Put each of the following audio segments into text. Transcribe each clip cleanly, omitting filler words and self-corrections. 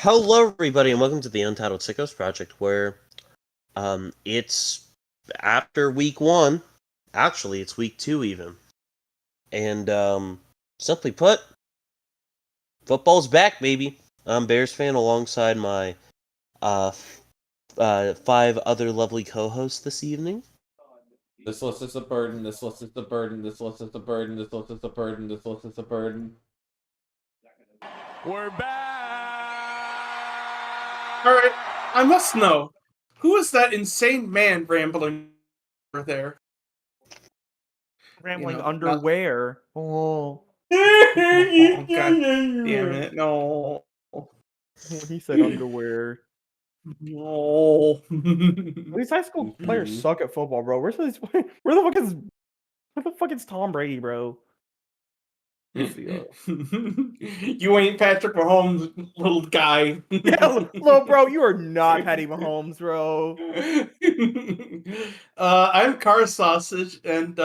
Hello, everybody, and welcome to the Untitled Sickos Project, where it's after week 1. Actually, it's week 2 even. And simply put, football's back, baby. I'm Bears fan alongside my 5 other lovely co-hosts this evening. This list is a burden, this list is a burden, this list is a burden, this list is a burden, this list is a burden. We're back! Alright, I must know, who is that insane man rambling over there? Rambling underwear. Oh. Oh, God damn it, no. He said underwear. No. These high school players suck at football, bro. Where the fuck is Tom Brady, bro? You ain't Patrick Mahomes, little guy. Yeah, little bro, you are not Patty Mahomes, bro. I'm Carsausage, and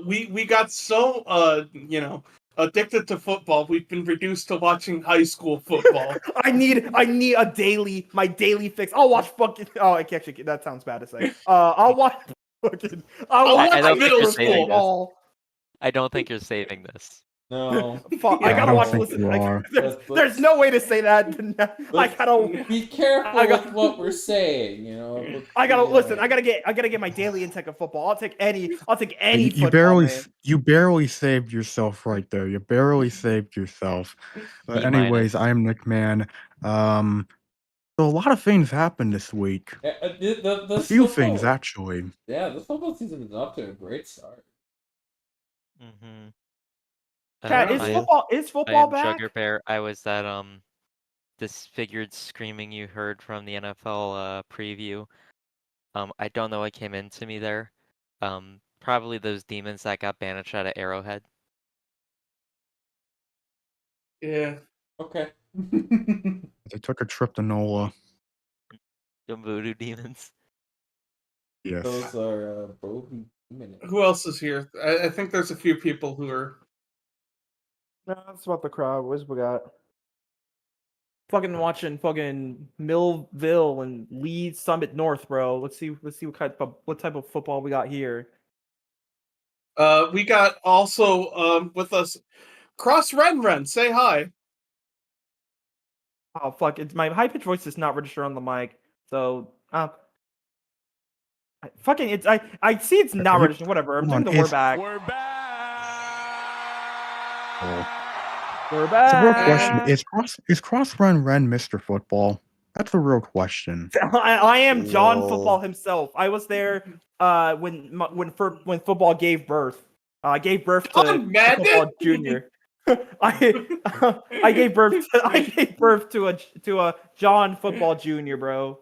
we got so addicted to football, we've been reduced to watching high school football. I need my daily fix. I'll watch fucking. Oh, I can't. That sounds bad to say. I'll watch fucking. I don't think you're saving football. I don't think you're saving this. No. I gotta watch. Listen, there's no way to say that. I gotta be careful with what we're saying. You know. I gotta listen. I gotta get my daily intake of football. I'll take any. You barely saved yourself right there. You barely saved yourself. But anyways, I'm Nickman. So a lot of things happened this week. A few things actually. Yeah, this football season is off to a great start. Mm-hmm. Cat, is football back? Juggerbear. I was that disfigured screaming you heard from the NFL preview. I don't know what came into me there. Probably those demons that got banished out of Arrowhead. Yeah. Okay. They took a trip to NOLA. The voodoo demons. Yes. Those are Who else is here? I think there's a few people who are. No, that's about the crowd. What's we got? Fucking watching fucking Millville and Leeds Summit North, bro. Let's see what type of football we got here. We got also with us Cross Ren. Say hi. Oh fuck! It's my high pitched voice is not registered on the mic, so I see it's not registered. Whatever. I'm doing the we're back. We're back. We're back. It's a real question. Is Cross Ren Mr. Football? That's a real question. I am John Football himself. I was there when football gave birth. I gave birth to Football Junior. I gave birth to a John Football Junior, bro.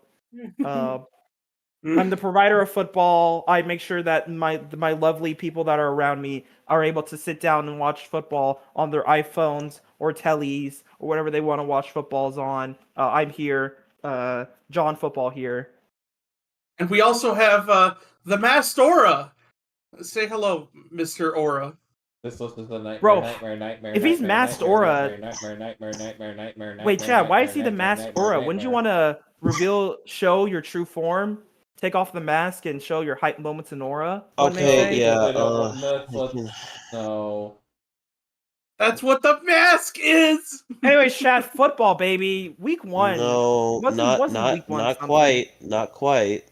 I'm the provider of football. I make sure that my lovely people that are around me are able to sit down and watch football on their iPhones or tellies or whatever they want to watch footballs on. I'm here, John Football here. And we also have the MaskedAura. Say hello, Mr. Aura. This list is a nightmare. Bro, nightmare. If he's MaskedAura, Nightmare. wait, Chad, why is he the MaskedAura? Wouldn't you want to show your true form? Take off the mask and show your hype moments in aura. Okay, yeah. No. That's what the mask is. Anyways, Chad, football, baby. Week 1. No, not quite. Not quite.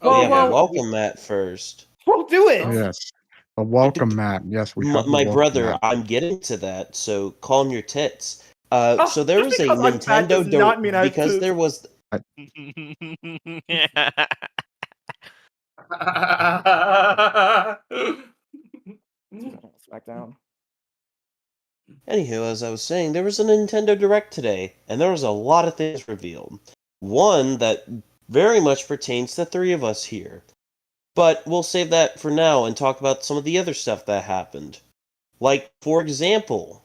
Well, we have a welcome mat first. We'll do it. Oh, yes. A welcome mat. Yes, we have my brother, mat. I'm getting to that, so calm your tits. So there was a Nintendo because there was Smackdown. Anywho, as I was saying, there was a Nintendo Direct today, and there was a lot of things revealed. One that very much pertains to 3 of us here. But we'll save that for now and talk about some of the other stuff that happened. Like, for example,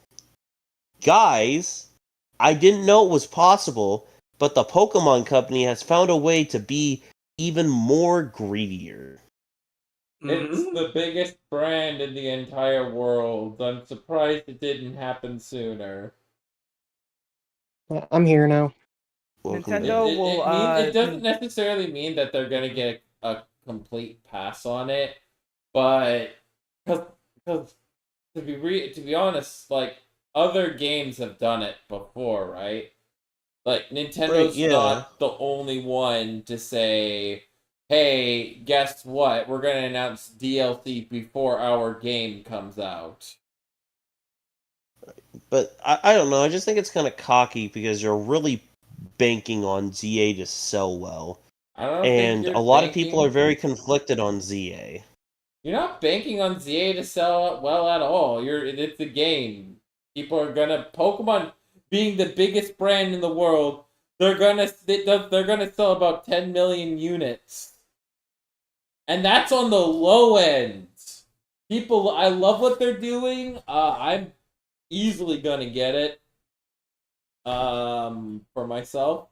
guys, I didn't know it was possible, but the Pokemon Company has found a way to be even more greedier. It's the biggest brand in the entire world. I'm surprised it didn't happen sooner. I'm here now. Welcome Nintendo back. will. It doesn't necessarily mean that they're gonna get a complete pass on it, but because to be honest, like other games have done it before, right? Like Nintendo's yeah. not the only one to say, "Hey, guess what? We're gonna announce DLC before our game comes out." But I don't know. I just think it's kind of cocky because you're really banking on ZA to sell well. I don't think And you're a lot of people are banking. very conflicted on ZA. You're not banking on ZA to sell well at all. It's a game. People are gonna Pokemon being the biggest brand in the world. They're gonna sell about 10 million units, and that's on the low end. People, I love what they're doing. I'm easily gonna get it. For myself.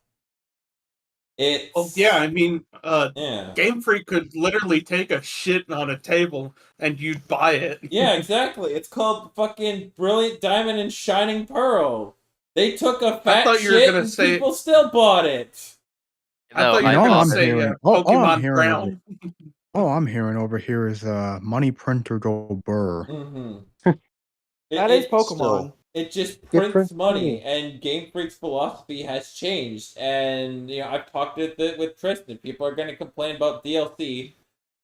It's Oh yeah, I mean, yeah. Game Freak could literally take a shit on a table and you'd buy it. Yeah, exactly. It's called fucking Brilliant Diamond and Shining Pearl. They took a fat thought you were shit gonna and say- people still bought it. I No, thought you You were know what gonna I'm say hearing? Pokemon Brown. All I'm hearing over here is money printer go burr. Mm-hmm. That is Pokemon. Still. It just Different prints money, money. and Game Freak's philosophy has changed. And I've talked with Tristan. People are going to complain about DLC.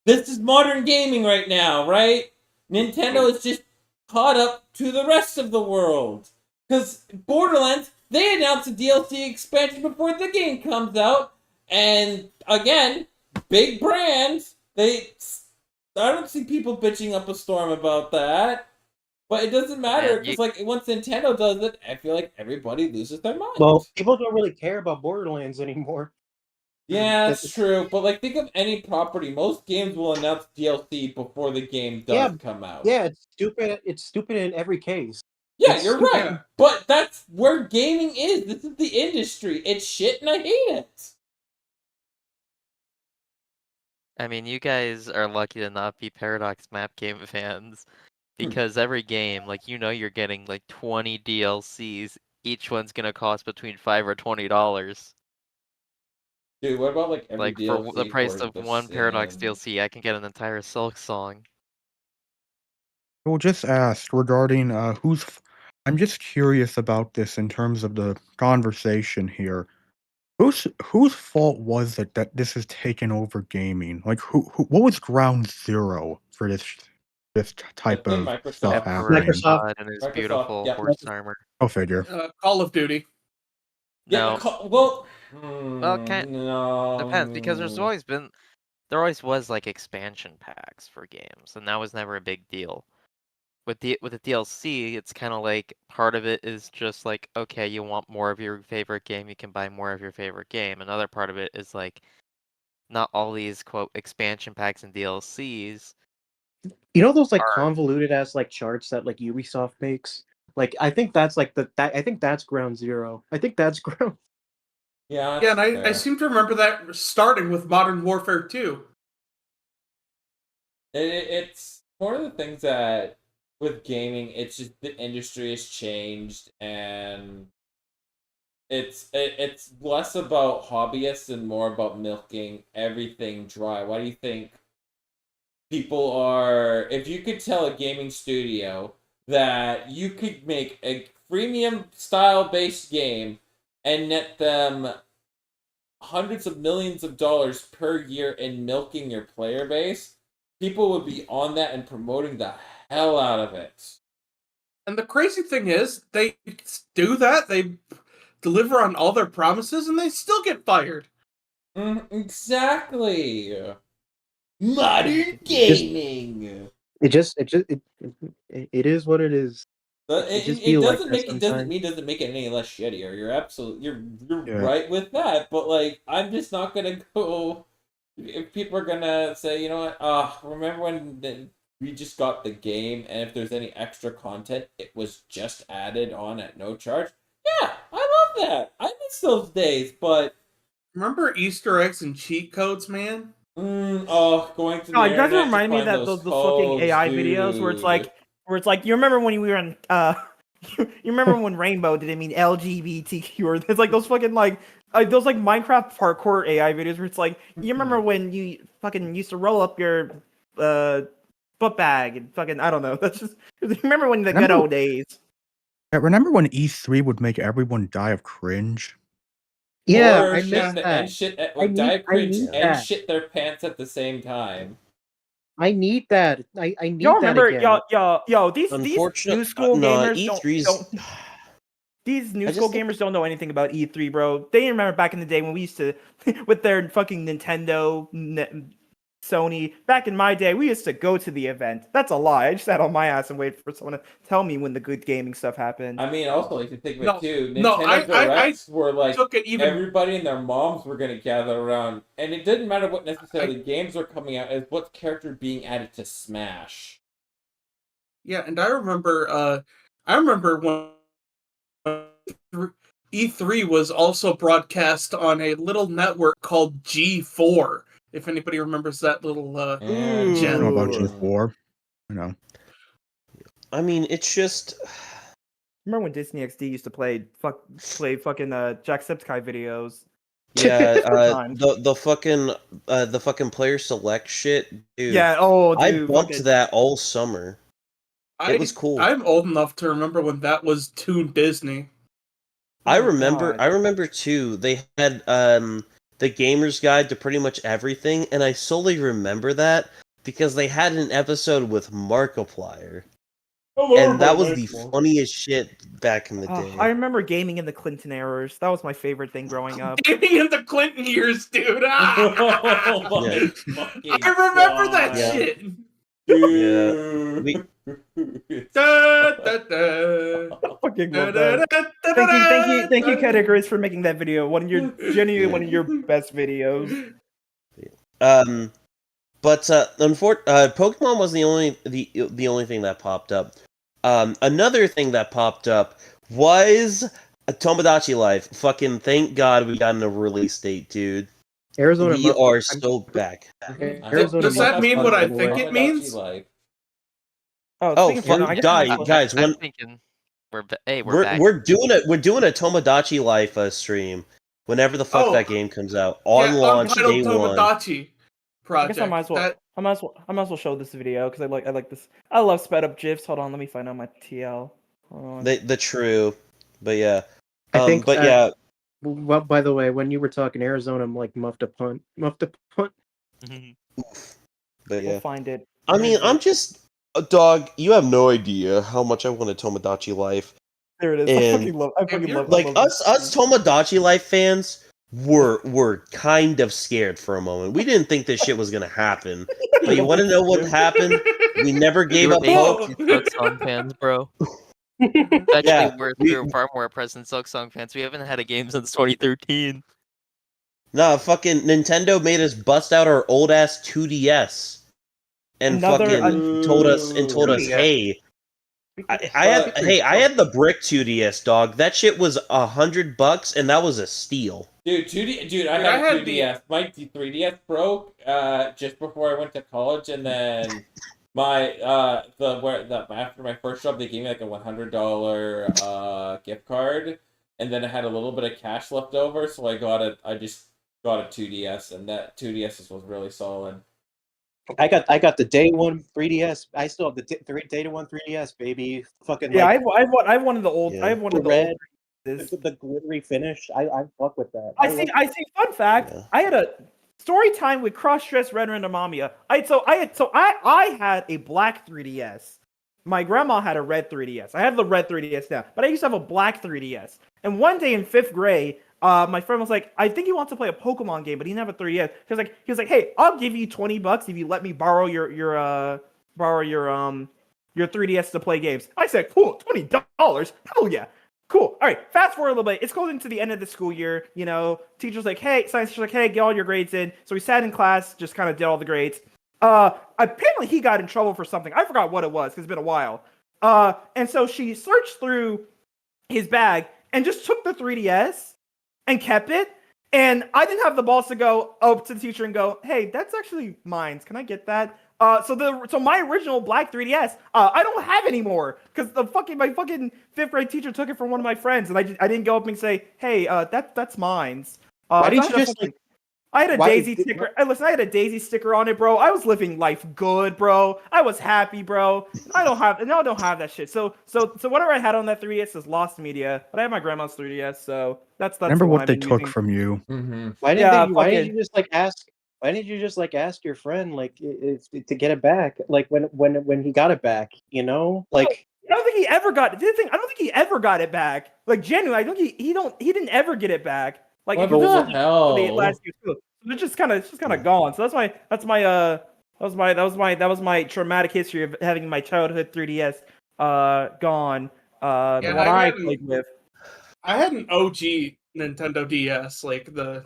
This is modern gaming right now, right? Nintendo is just caught up to the rest of the world. Because Borderlands, they announced a DLC expansion before the game comes out, and again, big brands. I don't see people bitching up a storm about that. But it doesn't matter, Man, because once Nintendo does it, I feel like everybody loses their mind. Well, people don't really care about Borderlands anymore. Yeah, that's true. But think of any property. Most games will announce DLC before the game does come out. Yeah, it's stupid. It's stupid in every case. Yeah, It's you're stupid. right. But that's where gaming is. This is the industry. It's shit and I hate it. I mean, you guys are lucky to not be Paradox map game fans, because every game, you're getting 20 DLCs. Each one's gonna cost between $5 or $20. Dude, what about every DLC For the price for of The one Paradox Sims? DLC, I can get an entire Silk song. Well, just asked regarding I'm just curious about this in terms of the conversation here. Whose fault was it that this has taken over gaming? Like, what was ground zero for this type I think of Microsoft. stuff Emperor happening? Microsoft. and his Microsoft, beautiful yeah. horse armor. Go figure. Call of Duty. No, Well, depends, because there always was expansion packs for games, and that was never a big deal. With the DLC, it's kind of part of it is just okay, you want more of your favorite game, you can buy more of your favorite game. Another part of it is not all these quote expansion packs and DLCs. You know those convoluted ass charts that Ubisoft makes? I think that's I think that's ground zero. I think that's ground. Yeah, Yeah, and I seem to remember that starting with Modern Warfare 2. It's one of the things that with gaming, it's just the industry has changed, and it's less about hobbyists and more about milking everything dry. Why do you think people are? If you could tell a gaming studio that you could make a freemium style based game and net them hundreds of millions of dollars per year in milking your player base, people would be on that and promoting the hell out of it. And the crazy thing is, they do that, they deliver on all their promises, and they still get fired. Exactly. Modern gaming. It is what it is. It doesn't make it any less shittier. You're right with that, but I'm just not gonna go. If people are gonna say, you know what, remember when we just got the game, and if there's any extra content, it was just added on at no charge. Yeah, I love that. I miss those days, but remember Easter eggs and cheat codes, man? Going to the No, it doesn't internet remind to me find that those codes, fucking AI videos where it's like you remember when we were in You remember when Rainbow didn't mean LGBTQ? Or it's like those fucking those like Minecraft parkour AI videos where it's like, you remember when you fucking used to roll up your book bag and fucking, I don't know. That's just, remember when the good old days. Remember when E3 would make everyone die of cringe? Yeah, Or I shit missed the, that. and shit I like need, die of I cringe need and that. shit their pants at the same time. I need that. I need Y'all that remember, again. yo, these new school no, gamers E3's. don't these new I school just think- gamers don't know anything about E3, bro. They remember back in the day when we used to, with their fucking Nintendo, Sony. Back in my day, we used to go to the event. That's a lie. I just sat on my ass and waited for someone to tell me when the good gaming stuff happened. I mean, also, like, to think of No, it too, no, Nintendo Directs were like took it even. everybody and their moms were going to gather around, and it didn't matter what necessarily games were coming out, as what character being added to Smash. Yeah, and I remember when E3 was also broadcast on a little network called G4. If anybody remembers that little I don't know about Ooh. G4. You know. I mean, it's just. Remember when Disney XD used to play fucking Jacksepticeye videos? Yeah, Times. the fucking player select shit, dude. Yeah, oh, I dude, bumped fucking- that all summer. It was cool. I'm old enough to remember when that was Toon Disney. I Oh my remember God. too. They had the gamer's guide to pretty much everything, and I solely remember that because they had an episode with Markiplier. And that was the funniest shit back in the day. I remember gaming in the Clinton eras. That was my favorite thing growing up. Gaming in the Clinton years, dude. Oh my Yeah. fucking I remember that God. Yeah. shit. Dude. We- Da, da, da. Fucking Da, love da, that. da, da, Thank you, da, Categories, for making that video. Genuinely Yeah. one of your best videos. But Pokemon was the only thing that popped up. Another thing that popped up was a Tomodachi Life. Fucking thank God we got a release date, dude. Arizona. We are so back. Arizona. Does that Muffed mean Punt, what by I the think way. it means? Oh, speaking fuck, of, I guess guys, I'm thinking we're back. we're doing a Tomodachi Life stream whenever the fuck Oh, that game comes out on Yeah, launch Untitled day one. Tomodachi I project. guess I might as well. That- I might as well show this video because I like this. I love sped up gifs. Hold on, let me find out my TL. Hold on. The true, but yeah, I think. but yeah, Well, by the way, when you were talking Arizona, I'm like muffed a punt. but We'll yeah. find it. I mean, I'm just a dog. You have no idea how much I wanted Tomodachi Life. There it is. And I fucking love. Like I love us Tomodachi Life fans were kind of scared for a moment. We didn't think this shit was gonna happen. But you want to know what happened? We never We gave were up able hope. to be Silk Song fans, bro. Actually, Yeah, we were far more present Silk Song fans. We haven't had a game since 2013. Nah, fucking Nintendo made us bust out our old ass 2DS and told us, hey, I had the brick 2DS, dog. That shit was $100, and that was a steal. Dude, I had a 2DS. My 3DS broke just before I went to college, and then my after my first job, they gave me like a $100 gift card, and then I had a little bit of cash left over, so I just got a 2DS, and that 2DS was really solid. I got the day one 3DS. I still have the day one 3DS, baby. Fucking Yeah, like I have one of the old. Yeah. I have one of the red, old. the glittery finish. I fuck with that. I see. Fun fact: Yeah. I had a story time with cross-dressed Ren Mamiya. I had a black 3DS. My grandma had a red 3DS. I have the red 3DS now, but I used to have a black 3DS. And one day in 5th grade, my friend was like, "I think he wants to play a Pokemon game, but he didn't have a 3DS." He was like, "Hey, I'll give you $20 if you let me borrow your 3DS to play games." I said, "Cool, $20? Hell yeah." Cool. All right. Fast forward a little bit. It's close into the end of the school year. You know, teacher's like, "Hey," science teacher's like, "Hey, get all your grades in." So we sat in class, just kind of did all the grades. Apparently he got in trouble for something. I forgot what it was because it's been a while. And so she searched through his bag and just took the 3DS and kept it. And I didn't have the balls to go up to the teacher and go, "Hey, that's actually mine. Can I get that?" So my original black 3DS, I don't have anymore because my fucking 5th grade teacher took it from one of my friends, and I didn't go up and say, hey, that's mine's. Why didn't you just I had a Daisy sticker. Listen, I had a Daisy sticker on it, bro. I was living life good, bro. I was happy, bro. I don't have that shit. So whatever I had on that 3DS is lost media. But I have my grandma's 3DS, so that's Remember the one what I've they been took using. from you. Mm-hmm. Why didn't you just ask? Why didn't you just ask your friend to get it back? Like when he got it back, you know, like. I don't think he ever got it. I don't think he ever got it back. Like genuinely, I don't think he didn't ever get it back. Like What if you the just hell? last year too. It's just kind of gone. So that was my traumatic history of having my childhood 3DS gone. The one I played with. I had an OG Nintendo DS, like the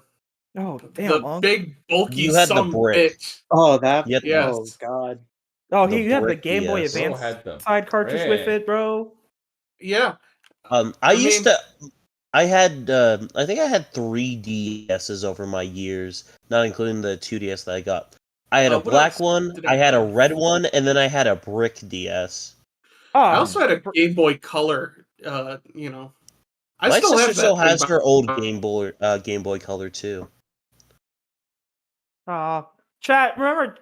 Monk. big bulky You had the some brick. bitch. Oh, that. Yep. Yes. Oh God. Oh, The you had the brick Game Boy DS. Advance had the side cartridge with brick. it, bro. Yeah. I used to. I had. I think I had 3 DSs over my years, not including the 2DS that I got. I had a what black else one. did I I had a have? red one, and then I had a brick DS. I also had a Game Boy Color. You know, I My still sister have still that has thing, her old Game Boy Color too. Chat, remember,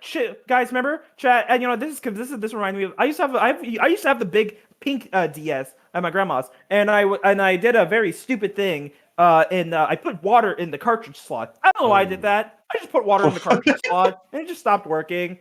guys, remember, chat, and this reminds me of, I used to have the big pink DS at my grandma's, and I did a very stupid thing, and I put water in the cartridge slot. I don't know why I did that. I just put water in the cartridge slot, and it just stopped working.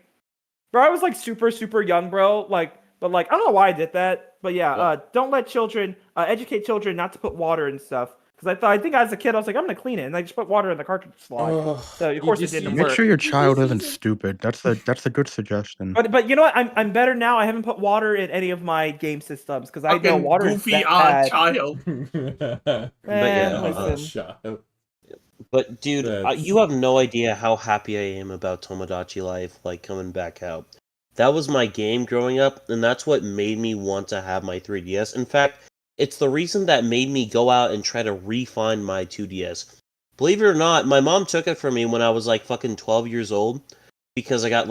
Bro, I was like super, super young, bro. But I don't know why I did that. But yeah, don't let children, educate children not to put water and stuff. Because I think as a kid, I was like, I'm gonna clean it, and I just put water in the cartridge slot. So of course it didn't Make work. sure your child isn't stupid. That's a good suggestion. But you know what? I'm better now. I haven't put water in any of my game systems because I know water goofy is odd bad. child. But yeah, Listen. But dude, you have no idea how happy I am about Tomodachi Life coming back out. That was my game growing up, and that's what made me want to have my 3DS. In fact, it's the reason that made me go out and try to refine my 2DS. Believe it or not, my mom took it from me when I was fucking 12 years old because I got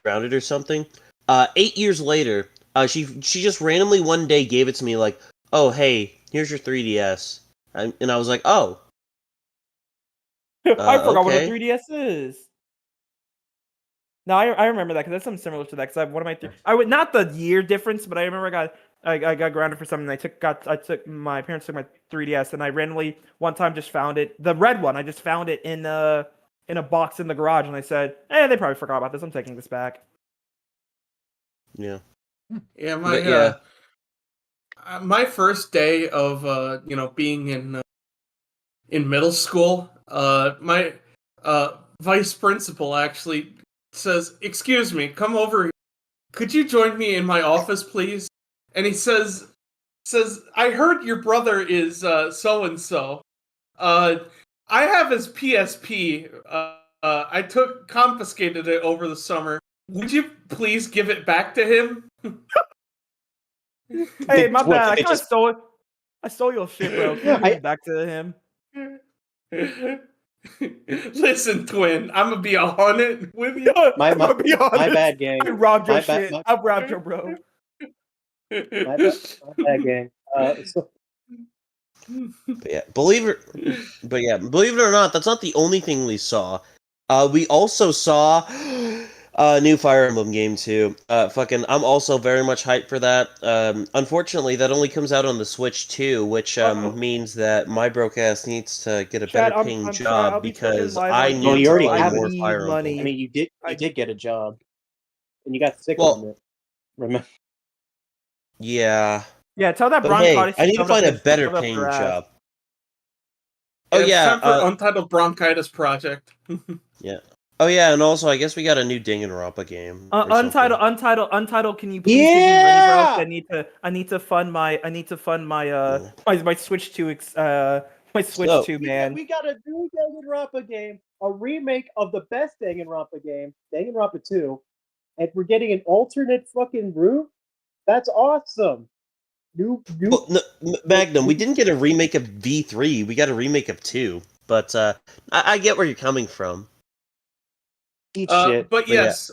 grounded or something. 8 years later, she just randomly one day gave it to me oh hey, here's your 3DS, and I was like, oh. I forgot what a okay. 3DS is. No, I remember that because that's something similar to that. Because I have one of my I would not the year difference, but I remember I got grounded for something. My parents took my 3DS, and I randomly one time just found it, the red one. I just found it in a box in the garage, and I said, they probably forgot about this. I'm taking this back. Yeah. Yeah, my first day of being in middle school, my vice principal actually says, "Excuse me, come over here. Could you join me in my office, please?" And he says, "I heard your brother is so and so. I have his PSP. I confiscated it over the summer. Would you please give it back to him?" Hey, my bad. I kind of stole it. I stole your shit, bro. Can you give it back to him? Listen, twin, I'm gonna be 100 with you. My bad, gang. I robbed your shit. I robbed your bro. My bad, gang. Believe it or not, that's not the only thing we saw. We also saw a new Fire Emblem game too. I'm also very much hyped for that. Unfortunately, that only comes out on the Switch too, which means that my broke ass needs to get a better paying job because I need to play more Fire Emblem. I mean, you did get a job, and you got sick from it. Remember? Yeah. Yeah, tell that bronchitis. Hey, I need to find a better paying job. Oh yeah, it's time for Untitled Bronchitis Project. Yeah. Oh yeah, and also I guess we got a new Danganronpa game. Untitled. Can you please give me money, bro? I need to fund my my Switch 2 my Switch 2, man. We got a new Danganronpa game, a remake of the best Danganronpa game, Danganronpa 2, and we're getting an alternate fucking route. That's awesome. Magnum, we didn't get a remake of V3. We got a remake of 2. But I get where you're coming from. But yes,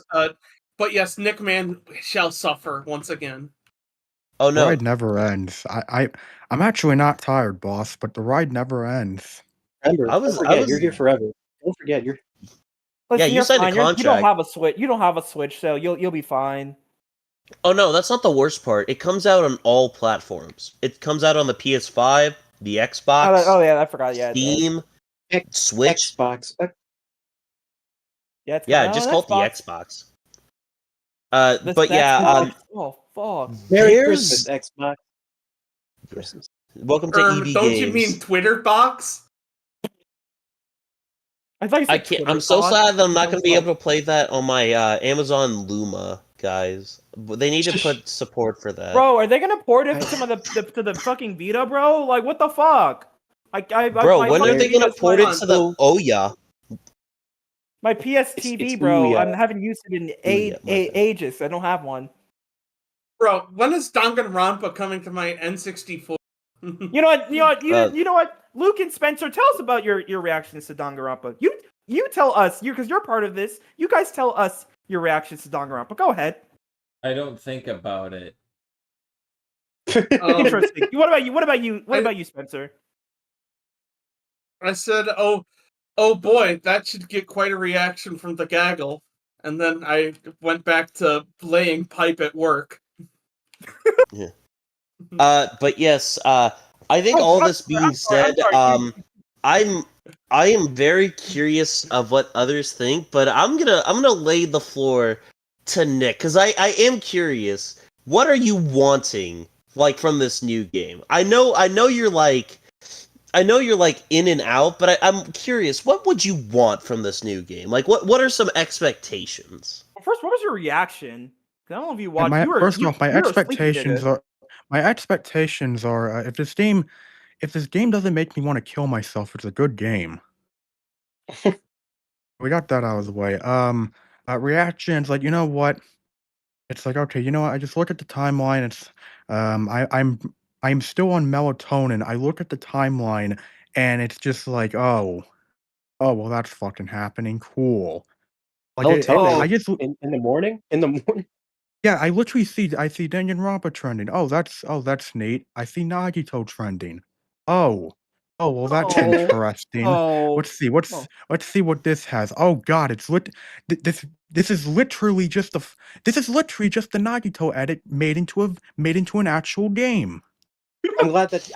But yes, Nickman shall suffer once again. Oh The no, ride never ends. I'm actually not tired, boss, but the ride never ends. Remember, I was- don't forget, I was- you're here forever. Don't forget, you're. Listen, you you're signed a fine. You don't contract. have a switch. You don't have a switch, so you'll be fine. Oh no, that's not the worst part. It comes out on all platforms. It comes out on the PS5, the Xbox, Oh yeah, I forgot. Yeah, it does. Steam, X- Switch. Xbox. Yeah, it's Yeah, coming just out call on it the Xbox. Xbox. But yeah, Oh fuck. Merry there's Christmas, Xbox. Christmas. welcome to EB Don't Games. you mean Twitter box? I thought you said I can't. Twitter I'm so box. sad that I'm not I going was to be like, able to play that on my Amazon Luma, guys. But they need to put support for that. Bro, are they gonna port it to the fucking Vita, bro? Like, what the fuck? Bro, when are they going to port it to the Ouya? My PS TV, it's bro. Ouya. I haven't used it in Ouya, my bad. ages. I don't have one. Bro, when is Danganronpa coming to my N64? You know what? You know what? Luke and Spencer, tell us about your reactions to Danganronpa. You tell us, because you're part of this. You guys tell us your reactions to Danganronpa. Go ahead. I don't think about it. Interesting. What about you? What about you, Spencer? I said, oh boy, that should get quite a reaction from the gaggle. And then I went back to laying pipe at work. Yeah. But yes, I think all this being said, I am very curious of what others think, but I'm gonna lay the floor to Nick because I am curious. What are you wanting like from this new game? I know you're like in and out, but I'm curious. What would you want from this new game? Like what are some expectations? Well, first, what was your reaction? 'Cause I don't know if you watched. My You were expectations are if this game doesn't make me want to kill myself, it's a good game. We got that out of the way. Reactions, like, you know what? It's like, okay, you know what? I just look at the timeline. It's I'm still on melatonin. I look at the timeline and it's just like, oh, well, that's fucking happening. Cool. Like, Melatonin I just in the morning. In the morning. yeah, I see Danganronpa trending. Oh, that's neat. I see Nagito trending. Oh. Oh, well, that's Oh. interesting. Oh. Let's see what this has. Oh god, it's this is literally just the Nagito edit made into an actual game. I'm glad that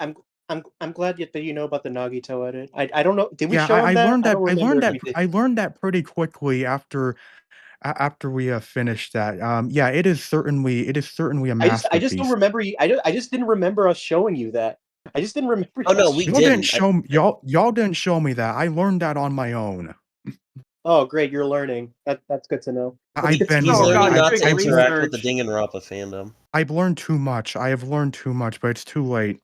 I'm glad that you know about the Nagito edit. I don't know. Did we Yeah, show him I that? learned that don't remember if we did. I learned that pretty quickly after we finished that. Yeah, it is certainly a masterpiece. I just don't remember you. I just didn't remember us showing you that. I just didn't remember. Oh no, we Y'all didn't. y'all didn't show me that. I learned that on my own. Oh, great! You're learning. That's good to know. He's learning not to interact with the Danganronpa fandom. I've learned too much. I have learned too much, but it's too late.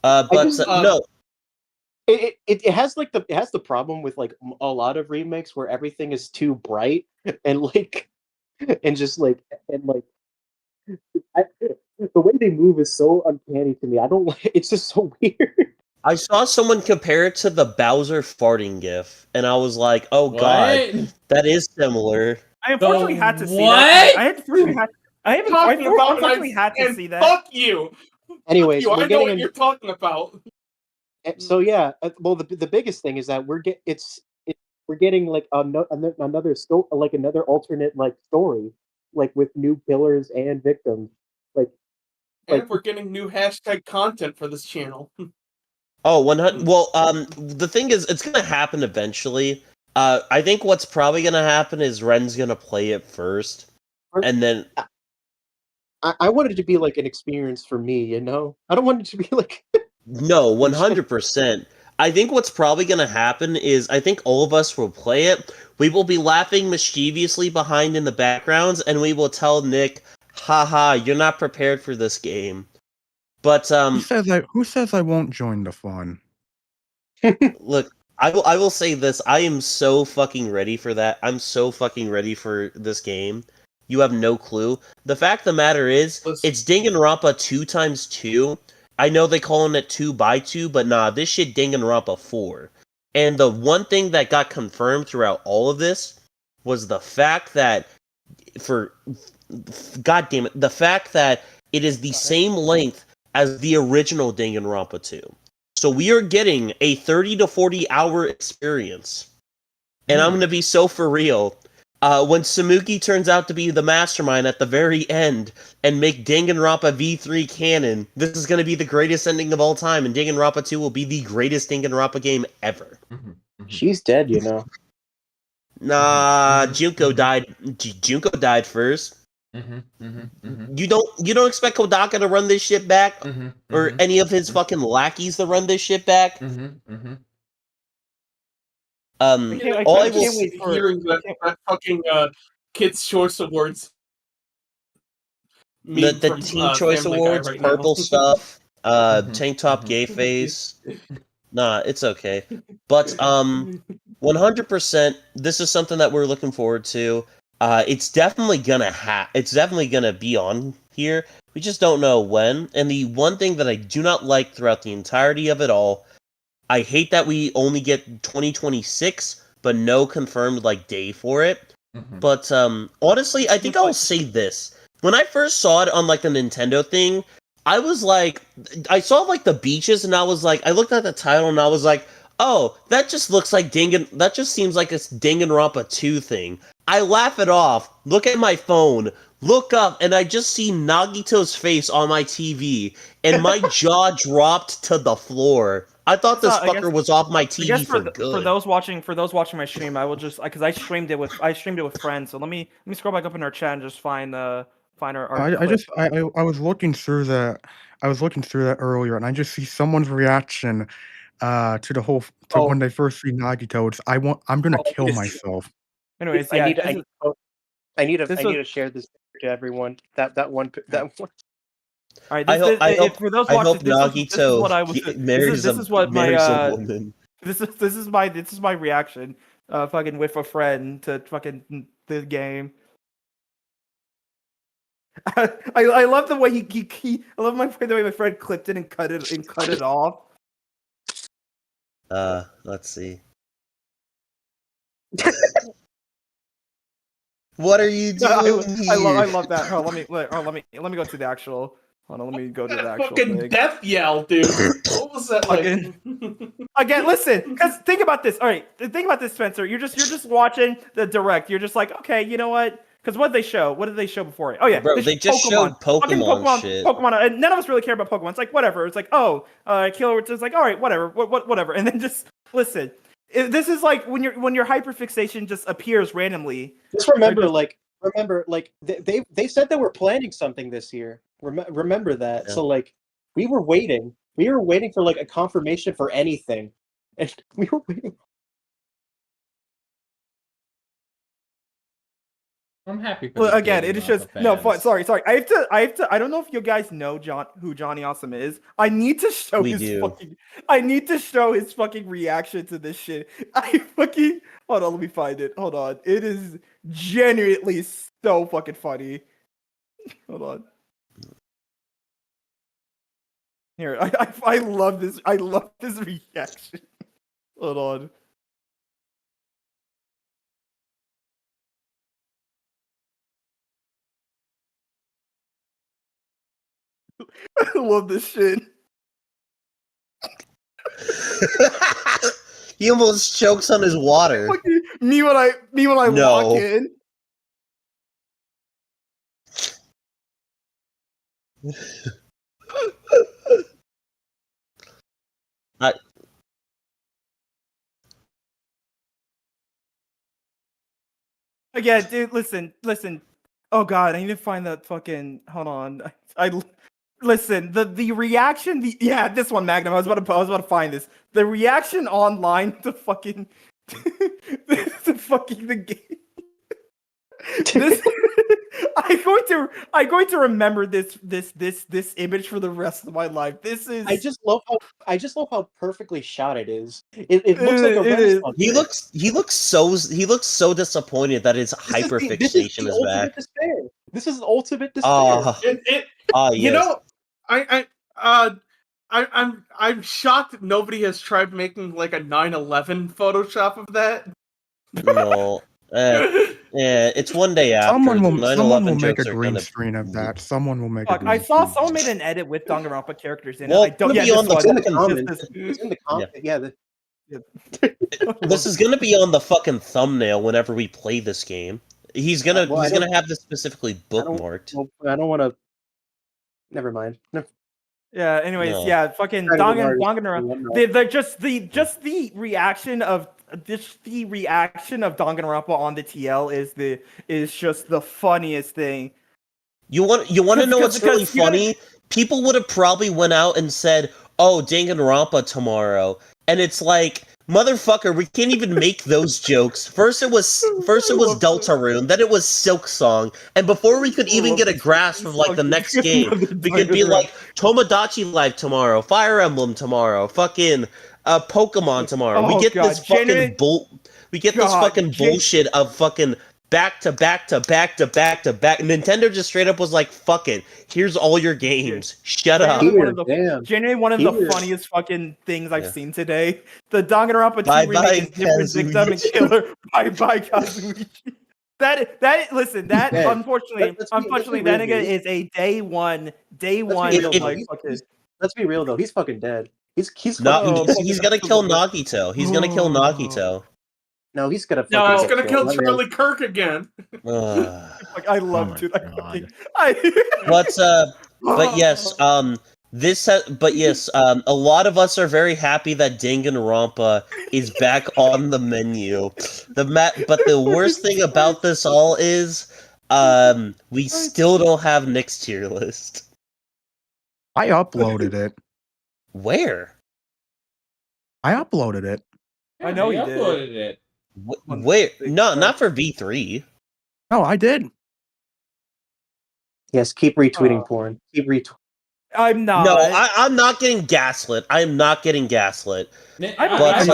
No. It has like it has the problem with like a lot of remakes where everything is too bright and like and just like and like the way they move is so uncanny to me. I don't like. It's just so weird. I saw someone compare it to the Bowser farting gif, and I was like, "Oh god, that is similar." I unfortunately had to see that. I unfortunately had to see that. Fuck you. Anyways, I know what you're talking about. So yeah, well, the biggest thing is that we're getting like another another alternate like story, like with new killers and victims, and we're getting new hashtag content for this channel. Oh, 100. Well, the thing is, it's gonna happen eventually. I think what's probably gonna happen is Ren's gonna play it first, and then I want it to be like an experience for me, you know. I don't want it to be like no, 100%. I think what's probably gonna happen is I think all of us will play it. We will be laughing mischievously behind in the backgrounds, and we will tell Nick, "Haha, you're not prepared for this game." But who says I won't join the fun? Look, I will say this. I am so fucking ready for that. I'm so fucking ready for this game. You have no clue. The fact of the matter is, it's Danganronpa 2x2. I know they calling it 2x2, but nah, this shit Danganronpa 4. And the one thing that got confirmed throughout all of this was the fact that for God damn it, the fact that it is the same length as the original Danganronpa 2. So we are getting a 30 to 40 hour experience. And I'm going to be so for real. When Samuki turns out to be the mastermind at the very end and make Danganronpa V3 canon, this is going to be the greatest ending of all time, and Danganronpa 2 will be the greatest Danganronpa game ever. She's dead, you know. Nah, Junko died. Junko died first. You don't expect Kodaka to run this shit back, or any of his fucking lackeys to run this shit back. I All I can't will wait for hearing that fucking Kids' Choice Awards. the meme from, Teen Choice Family Guy Awards, right now. purple stuff, tank top, gay face. Nah, it's okay. But 100%, this is something that we're looking forward to. It's definitely gonna be on here. We just don't know when. And the one thing that I do not like throughout the entirety of it all, I hate that we only get 2026, but no confirmed like day for it. But honestly, I think I'll say this. When I first saw it on like the Nintendo thing, I was like, I saw like the beaches, and I was like, I looked at the title, and I was like, oh, that just looks like that just seems like a Danganronpa 2 thing. I laugh it off, look at my phone, look up, and I just see Nagito's face on my TV, and my jaw dropped to the floor. I thought this fucker was off my TV for good. For those watching my stream, I will just because I streamed it with friends. So let me scroll back up in our chat and just find our. I was looking through that. I was looking through that earlier, and I just see someone's reaction to the whole when they first see Nagito. I'm gonna kill myself. Anyways, I need to share this to everyone. That one. All right, for those watching, this is what I was. Marries this is what my a woman. This is my reaction. Fucking with a friend to fucking the game. I love the way I love the way my friend clipped it and cut it off. Let's see. What are you doing here? I love that. Hold on, let me go to the actual. Hold on, let me go to the actual fucking thing. death yell, dude. What was that like? Again, listen, because think about this. All right, think about this, Spencer. You're just watching the direct. You're just like, okay, you know what? Because what did they show? What did they show before it? Oh yeah, bro, they just showed Pokemon shit. Pokemon, and none of us really care about Pokemon. It's like whatever. It's like Killer. It's like all right, whatever, whatever. And then just listen. This is like when your hyperfixation just appears randomly. Just remember, they said they were planning something this year. Remember that. Yeah. So like, we were waiting for like a confirmation for anything, and we were waiting. I'm happy for well, again, it is just no. Sorry. I have to. I don't know if you guys know who Johnny Awesome is. I need to show his fucking reaction to this shit. Hold on. Let me find it. Hold on. It is genuinely so fucking funny. Hold on. Here, I love this. I love this reaction. Hold on. I love this shit. He almost chokes on his water. Me when I walk in. Again, dude, listen. Oh god, I need to find that fucking. Hold on. Listen, the reaction, this one, Magnum. I was about to find this. The reaction online to fucking the game. I'm going to remember this image for the rest of my life. This is. I just love how perfectly shot it is. It looks like a Renaissance. He looks so disappointed that his hyperfixation is back. Despair. This is ultimate despair. Yes. You know, I'm shocked nobody has tried making like a 9/11 Photoshop of that. No. Yeah, it's one day after. Someone The will 9/11 make a jokes are green gonna screen of that. Someone will make a Fuck, green I saw screen. someone made an edit with Danganronpa characters in Well, it. I don't. it's Yeah, gonna be this on the one. It's in the fucking- comments. It's in the comments. This is gonna be on the fucking thumbnail whenever we play this game. He's gonna have this specifically bookmarked. I don't want to. Never mind. Yeah. Anyways, No. yeah. Fucking Try to regard it as Danganronpa. whatnot. They're just the reaction of Danganronpa on the TL is just the funniest thing. You want to know what's really because you gotta- funny? People would have probably went out and said, "Oh, Danganronpa tomorrow," and it's like, motherfucker, we can't even make those jokes. First it was Deltarune, then it was Silk Song, and before we could even get a grasp of like the next game, we could be like Tomodachi Life tomorrow, Fire Emblem tomorrow, fucking Pokemon tomorrow. We get this fucking bullshit of fucking back to back to back to back to back. Nintendo just straight up was like, "Fuck it, here's all your games. Shut up." Genuinely one of the funniest fucking things I've seen today. The Danganronpa 2 remake is different victim and killer. Bye Kazuichi. Unfortunately, that nigga is a day one. Let's be real though. He's fucking dead. He's gonna kill Nagito. He's gonna kill Nagito. No, he's gonna. No, he's gonna kill Charlie Kirk again. Like, I love to. But yes, a lot of us are very happy that Danganronpa is back on the menu. But the worst thing about this all is, we still don't have Nick's tier list. I uploaded it. Where? I uploaded it. I know you uploaded it. Where? No, not for V3. No, I did. Yes, keep retweeting porn. Keep retweeting. I'm not. No, I'm not getting gaslit. I am not getting gaslit. I uploaded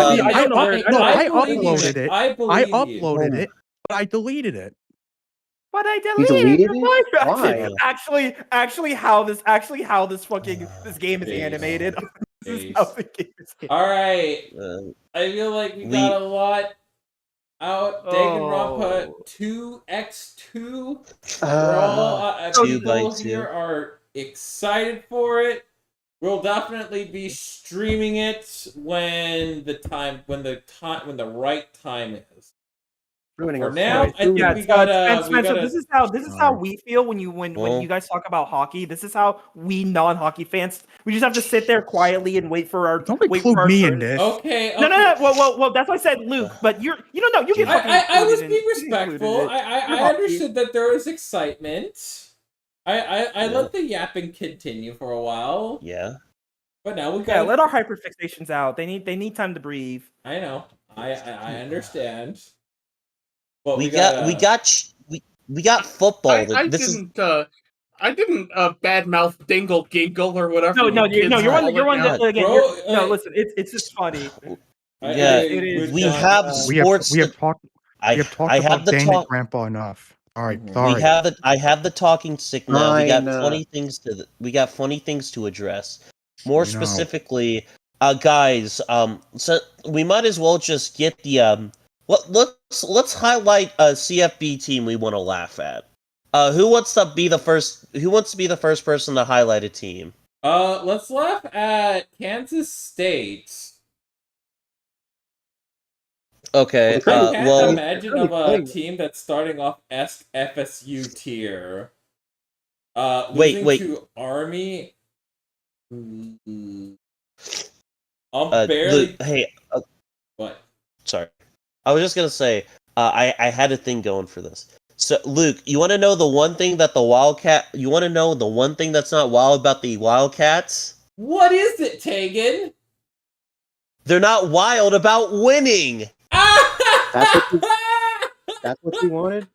it. I uploaded it, but I deleted it. But I deleted it. Why? Actually, how this game is animated. All right. I feel like we got a lot out. Danganronpa 2x2. We're all people here are excited for it. We'll definitely be streaming it when the right time is. For now, I think we gotta. Spencer, this is how we feel when you guys talk about hockey. This is how we non-hockey fans. We just have to sit there quietly and wait for our. Don't include me in this. Okay. No. Well, that's why I said Luke. But you don't know. You get. I was being respectful. I understood that there was excitement. I let the yapping continue for a while. Yeah. But now we got. Let our hyperfixations out. They need time to breathe. I know. I understand. But we got football. I didn't badmouth Dingle Gingle or whatever. No, you're one that again. No, listen, it's just funny. Yeah, we have sports. We have talked about Danny Grandpa enough. All right, sorry. I have the talking stick now. We got funny things to address. More specifically, guys, so we might as well just get the let's highlight a CFB team we want to laugh at. Who wants to be the first person to highlight a team? Let's laugh at Kansas State. Okay. I can't imagine of a team that's starting off FSU tier. Losing to Army. What? Sorry. I was just gonna say, I had a thing going for this. So, Luke, you want to know the one thing that you want to know the one thing that's not wild about the Wildcats? What is it, Taegan? They're not wild about winning. That's what you wanted?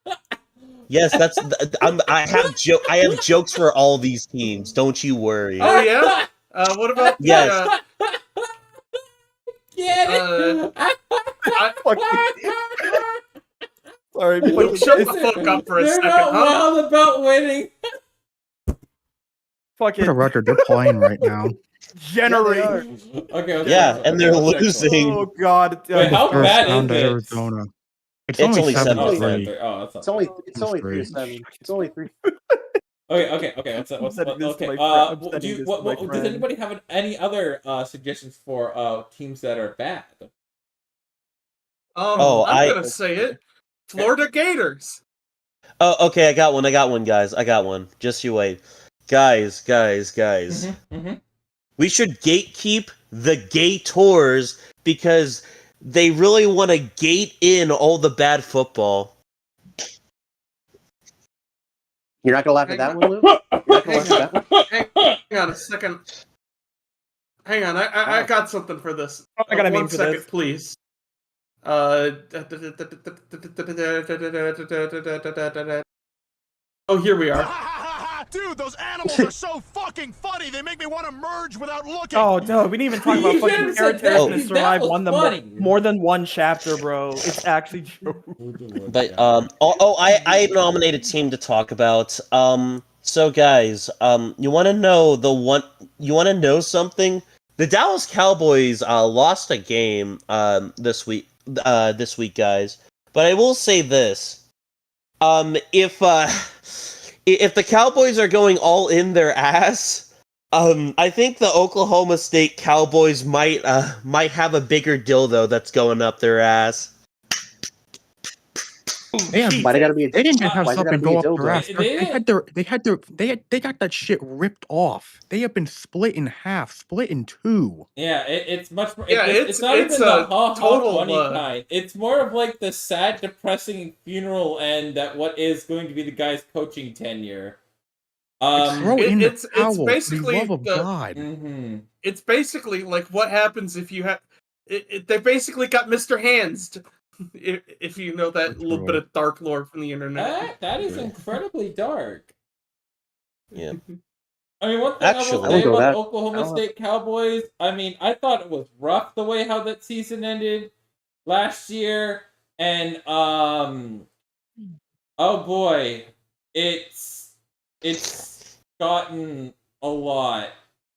Yes, I have jokes for all these teams. Don't you worry. Oh yeah. What about yes? Get it? Sorry, shut the fuck up for a second. They're not wild about winning. For the record, they're playing right now. Generate. Okay. Yeah, and they're losing. Oh God. Wait, how bad is it? Arizona. It's only 7 Oh, to it's 3. 3. Oh, that's It's not only bad. it's only 3 to Three. 7. It's only 3. Okay. I'm sending this to Okay. my friend. I'm Do sending you this to my does friend. anybody have any other suggestions for teams that are bad? Oh, I'm gonna say it. Florida Gators. Oh, okay, I got one, guys. I got one. Just you wait. Guys. Mm-hmm. We should gatekeep the Gators because they really want to gate in all the bad football. You're not gonna laugh at that one, Lou? You're not gonna laugh at that one? Hang on a second. Hang on, I got something for this. I got a meme One for second, this. please. Oh, here we are. Dude, those animals are so fucking funny. They make me want to merge without looking. Oh, dude, we didn't even talk about You fucking should've said characters that, to because survive that was one the funny. more than one chapter, bro. It's actually true. But I nominate a team to talk about. So guys, you want to know you want to know something? The Dallas Cowboys lost a game this week guys. But I will say this. If the Cowboys are going all in their ass, I think the Oklahoma State Cowboys might have a bigger dildo that's going up their ass. Damn, Why they gotta be? they didn't just have Why they gotta something be a go up their dildo? ass. They got that shit ripped off. They have been split in half, split in two. Yeah, it's much more. Yeah, It's not it's even the a ha ha total, funny kind. It's more of like the sad, depressing funeral end that what is going to be the guy's coaching tenure. Throw in the It's towel, for the basically love of God. It's basically like what happens if you have. They basically got Mr. Hands. If you know that little bit of dark lore from the internet. That is incredibly dark. Yeah. I mean, one thing I will Actually- say I wouldn't go about the that- Oklahoma State Cowboys, I mean, I thought it was rough the way how that season ended last year, and oh boy, it's gotten a lot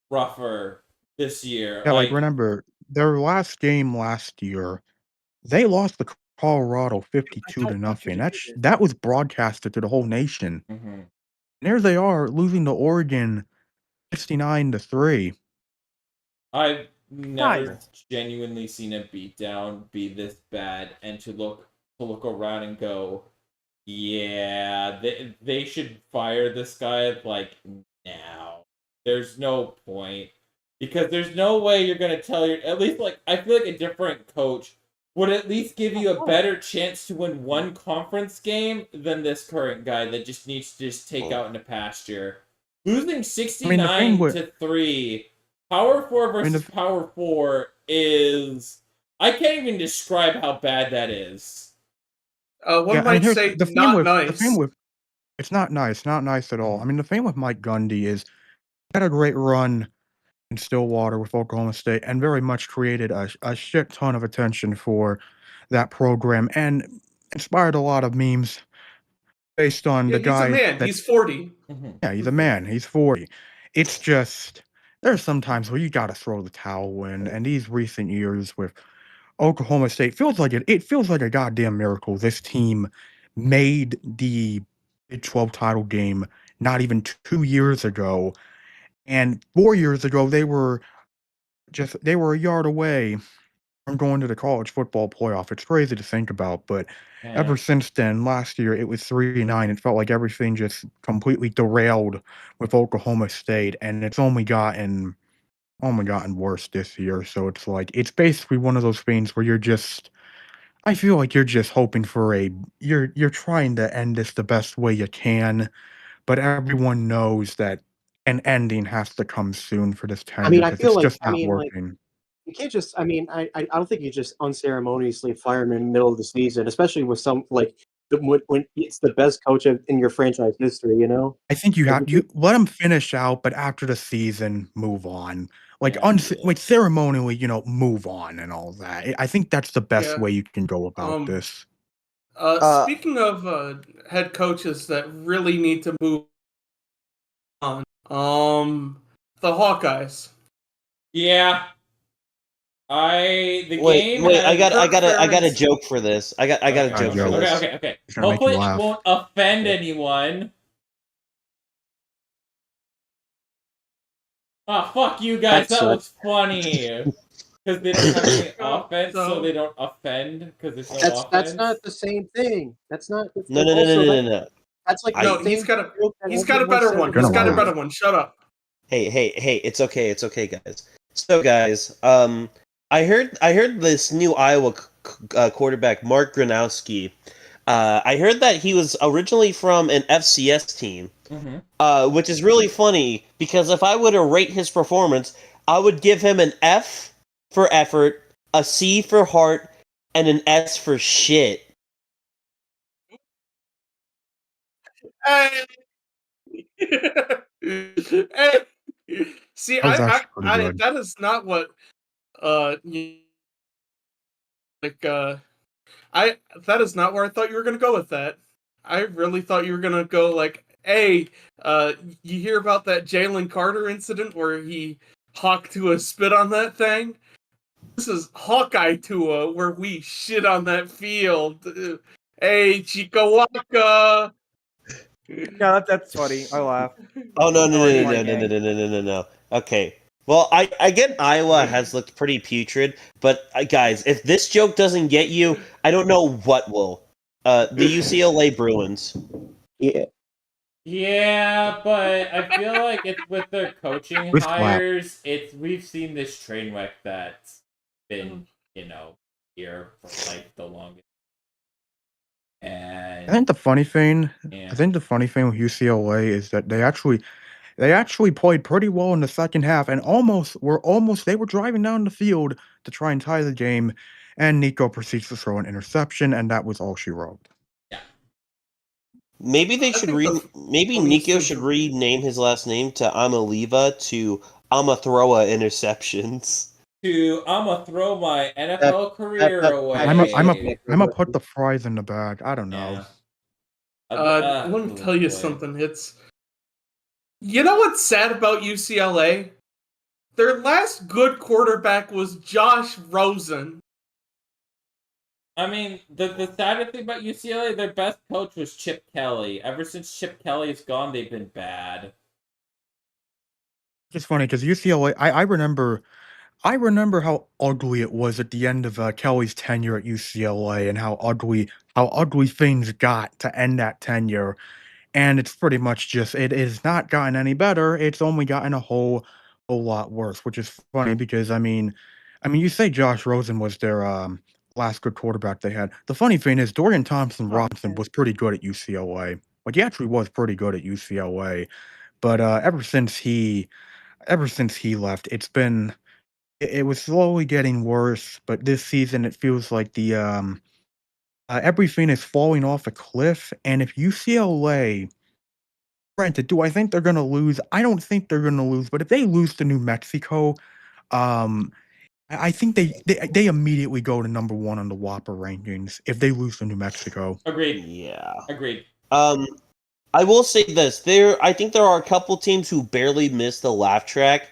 rougher this year. Yeah, like remember their last game last year, they lost to Colorado 52-0. That was broadcasted to the whole nation. Mhm. And there they are losing to Oregon 69-3. I've never Nice. genuinely seen a beatdown be this bad, and to look around and go, yeah, they should fire this guy like now. There's no point, because there's no way you're gonna tell your, at least like I feel like a different coach would at least give you a better chance to win one conference game than this current guy that just needs to just take out into pasture. Losing 69-3, Power 4 versus Power 4 is, I can't even describe how bad that is. One might say not nice. It's not nice, not nice at all. I mean, the thing with Mike Gundy is he had a great run in Stillwater with Oklahoma State and very much created a shit ton of attention for that program and inspired a lot of memes based on the guy. He's a man. He's 40. Yeah, he's a man. He's 40. It's just there's some times where you got to throw the towel in, and these recent years with Oklahoma State feels like it feels like a goddamn miracle. This team made the Big 12 title game not even 2 years ago, and 4 years ago they were a yard away from going to the college football playoff. It's crazy to think about, but ever since then, last year it was 3-9. It felt like everything just completely derailed with Oklahoma State, and it's only gotten worse this year. So it's like it's basically one of those things where I feel like you're just hoping for you're trying to end this the best way you can, but everyone knows that an ending has to come soon for this tenure. I mean, I because feel it's like just I not mean, like working. you can't just. I mean, I don't think you just unceremoniously fire him in the middle of the season, especially with some like when it's the best coach in your franchise history. You know. I think you let him finish out, but after the season, move on. Like ceremonially, move on and all that. I think that's the best way you can go about this. Speaking of head coaches that really need to move on, the Hawkeyes. Yeah. The Wait, game wait! I has... got a Ferentz. joke for this. I got a joke for joke. this. Okay. It's gonna make you Hopefully it laugh. won't offend anyone. Oh, fuck you guys, that was funny. Because they don't have any offense, so they don't offend, because there's no offense. That's not the same thing. That's not the No, same. no, no, Also, no, no, that- no. That's like No, the he's same got a joke that he's got a everyone better said one. about He's got a lie. better one. Shut up. Hey, it's okay, guys. So, guys, I heard this new Iowa quarterback, Mark Gronowski. I heard that he was originally from an FCS team, which is really funny because if I were to rate his performance, I would give him an F for effort, a C for heart, and an S for shit. Hey. Hey. See, That was actually pretty good. that is not what that is not where I thought you were gonna go with that. I really thought you were gonna go like, hey, you hear about that Jalen Carter incident where he hawked to a spit on that thing? This is Hawkeye Tua, where we shit on that field. Hey, Chikawaka. Yeah, that's funny. I laugh. Oh no no. Okay. Well, I get Iowa has looked pretty putrid, but guys, if this joke doesn't get you, I don't know what will. The UCLA Bruins. Yeah. Yeah, but I feel like it's with their coaching With clap. hires, we've seen this train wreck that's been, here for like the longest. And I think the funny thing with UCLA is that they actually played pretty well in the second half and they were driving down the field to try and tie the game, and Nico proceeds to throw an interception, and that was all she wrote. Yeah. Maybe they should maybe Nico should rename his last name to Amaliva to I'ma throw interceptions. To I'ma throw my NFL career away. I'ma put the fries in the bag. I don't know. Let me tell you something. You know what's sad about UCLA? Their last good quarterback was Josh Rosen. I mean, the sad thing about UCLA, their best coach was Chip Kelly. Ever since Chip Kelly's gone, they've been bad. It's funny because UCLA. I remember how ugly it was at the end of Kelly's tenure at UCLA, and how ugly things got to end that tenure. And it's pretty much just it has not gotten any better. It's only gotten a whole lot worse, which is funny because I mean, you say Josh Rosen was their last good quarterback they had. The funny thing is Dorian Thompson-Robinson was pretty good at UCLA. Like he actually was pretty good at UCLA, but ever since he left, it was slowly getting worse. But this season, it feels like the everything is falling off a cliff. And if UCLA, granted, do I think they're gonna lose? I don't think they're gonna lose, but if they lose to New Mexico, I think they immediately go to number 1 on the Whopper rankings if they lose to New Mexico. Agreed. Yeah. Agreed. I will say this. I think there are a couple teams who barely missed the laugh track.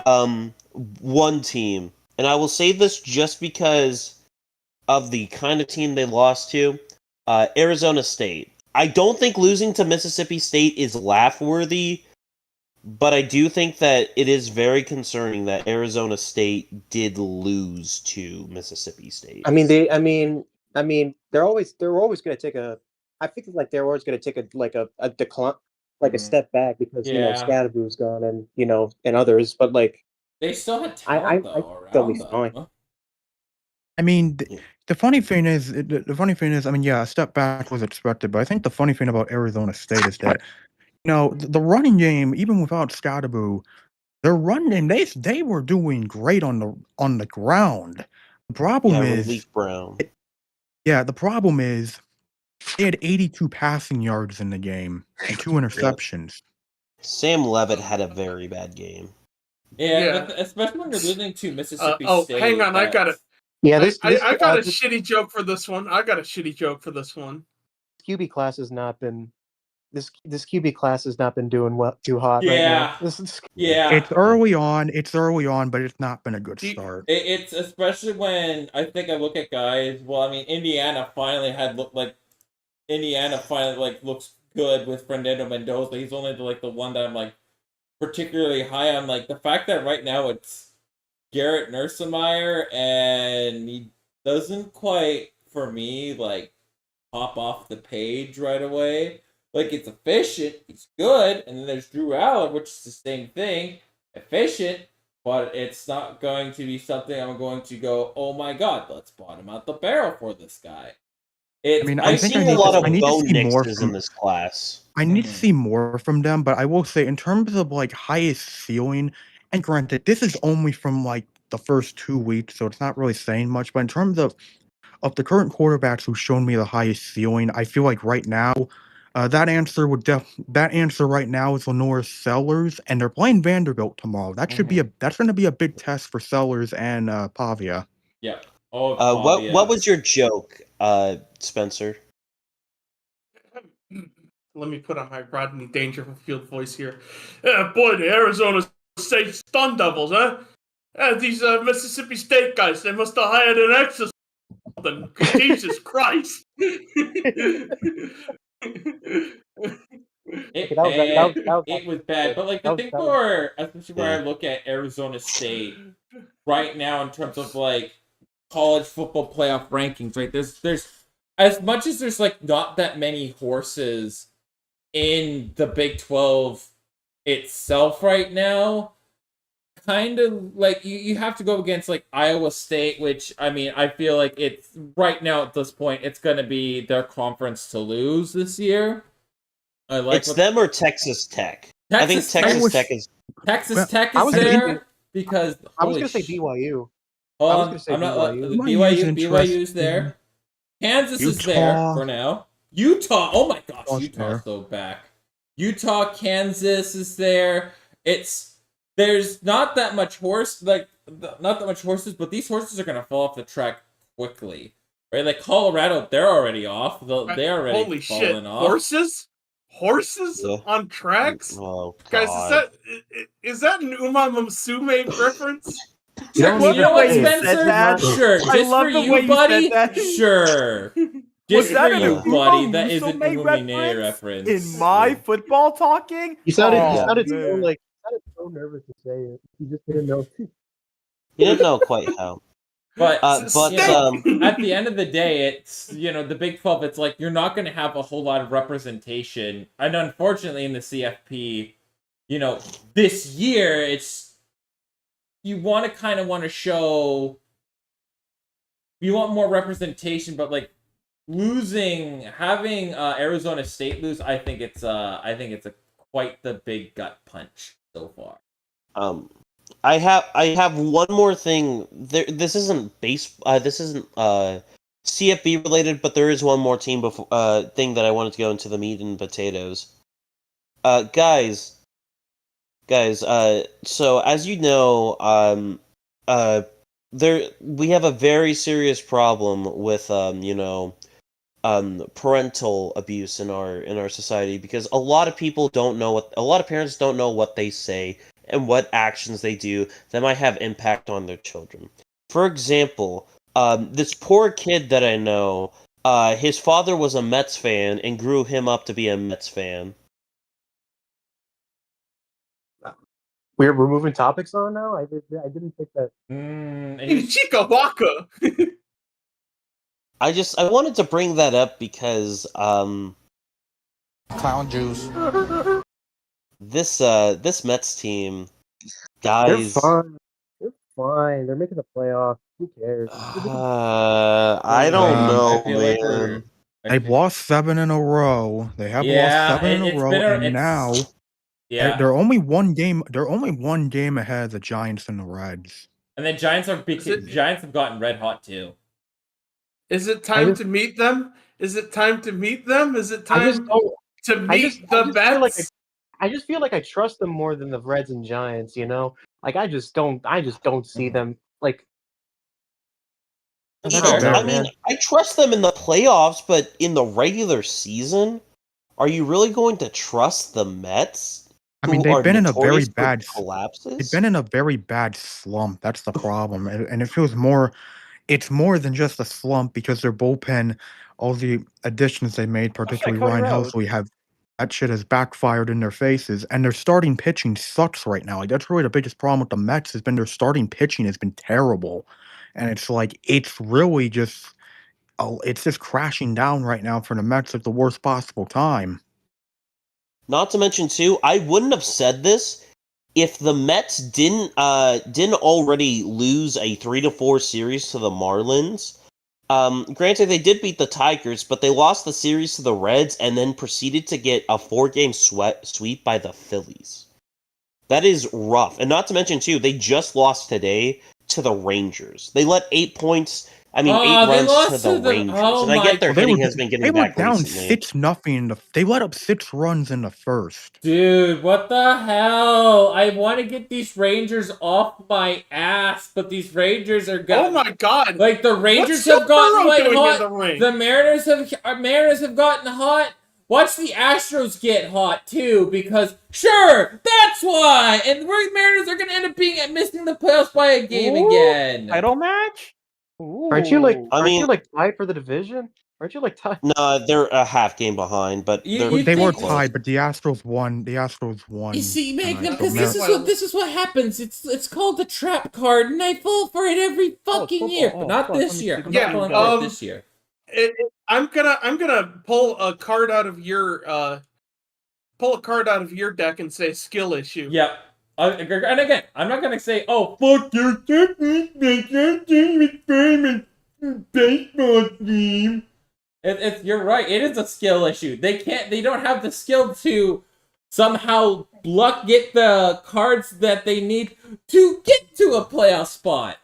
One team, and I will say this just because of the kind of team they lost to, Arizona State. I don't think losing to Mississippi State is laugh-worthy, but I do think that it is very concerning that Arizona State did lose to Mississippi State. I mean, they're always going to take a. I think like they're always going to take a decline, like a step back because Scadaboo's gone and and others, but like they still had talent they'll be fine. I mean, the funny thing is, I mean, yeah, a step back was expected, but I think the funny thing about Arizona State is that, the running game, even without Scadaboo, their run game, they were doing great on the ground. The problem is, Malik Brown. the problem is, they had 82 passing yards in the game and 2 interceptions. Sam Levitt had a very bad game. Yeah. Especially when you're losing to Mississippi State. Hang on, I got it. Yeah, I got a shitty joke for this one. QB class has not been this QB class has not been doing too hot right now. Yeah. It's early on, but it's not been a good start. It's especially when I think I look at guys. Well, I mean, Indiana finally looks good with Fernando Mendoza. He's only the one that I'm like particularly high on. Like the fact that right now it's Garrett Nursemeyer and he doesn't quite, for me, like pop off the page right away. Like it's efficient, he's good, and then there's Drew Allen, which is the same thing, efficient, but it's not going to be something I'm going to go, oh my god, let's bottom out the barrel for this guy. I've seen a lot of Bo Nixes in this class. I need to see more from them, but I will say, in terms of like highest ceiling, and granted, this is only from like the first 2 weeks, so it's not really saying much. But in terms of the current quarterbacks who've shown me the highest ceiling, I feel like right now, that answer right now is Lenore Sellers, and they're playing Vanderbilt tomorrow. That should be that's going to be a big test for Sellers and Pavia. Yeah. What was your joke, Spencer? Let me put on my Rodney Dangerfield voice here. Boy, the Arizona State Stun Devils, huh? These Mississippi State guys, they must have hired an ex or something. Jesus Christ. It was bad, but like the thing especially where I look at Arizona State right now in terms of like college football playoff rankings, right? There's as much as there's like not that many horses in the Big 12 itself right now, kind of like you have to go against like Iowa State, which I mean I feel like it's right now at this point it's going to be their conference to lose this year. It's them or Texas Tech. I think Texas Tech is there because I was going to say BYU. BYU's there. Kansas is there for now. Utah, oh my gosh, Utah's so back. Utah, Kansas is there. There's not that much horses, but these horses are gonna fall off the track quickly, right? Like Colorado, they're already off. They're already falling off. Horses on tracks? Oh, guys, is that an Uma Musume reference? You know what, Spencer? Sure, just for you, buddy. Sure. Just for you, buddy. That is an Illuminae reference. In my football talking? You sounded so nervous to say it. You just didn't know. You didn't know quite how. But at the end of the day, it's, the Big 12, it's like you're not going to have a whole lot of representation. And unfortunately, in the CFP, this year, it's, you want to show, you want more representation, but like having Arizona State lose, I think it's quite the big gut punch so far. I have one more thing. This isn't CFB related, but there is one more thing that I wanted to go into the meat and potatoes. Guys. So as you know, we have a very serious problem with parental abuse in our society, because a lot of parents don't know what they say and what actions they do that might have impact on their children. For example, this poor kid that I know, his father was a Mets fan and grew him up to be a Mets fan. We're moving topics on now? I didn't think that. Chikawaka! I wanted to bring that up because clown juice. This Mets team, guys, they're fine. They're making the playoffs. Who cares? I don't know, man. They've lost 7 in a row. They have lost 7 in a row, and now they're only one game. They're only one game ahead of the Giants and the Reds. And then Giants have gotten red hot too. Is it time to meet them? Is it time to meet them? Is it time to meet the Bats? I just feel like I trust them more than the Reds and Giants. Like I just don't see them like. I mean, I trust them in the playoffs, but in the regular season, are you really going to trust the Mets, I mean, who they've are been in a very notorious for bad. They've collapses? been in a very bad slump. That's the problem, and it feels more. It's more than just a slump because their bullpen, all the additions they made, particularly Cody Ryan Rhodes. Helsley, have that shit has backfired in their faces, and their starting pitching sucks right now. Like that's really the biggest problem with the Mets has been their starting pitching has been terrible, and it's like it's really just it's just crashing down right now for the Mets at the worst possible time. Not to mention, too, I wouldn't have said this if the Mets didn't already lose a 3-4 series to the Marlins. Granted, they did beat the Tigers, but they lost the series to the Reds and then proceeded to get a 4-game sweep by the Phillies. That is rough. And not to mention, too, they just lost today to the Rangers. They let 8 points, eight they runs lost to the to the- Rangers. oh And I get their Well, hitting has been they getting were back down recently. 6-0. They let up 6 runs in the first. Dude, what the hell? I want to get these Rangers off my ass, but these Rangers are Oh my god! like the Rangers What's have gotten Joe like Burrow doing in hot. the ring? The Mariners have gotten hot. Watch the Astros get hot too, because sure, that's why. And the Mariners are gonna end up missing the playoffs by a game Ooh, again. Title match? Aren't you like? Ooh. I Aren't mean- you like tied for the division? Aren't you like tied? No, they're a half game behind, but You- they're you They were think- close. tied, but the Astros won. The Astros won. You see, tonight, Magnum, so because Mar- this is what happens. It's called the trap card, and I fall for it every fucking football. year, but not fuck, this let me year. see. I'm Yeah, not falling for it um, this year. I'm gonna pull a card out of your deck and say skill issue. Yep. And again, I'm not gonna say, "Oh, fuck your baseball team." You're right. It is a skill issue. They don't have the skill to somehow get the cards that they need to get to a playoff spot.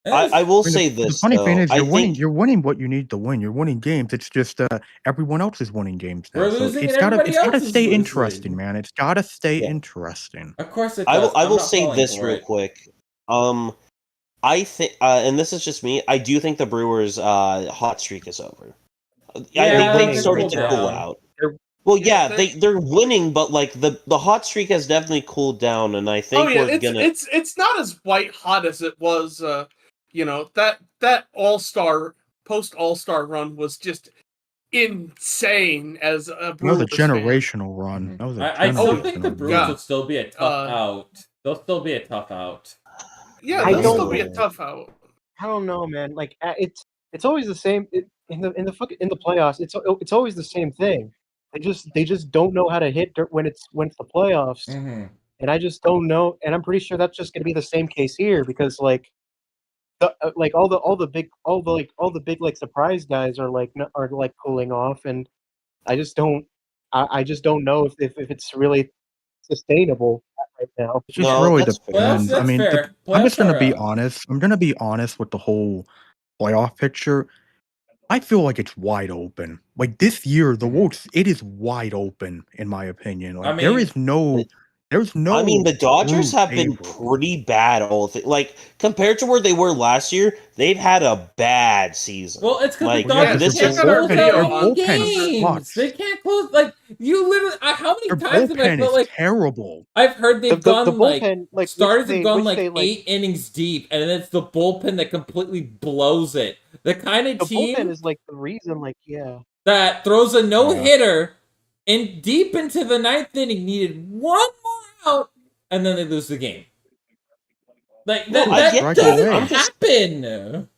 I will I mean, say the this, funny though. thing is, I you're winning. think You're winning what you need to win. You're winning games. It's just everyone else is winning games now. We're So losing it's and gotta everybody else is stay losing. interesting, man. It's gotta stay Yeah. interesting. Of course it I does. will I'm not say falling this for real it. quick. I think, and this is just me. I do think the Brewers' hot streak is over. I Yeah, think they they've started cooled to down. cool out. They're- Well, Yeah, yeah, they're winning, but like the hot streak has definitely cooled down, and I think Oh yeah, we're gonna. it's not as white hot as it was. That post All-Star run was just insane as a That was a Brewers fan. generational run. That was a I still think the generational Brewers run. will still be a tough out. They'll still be a tough out. Yeah, I they'll don't- still be a tough out. I don't know, man. Like it's always the same in the playoffs. It's always the same thing. They just don't know how to hit when it's the playoffs, Mm-hmm. and I just don't know. And I'm pretty sure that's just going to be the same case here because like all the big like surprise guys are like cooling off, and I just don't know if it's really sustainable right now. It just No, really that's fair. depends. That's I mean, fair. I'm just Playoffs gonna are be out. honest. I'm gonna be honest with the whole playoff picture. I feel like it's wide open. Like this year, the Wolves, it is wide open in my opinion. Like mean, there's no. I mean, the Dodgers true have been favorite. pretty bad like compared to where they were last year. They've had a bad season. Well, it's because Like, the yeah, Dodgers this can't is their close bullpen- out their any bullpen games. sucks. They can't close. Like you literally. How many Their times have I bullpen felt is like terrible. I've heard they've The gone bullpen, like, starters have gone which they, 8 innings deep, and then it's the bullpen that completely blows it. The kind of the team bullpen is like the reason. Like yeah. that throws a no-hitter and deep into the 9th inning needed one more out, and then they lose the game. Like Well, I that get doesn't that. happen.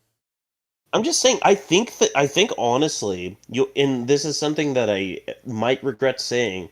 I'm just saying. I think honestly, and this is something that I might regret saying.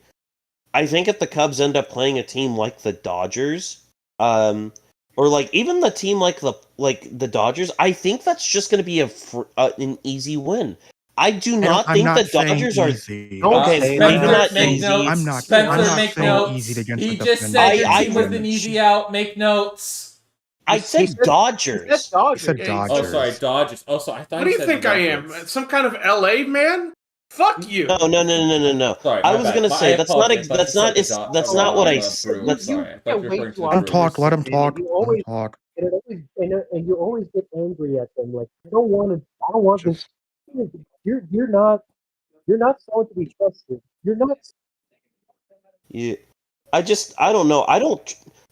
I think if the Cubs end up playing a team like the Dodgers, or like even the team like the Dodgers, I think that's just going to be an easy win. I do not I'm think not the saying Dodgers are. easy. Don't Okay, say maybe that. not Spencer, make easy. notes. I'm not Spencer, make saying notes. easy against He the just defending said your I team was an would- easy out. Make notes. I said Dodgers. That's Dodgers. said Yeah, Dodgers. Oh, sorry, Dodgers. Oh, sorry, I thought. What do you said think I am? Rockets. Some kind of LA man? Fuck you. No. Sorry, I my was bad. gonna say I apologize. I thought you said that's the not what I Brewers. said. Sorry, I thought you were Yeah, referring wait, to Let the him talk. Brewers. Let him talk. You Let him always talk. and you always get angry at them. Like I don't want this. You're You're not someone to be trusted. You're not. Yeah. I don't know.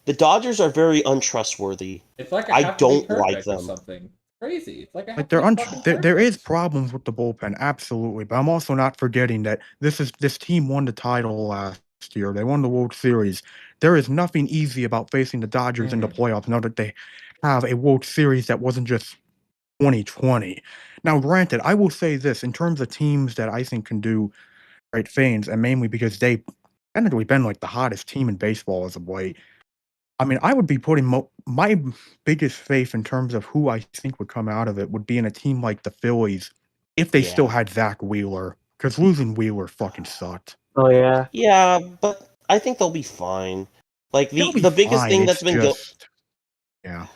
The Dodgers are very untrustworthy. It's like I I have to be don't like perfect or them. something. Crazy. It's like I have Like to be fucking there is perfect. problems with the bullpen, absolutely. But I'm also not forgetting that this team won the title last year. They won the World Series. There is nothing easy about facing the Dodgers in the playoffs now that they have a World Series that wasn't just 2020. Now, granted, I will say this in terms of teams that I think can do great things, and mainly because they've technically been like the hottest team in baseball as of late. I mean, I would be putting my biggest faith in terms of who I think would come out of it would be in a team like the Phillies if they still Yeah. had Zach Wheeler, because losing Wheeler fucking sucked. Oh yeah. Yeah, but I think they'll be fine. Like They'll be the biggest fine. thing It's that's been just, yeah.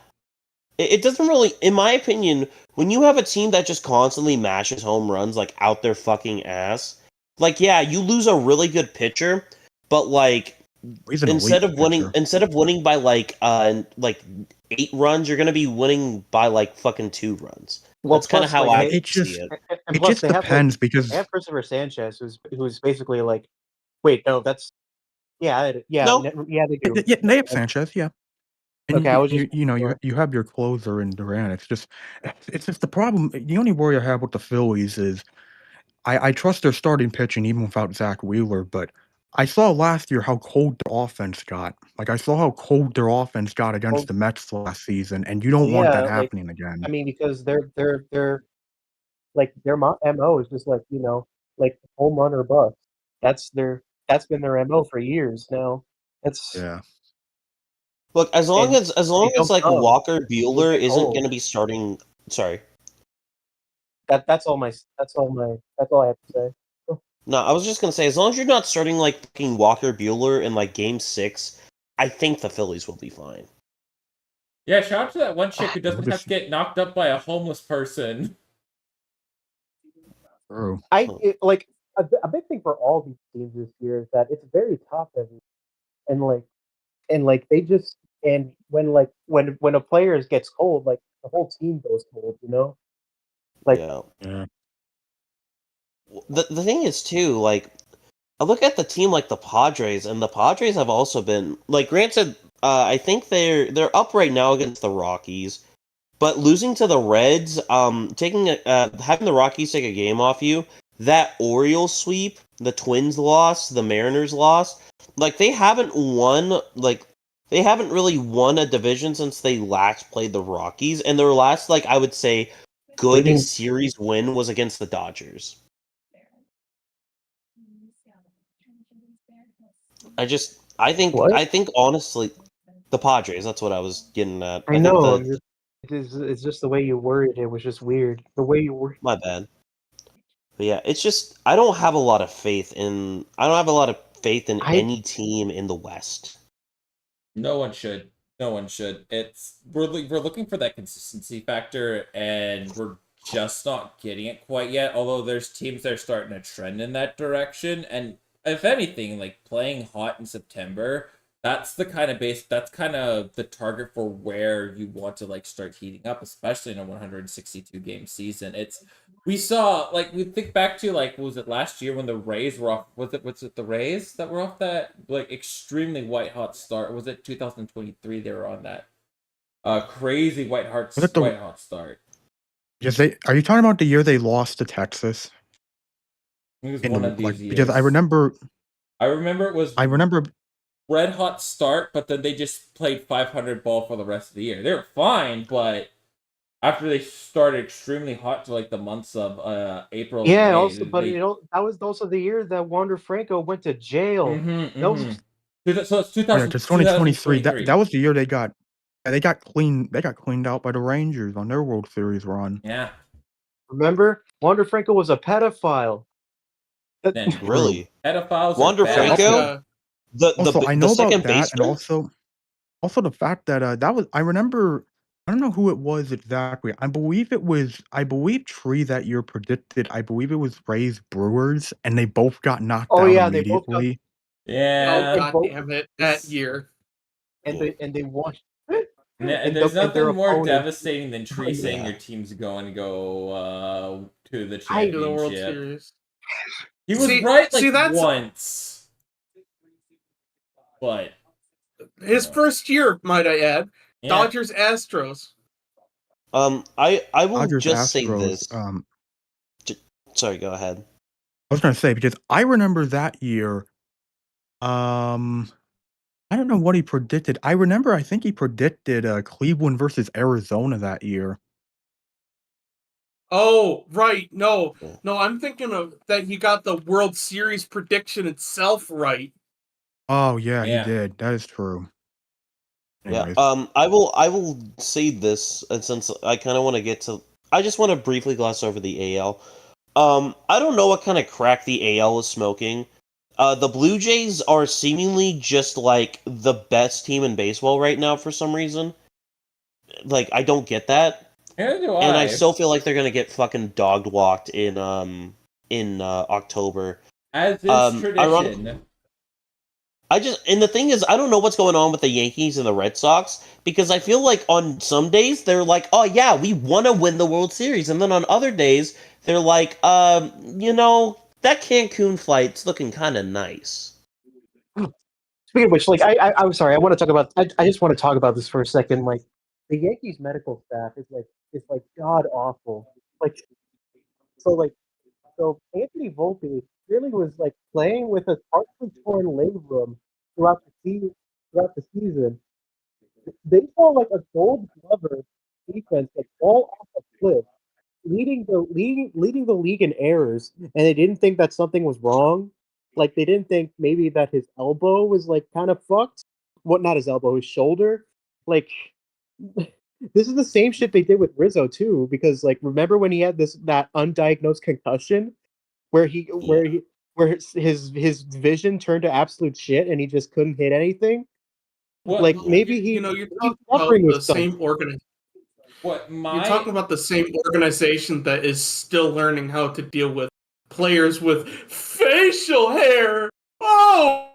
it doesn't really, in my opinion, when you have a team that just constantly mashes home runs like out their fucking ass, like yeah, you lose a really good pitcher, but like He's an elite pitcher. instead of winning by like 8 runs, you're gonna be winning by like fucking 2 runs. Well, That's kind of plus how like I they It see just it. and it plus just they have like depends because they have Christopher Sanchez, who's basically like, wait, no, that's No, yeah, they do. yeah, they have Sanchez, yeah. And Okay, I was just you know sure. you have your closer in Durant. It's just the problem. The only worry I have with the Phillies is I trust their starting pitching even without Zach Wheeler, but I saw last year how cold their offense got. Like I saw how cold their offense got against Well, the Mets last season, and you well, don't want that yeah, like happening again. I mean, because they're like their mo is just like like home run or bust. That's been their mo for years now. That's Yeah. look, and as they long as don't like come. Walker They Bueller get isn't cold. gonna be starting. Sorry, That's all my that's all I have to say. no, I was just gonna say as long as you're not starting like fucking Walker Bueller in like Game 6, I think the Phillies will be fine. Yeah, shout out to that one chick who We'll doesn't have just to get knocked up by a homeless person. through. Like a big thing for all these teams this year is that it's very top heavy, and like they just and when a player gets cold, like the whole team goes cold. Like Yeah. Yeah. The thing is too, like I look at the team like the Padres, and the Padres have also been like granted. I think they're up right now against the Rockies, but losing to the Reds, having the Rockies take a game off you, that Orioles sweep, the Twins loss, the Mariners loss, like they haven't really won a division since they last played the Rockies, and their last like I would say good leaving series win was against the Dodgers. what? I think honestly, the Padres. That's what I was getting at. I I think know. the It's just the way you worded it was just weird. The way you worded. my bad. But yeah, it's just I don't have a lot of I don't have a lot of faith in I any team in the West. No one should. No one should. We're looking for that consistency factor, and we're just not getting it quite yet. Although there's teams that are starting to trend in that direction, and if anything, like playing hot in September, that's the kind of base. That's kind of the target for where you want to like start heating up, especially in a 162 game season. We saw like we think back to like what was it last year when the Rays were off? Was it the Rays that were off that like extremely white hot start? Or was it 2023 they were on that crazy Was it the white hot start? Yes, are you talking about the year they lost to Texas? It was In one the of these because years. I remember it was I remember red hot start, but then they just played 500 ball for the rest of the year. They were fine, but after they started extremely hot to like the months of April and Yeah. May, Also, but that was also the year that Wander Franco went to jail. That was So it's yeah, 2000, just 2023. 2023. That was the year they got cleaned out by the Rangers on their World Series run. Yeah. Remember, Wander Franco was a pedophile. Then Really, pedophiles Wander are bad. Franco, Also, I the know about second that, and baseman. also the fact that that was I remember. I don't know who it was exactly. I believe Tree that year predicted. I believe it was Rays Brewers, and they both got knocked Oh out yeah, they both got immediately. Oh Yeah. god damn it! That year. and they won. And there's And their nothing more opponent. devastating than Tree saying Yeah. your team's going to go to the To the World championship. Series. He was See- right see, that's- once. But His first year, might I add. yeah. Dodgers Astros. I will Dodgers just say Astros. this. Sorry, go ahead. I was gonna say because I remember that year. I don't know what he predicted. I think he predicted Cleveland versus Arizona that year. Oh, right. No, Yeah. no, I'm thinking of that he got the World Series prediction itself right. Oh yeah, Yeah. he did. That is true. Anyways. Yeah. I will say this, and since I kind of want to get to, I just want to briefly gloss over the AL. I don't know what kind of crack the AL is smoking. The Blue Jays are seemingly just like the best team in baseball right now for some reason. Like, I don't get that. Neither do And I still feel like they're gonna get fucking dog walked in October. As is tradition. And the thing is, I don't know what's going on with the Yankees and the Red Sox, because I feel like on some days they're like, oh yeah, we want to win the World Series, and then on other days they're like, that Cancun flight's looking kind of nice. Speaking of which, like, I'm sorry, I want to talk about. I just want to talk about this for a second. Like, the Yankees medical staff is like god awful. Like, so Anthony Volpe really was like playing with a partially torn labrum throughout the season. They saw like a Gold Glover defense like fall off a cliff, leading the league in errors, and they didn't think that something was wrong. Like, they didn't think maybe that his elbow was like kind of fucked. What? Not his elbow, his shoulder. Like, this is the same shit they did with Rizzo too. Because like, remember when he had that undiagnosed concussion, where his vision turned to absolute shit and he just couldn't hit anything. What, Like, maybe you're he's talking suffering about with the something. same organization. What You're talking about the same organization that is still learning how to deal with players with facial hair. Oh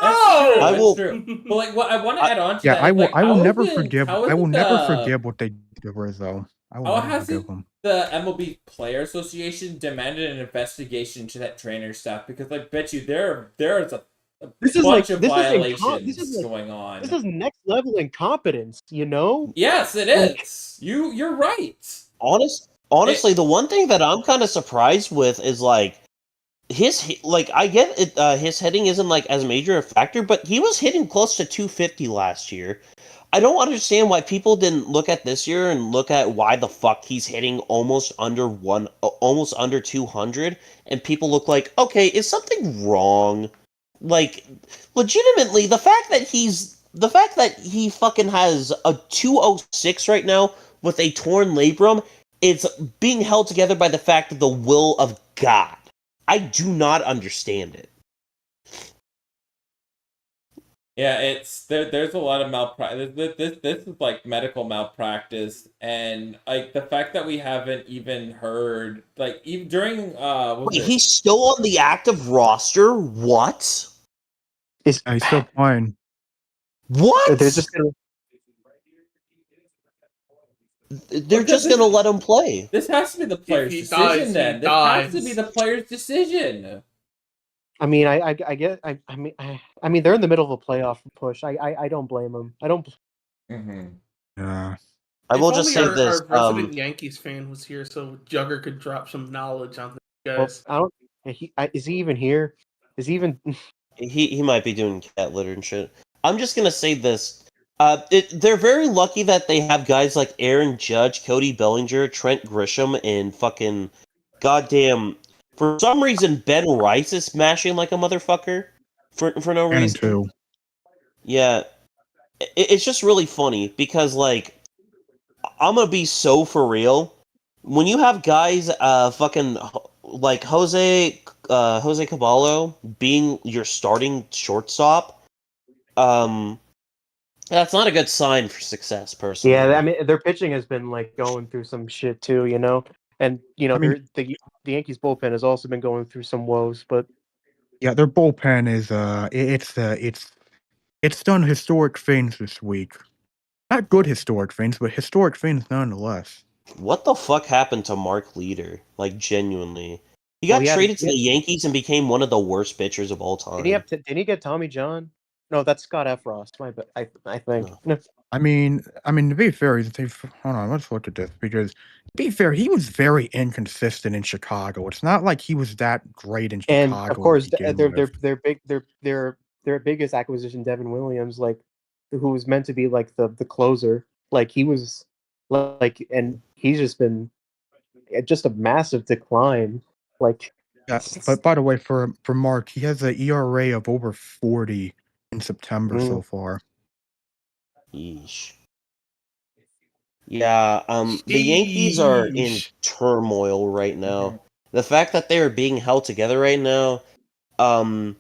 no! That's true. But like, what I want to add on to Yeah, that, I will. like, I will how never is it- forgive. how I will isn't never the- forgive what they did to Rizzo. I will How never forgive them. the MLB Player Association demanded an investigation to that trainer staff? Because, like, bet you there's a This is bunch like of this violations is like, going on. this is next level incompetence, you know? Yes, it Like- is. You're right. Honestly, the one thing that I'm kind of surprised with is like I get it. His hitting isn't like as major a factor, but he was hitting close to 250 last year. I don't understand why people didn't look at this year and look at why the fuck he's hitting almost under 200, and people look like, okay, is something wrong? Like, legitimately, the fact that he fucking has a 206 right now with a torn labrum is being held together by the fact of the will of God. I do not understand it. Yeah, it's there's a lot of malpractice. This is like medical malpractice, and like the fact that we haven't even heard, like, even during Wait, he's still on the active roster? What? He's still playing. What? They're just gonna let him play. This has to be the player's he decision. dies, Then he this has to dies. be the player's decision. I mean, I get. I mean, they're in the middle of a playoff push. I don't blame them. I don't. Mm-hmm. Yeah. I will just say this. Our resident Yankees fan was here, so Jugger could drop some knowledge on this, guys. I don't. Is he even here? Is he even? He might be doing cat litter and shit. I'm just gonna say this. They're very lucky that they have guys like Aaron Judge, Cody Bellinger, Trent Grisham, and fucking goddamn. For some reason, Ben Rice is smashing like a motherfucker for no And reason. too. Yeah, it's just really funny because, like, I'm gonna be so for real. When you have guys, fucking like Jose Caballo being your starting shortstop, that's not a good sign for success, personally. Yeah, I mean, their pitching has been like going through some shit too, you know. And you know, I mean- the Yankees bullpen has also been going through some woes, but Yeah, their bullpen is it's done historic things this week. Not good historic things, but historic things nonetheless. What the fuck happened to Mark Leader? Like, genuinely. He got Well, traded to the Yankees and became one of the worst pitchers of all time. Did he get Tommy John? No, that's Scott Efros. I think. No. I mean, to be fair, hold on, let's look at this because to be fair, he was very inconsistent in Chicago. It's not like he was that great in And Chicago. of course, to begin with. their biggest acquisition, Devin Williams, like who was meant to be like the closer. Like he was like, and he's just been just a massive decline. Like, Yeah, but by the way, for Mark, he has an ERA of over 40 in September so far. Yeesh. Yeah, the Yankees are in turmoil right now. The fact that they are being held together right now, I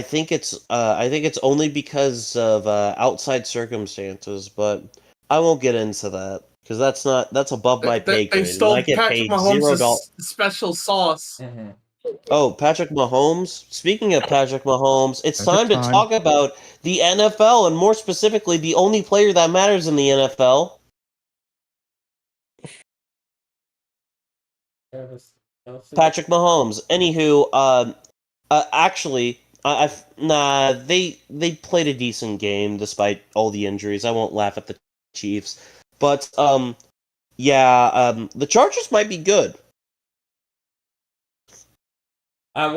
think it's only because of outside circumstances, but I won't get into that because that's above my pay grade. They stole I get Patrick paid Mahomes' $0. special sauce. Oh, Patrick Mahomes. Speaking of Patrick Mahomes, it's time to time. talk about the NFL and more specifically the only player that matters in the NFL. Patrick Mahomes. Anywho, actually, they played a decent game despite all the injuries. I won't laugh at the Chiefs, but the Chargers might be good. I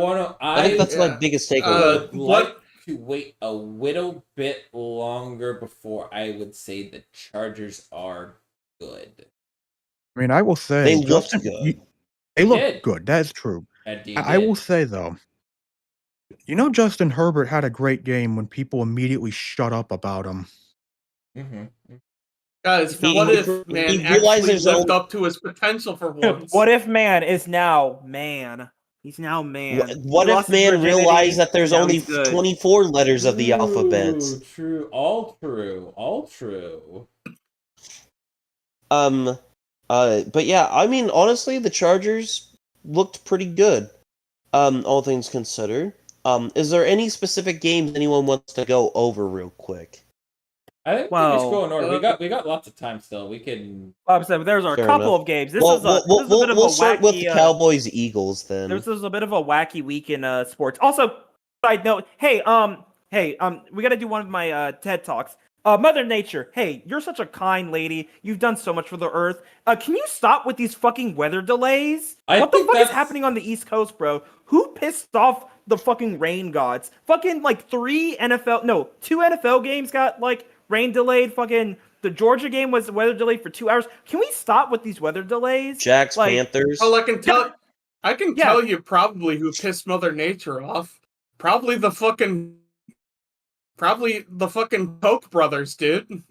think that's my biggest takeaway. I would like to wait a little bit longer before I would say the Chargers are good. I mean, I will say they looked good. They look good. That's true. I will say though, Justin Herbert had a great game when people immediately shut up about him. Guys, what if man actually lived up to his potential for once? What if man is now man? He's now man. What if man realized that there's only 24 letters of the alphabet? True. All true. But yeah, I mean, honestly, the Chargers looked pretty good. All things considered. Is there any specific games anyone wants to go over real quick? I think we can just go in order. We got lots of time still. We can. There's a couple of games. We'll start with the Cowboys Eagles then. This is a bit of a wacky week in sports. Also, side note, we got to do one of my TED Talks. Mother Nature, hey, you're such a kind lady. You've done so much for the Earth. Can you stop with these fucking weather delays? What the fuck is happening on the East Coast, bro? Who pissed off the fucking rain gods? Fucking like 2 NFL games got like rain delayed. Fucking the Georgia game was weather delayed for 2 hours. Can we stop with these weather delays? Jags, Panthers. Well, I can tell you probably who pissed Mother Nature off. Probably the fucking Koch brothers, dude.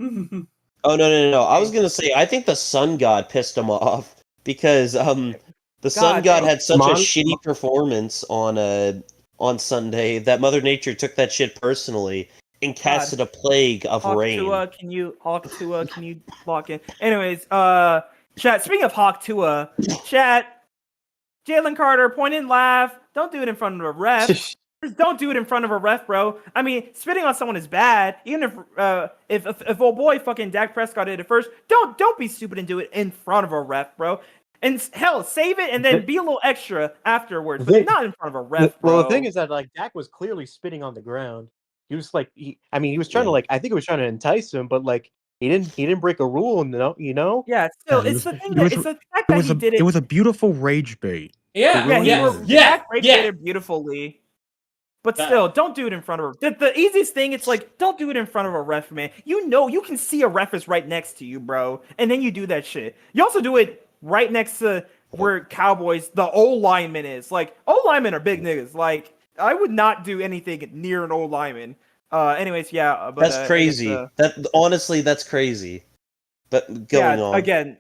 Oh no! I was gonna say I think the Sun God pissed him off because the Sun God had such a shitty performance on Sunday that Mother Nature took that shit personally and casted a plague of rain. Can you lock in? Anyways, chat. Speaking of Hawk Tua, chat. Jalen Carter, point and laugh. Don't do it in front of a ref. Don't do it in front of a ref, bro. I mean, spitting on someone is bad. Even if old boy fucking Dak Prescott did it first, don't be stupid and do it in front of a ref, bro. And hell, save it and then be a little extra afterwards, but not in front of a ref, bro. Well, the thing is that like Dak was clearly spitting on the ground. He was like, he was trying to I think he was trying to entice him, but like he didn't break a rule, Yeah, still, it's the thing that it's the fact that he did it. It was a beautiful rage bait. Dak rage baited beautifully. But still, don't do it in front of a... The easiest thing, it's like, don't do it in front of a ref, man. You can see a ref is right next to you, bro. And then you do that shit. You also do it right next to where Cowboys, the old lineman is. Like, old linemen are big niggas. Like, I would not do anything near an old lineman. Anyways, yeah. But, that's crazy. Honestly, that's crazy. But going on. Again,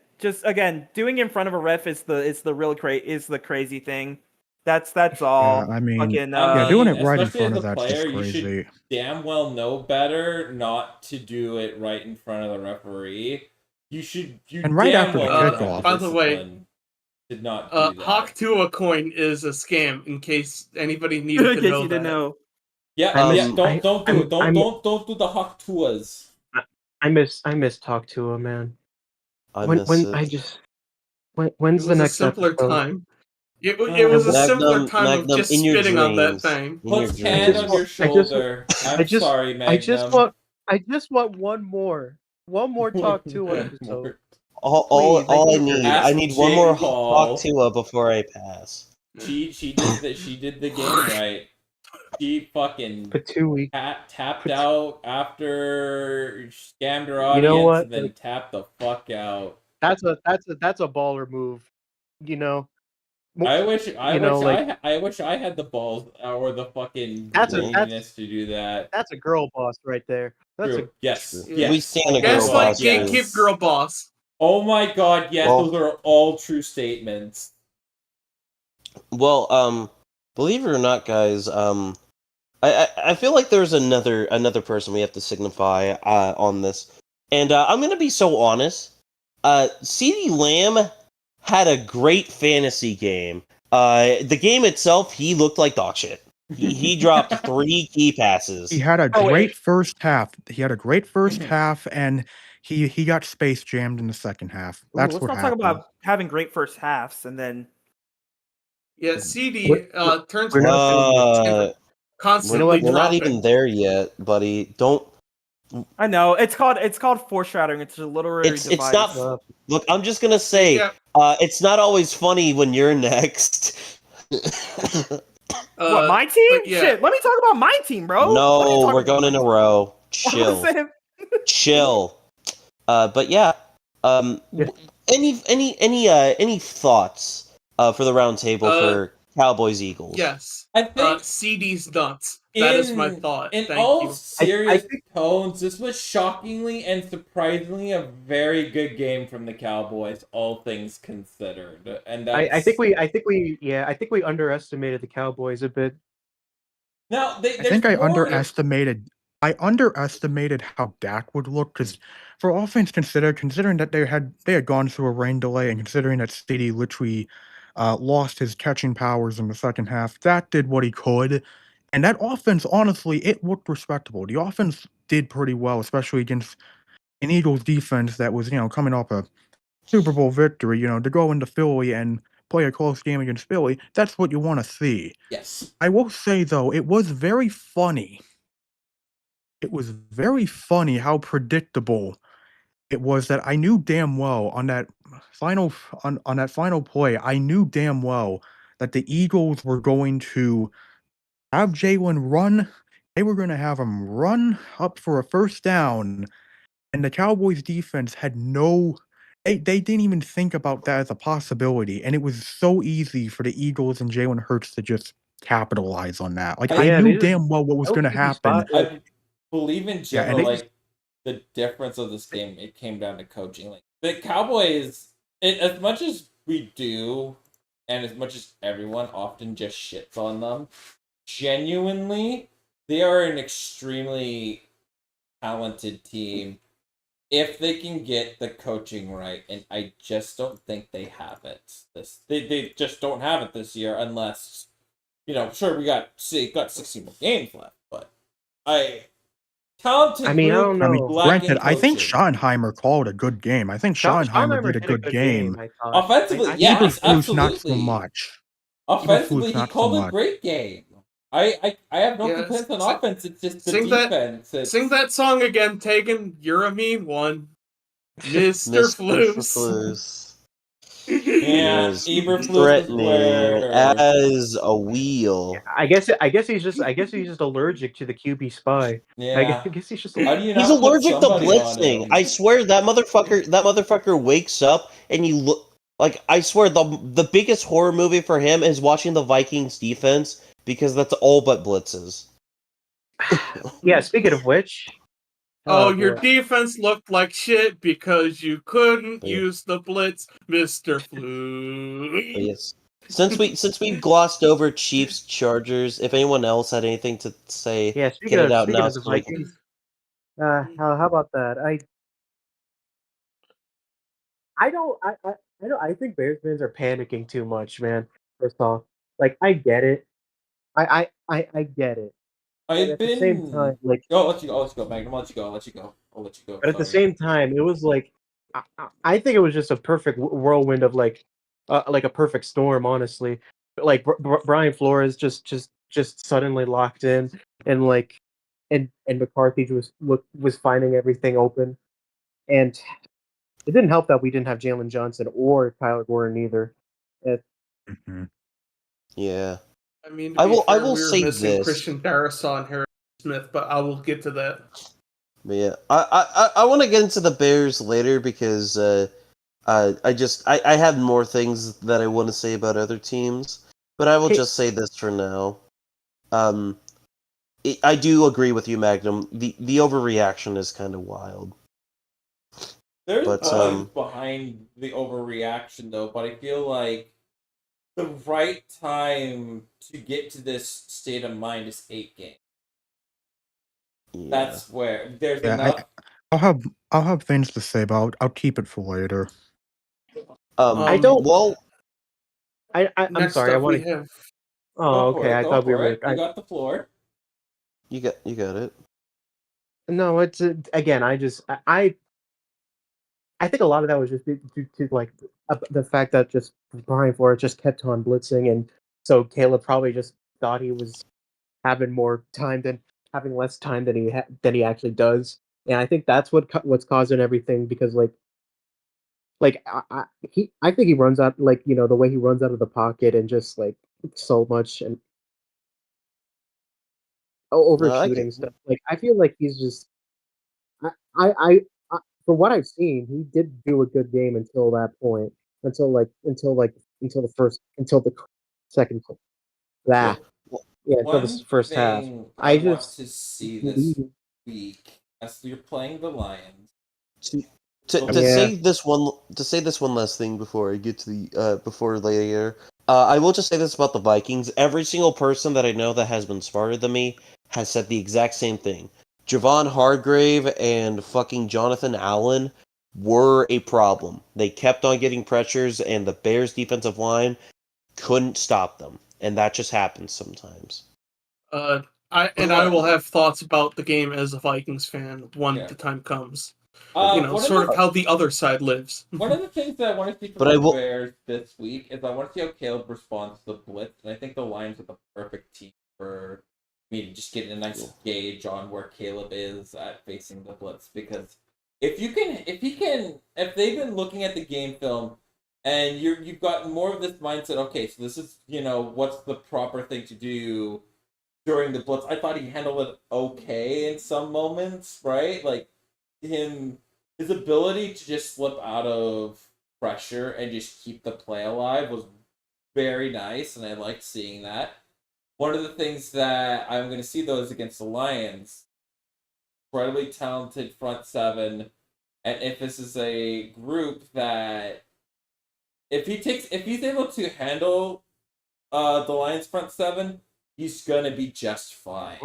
doing it in front of a ref is the crazy thing. That's all. Yeah, I mean, fucking, doing it right in especially front as of a that's player, just crazy. you should damn well know better not to do it right in front of the referee. You right damn after the well kickoff. By the way, did not do that. Hawk Tua coin is a scam. In case anybody needed to know you didn't know. Yeah, don't do it. Don't do the Hawk Tuas. I miss Hawk Tua, man. When's the next simpler episode? time. It was a simpler Magnum, time of Magnum, just in your spitting on that dreams. thing. In your Puts hand dreams. on your I just- shoulder. I I'm just- sorry, Magnum. I just want one more Talk 2 episode. All I Please, need, Ask I need one Jake more Paul. Talk Tua before I pass. She did the game right. She fucking for 2 weeks. tapped out after scammed her You know audience what? and then tapped the fuck out. That's a baller move. You know. I wish I had the balls or the fucking That's willingness to do that. That's a girl boss right there. That's True. Yes. True. Yes. We stand Oh a my girl Gaslight, boss. God, gatekeep, girl boss. Oh my god, yes, Well- those are all true statements. Well, believe it or not, guys, I feel like there's another person we have to signify on this, and I'm gonna be so honest. CD Lamb had a great fantasy game. The game itself, he looked like dog shit. He dropped 3 key passes. He had a Oh, great first half. He had a great first half, and he got space jammed in the second half. Ooh, That's let's what not happened. talk about having great first halves and then. Yeah, CD turns we're not constantly We're not dropping. even there yet, buddy. Don't. I know it's called foreshadowing. It's a literary It's device. not. Look, I'm just gonna say, Yeah. it's not always funny when you're next. What, my team? but yeah. Shit, let me talk about my team, bro. Let me No, talk we're about going in my a team. row. I'm Chill, saying- chill. But yeah. Yeah. Any thoughts for the round table for Cowboys Eagles? Yes. I think CD's nuts. That is my thought. In Thank all you. serious tones, this was shockingly and surprisingly a very good game from the Cowboys, all things considered. And that's... I think we underestimated the Cowboys a bit. Now, I think I underestimated how Dak would look, because for all things considered, considering that they had gone through a rain delay, and considering that City literally lost his catching powers in the second half, Dak did what he could, and that offense, honestly, it looked respectable. The offense did pretty well, especially against an Eagles defense that was, coming off a Super Bowl victory. To go into Philly and play a close game against Philly, that's what you want to see. Yes. I will say, though, it was very funny. It was very funny how predictable it was that I knew damn well on that final play, I knew damn well that the Eagles were going to have Jalen run. They were going to have him run up for a first down, and the Cowboys defense had they didn't even think about that as a possibility, and it was so easy for the Eagles and Jalen Hurts to just capitalize on that. Like, I knew damn well what was going to happen. I believe in Yeah, and general, the difference of this game, it came down to coaching. Like, the Cowboys, as much as we do, and as much as everyone often just shits on them, genuinely, they are an extremely talented team if they can get the coaching right, and I just don't think they have it. They just don't have it this year, unless, sure, we got 16 more games left, but talented. I don't know. Granted, I think Schottenheimer called a good game. I think Schottenheimer did a good game. I thought. Offensively, yes, Eberflus absolutely. not so much. Offensively, Eberflus he not so called a much. great game. I have no complaints on offense. It's just the defense. Sing that song again, Taegan. You're a mean one, Mr. Flus. Yeah, Eberflus threatening as a wheel. I guess he's just allergic to the QB spy. Yeah. I guess he's just. He's allergic to blitzing. I swear that motherfucker wakes up and you look like, I swear the biggest horror movie for him is watching the Vikings defense, because that's all but blitzes. Yeah, speaking of which. Oh, your defense looked like shit because you couldn't Yeah. use the blitz, Mr. Flus. Yes. Since we glossed over Chiefs Chargers, if anyone else had anything to say, Yeah, get it out now. of the Vikings. How about that? I think Bears fans are panicking too much, man. First off, like, I get it. I get it. At the same time, like, I'll let you go, Magnum. I'll let you go. But at the same time, it was like, I think it was just a perfect whirlwind of, like, like a perfect storm, honestly. Like Brian Flores just suddenly locked in, and like, and McCarthy was finding everything open, and it didn't help that we didn't have Jalen Johnson or Tyler Gordon either. It, Hmm. Yeah. I mean, to be I fair, will we were say missing this. Christian Darrisaw and Harry Smith, but I will get to that. But yeah, I want to get into the Bears later because I have more things that I want to say about other teams, but I will Hey- just say this for now. I do agree with you, Magnum. The overreaction is kind of wild. There's But, points behind the overreaction, though, but I feel like the right time to get to this state of mind is 8 games. Yeah. That's where there's Yeah, enough. I'll have things to say, but I'll keep it for later. I don't. Well, I'm Next sorry. I up, want we to. have Oh, Go for okay. it. I Go thought we for were. it. You got the floor. you got it. No, it's again. I think a lot of that was just due to like the fact that just Brian Flores just kept on blitzing, and so Caleb probably just thought he was having less time than he actually does, and I think that's what's causing everything because I think he runs out like the way he runs out of the pocket and just like so much and No, I get overshooting stuff. Like I feel like he's just I, I for what I've seen, he did do a good game until that point. Until the second yeah. that yeah until the One first half. thing I I want just to see this week, as you're playing the Lions. To, Yeah. say this one last thing before I get to the before later. I will just say this about the Vikings. Every single person that I know that has been smarter than me has said the exact same thing. Javon Hargrave and fucking Jonathan Allen were a problem. They kept on getting pressures, and the Bears' defensive line couldn't stop them, and that just happens sometimes. I will have thoughts about the game as a Vikings fan when Yeah. the time comes. One of How the other side lives. One of the things that I want to see from But I the will- Bears this week is I want to see how Caleb responds to the blitz, and I think the Lions are the perfect team for me to just get a nice gauge on where Caleb is at facing the blitz. Because if they've been looking at the game film, and you've got more of this mindset. Okay, so this is what's the proper thing to do during the blitz. I thought he handled it okay in some moments, right? Like his ability to just slip out of pressure and just keep the play alive was very nice, and I liked seeing that. One of the things that I'm going to see, though, is against the Lions. Incredibly talented front seven, and if this is a group that if he's able to handle the Lions front seven, he's gonna be just fine.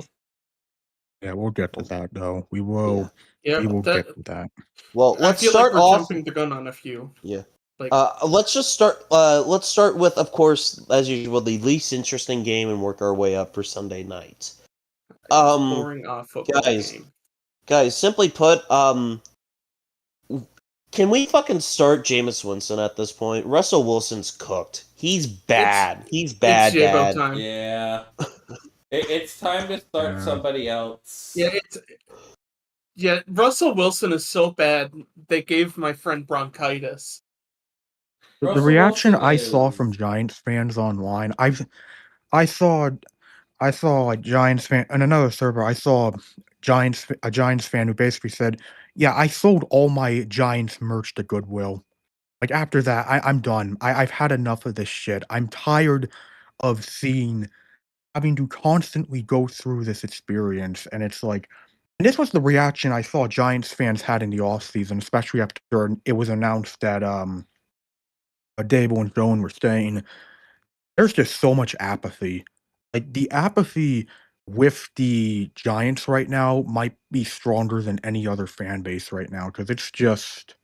Yeah, we'll get to that though. We will. Yeah, We will get to that. Well, I let's feel start like we're off. jumping the gun on a few. Yeah. Like, let's just start. Let's start with, of course, as usual, the least interesting game, and work our way up for Sunday night. boring football guys, game. guys. Simply put, can we fucking start Jameis Winston at this point? Russell Wilson's cooked. He's bad. He's bad, It's bad. time. Yeah. It's time to start somebody else. Yeah, Russell Wilson is so bad, they gave my friend bronchitis. The reaction I saw from Giants fans online, I saw like Giants fan on another server. I saw a Giants fan who basically said, "Yeah, I sold all my Giants merch to Goodwill. Like after that, I'm done. I've had enough of this shit. I'm tired of having to constantly go through this experience." And it's like, and this was the reaction I saw Giants fans had in the offseason, especially after it was announced that Dable and Joan were staying. There's just so much apathy. Like the apathy with the Giants right now might be stronger than any other fan base right now because it's just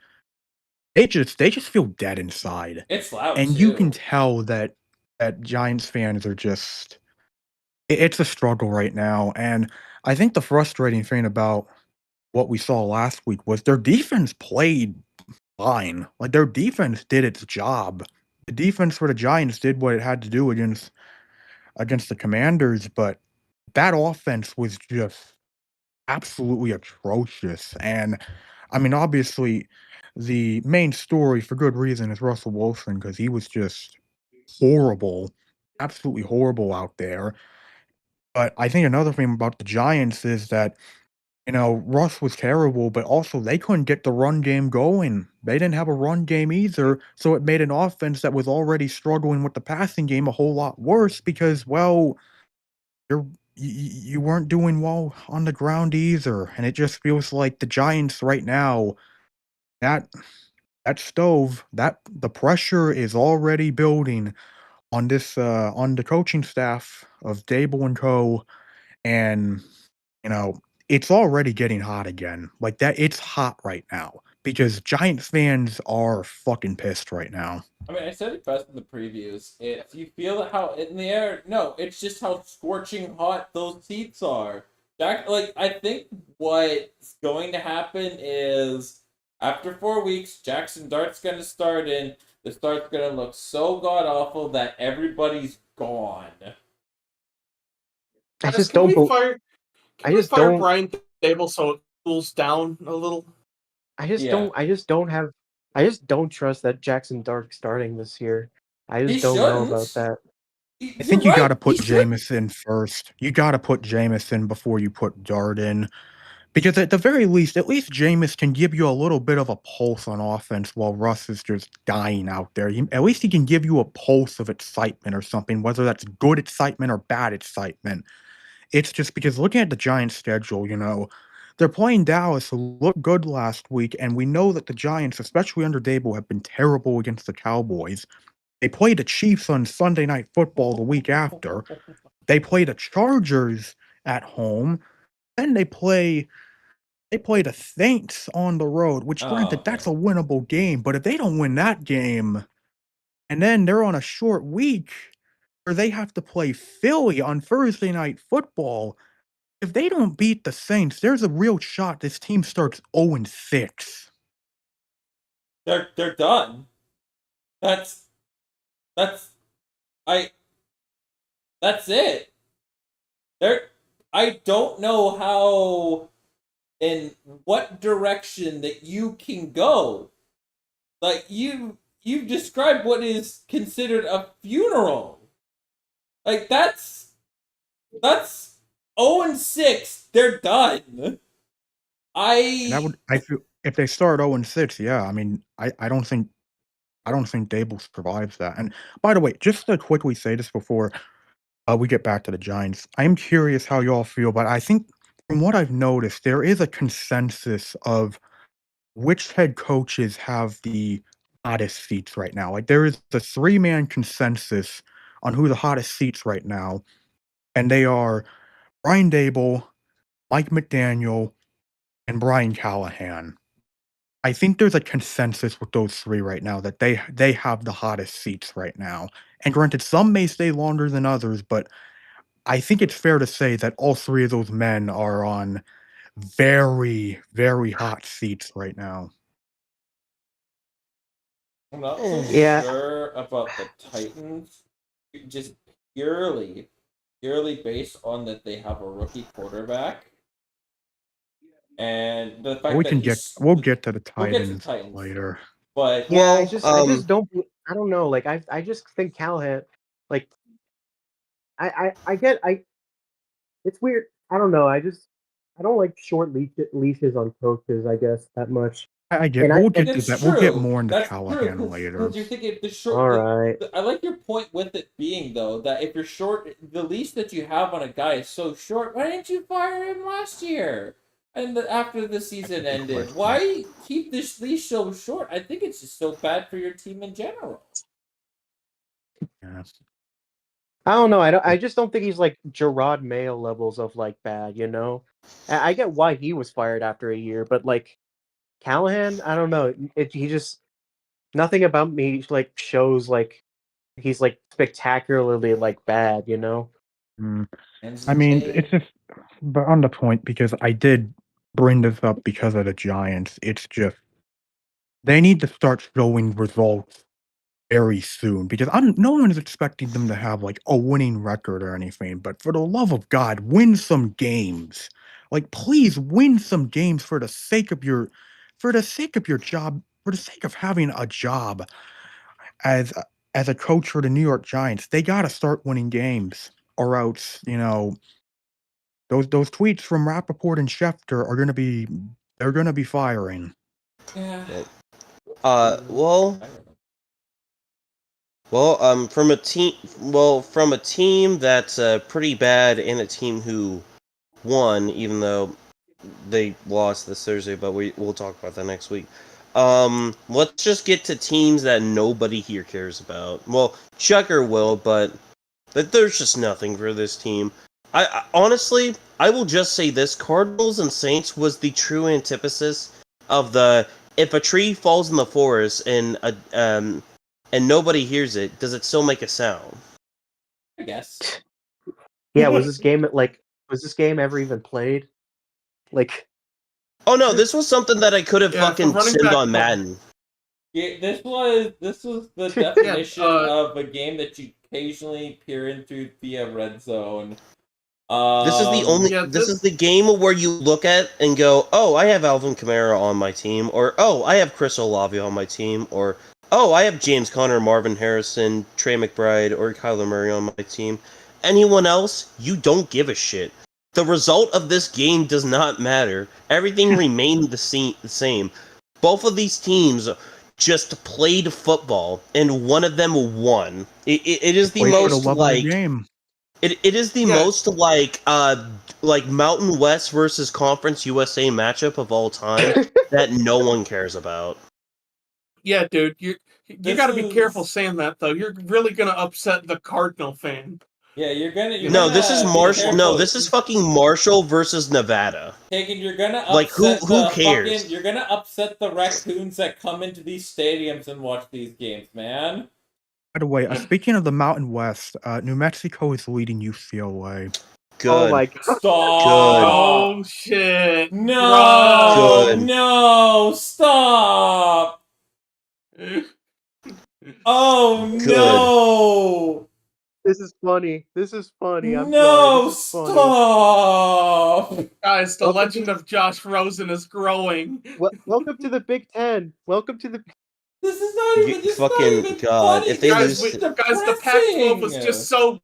they just feel dead inside. It's loud And too. you can tell that Giants fans are just it's a struggle right now. And I think the frustrating thing about what we saw last week was their defense played fine. Like their defense did its job the defense for the Giants did what it had to do against the Commanders, but that offense was just absolutely atrocious. And I mean, obviously, the main story for good reason is Russell Wilson because he was just horrible, absolutely horrible out there. But I think another thing about the Giants is that, Russ was terrible, but also they couldn't get the run game going. They didn't have a run game either, so it made an offense that was already struggling with the passing game a whole lot worse because, well, you weren't doing well on the ground either, and it just feels like the Giants right now, that that stove, that the pressure is already building on on the coaching staff of Dable and Co. And you know, it's already getting hot again. Like that, it's hot right now because Giants fans are fucking pissed right now. I mean, I said it best in the previews. If you feel how in the air, no, it's just how scorching hot those seats are. I think what's going to happen is after 4 weeks, Jackson Dart's going to start in. The start's going to look so god awful that everybody's gone. I just don't. Can we fire Brian Dable so it cools down a little? I just don't trust that Jackson Dart starting this year. I just don't know about that. I think you got to put Jameson first. You got to put Jameson before you put Dart in. Because at the very least, at least Jameis can give you a little bit of a pulse on offense while Russ is just dying out there. At least he can give you a pulse of excitement or something, whether that's good excitement or bad excitement. It's just because looking at the Giants' schedule, they're playing Dallas, who looked good last week, and we know that the Giants, especially under Dable, have been terrible against the Cowboys. They play the Chiefs on Sunday Night Football the week after. They play the Chargers at home. Then they play the Saints on the road, which granted, that's a winnable game, but if they don't win that game, and then they're on a short week where they have to play Philly on Thursday Night Football, if they don't beat the Saints, there's a real shot this team starts 0-6. They're done. That's it. I don't know how in what direction that you can go. Like you've described what is considered a funeral. Like that's 0-6. They're done. I feel if they start 0-6, yeah. I mean, I don't think Dable survives that. And by the way, just to quickly say this before we get back to the Giants, I'm curious how y'all feel, but I think from what I've noticed, there is a consensus of which head coaches have the hottest seats right now. Like there is the 3-man consensus on who the hottest seats right now, and they are Brian Dable, Mike McDaniel, and Brian Callahan. I think there's a consensus with those 3 right now that they have the hottest seats right now. And granted, some may stay longer than others, but I think it's fair to say that all 3 of those men are on very, very hot seats right now. I'm not so sure about the Titans, just purely based on that they have a rookie quarterback. And the fact we'll that get to the Titans later. But yeah, I just don't. I don't know. Like I just think Callahan. Like I get. It's weird. I don't know. I don't like short leashes on coaches. I guess that much. We'll get to that. We'll get more into Callahan later. You're thinking the short. All right. I like your point with it being though that if you're short, the leash that you have on a guy is so short. Why didn't you fire him last year? And after the season ended, why keep this leash so short? I think it's just so bad for your team in general. Yes. I don't know. I just don't think he's like Gerard Mayo levels of like bad. I get why he was fired after a year, but like Callahan, I don't know. He just nothing about me like shows like he's like spectacularly like bad. I mean, it's just but on the point because I did bring this up because of the Giants. It's just they need to start showing results very soon because no one is expecting them to have like a winning record or anything. But for the love of God, win some games. Like, please win some games for the sake of your job, for the sake of having a job as a coach for the New York Giants. They got to start winning games, or else those tweets from Rappaport and Schefter are gonna be firing. Yeah. Well, from a team that's pretty bad and a team who won, even though they lost this Thursday, but we'll talk about that next week. Let's just get to teams that nobody here cares about. Well, Chucker will, but there's just nothing for this team. I honestly, I will just say this: Cardinals and Saints was the true antithesis of the if a tree falls in the forest and nobody hears it, does it still make a sound? I guess. Yeah, was this game ever even played? Like, Oh no, this was something that I could have Yeah, fucking for running simmed back on home. Madden. Yeah, this was the definition of a game that you occasionally peer into via red zone. This is the only. Yeah, this is the game where you look at and go, "Oh, I have Alvin Kamara on my team," or "Oh, I have Chris Olave on my team," or "Oh, I have James Conner, Marvin Harrison, Trey McBride, or Kyler Murray on my team." Anyone else, you don't give a shit. The result of this game does not matter. Everything remained the same. Both of these teams just played football, and one of them won. It is the Wait for the most love of the like. game. It is the Yeah. most like Mountain West versus Conference USA matchup of all time that no one cares about. Yeah, dude, you This got to be careful is- saying that though. You're really gonna upset the Cardinal fan. Yeah, you're gonna. No, this is be Marshall. No, careful. this is fucking Marshall versus Nevada. Taken, you're gonna upset Like, who the cares? fucking. You're gonna upset the raccoons that come into these stadiums and watch these games, man. By the way, speaking of the Mountain West, New Mexico is leading UCLA. Good. oh my god. Stop. Oh shit! No. Good. No. Stop. Oh Good. no. This is funny. This is funny. I'm No. sorry. This is funny. Stop. Guys, the Welcome legend of Josh Rosen is growing. Welcome to the Big Ten. Welcome to the. This is not even. This Fucking is not even God, funny. if they This lose is to- Guys, the Pac-12 was depressing. just so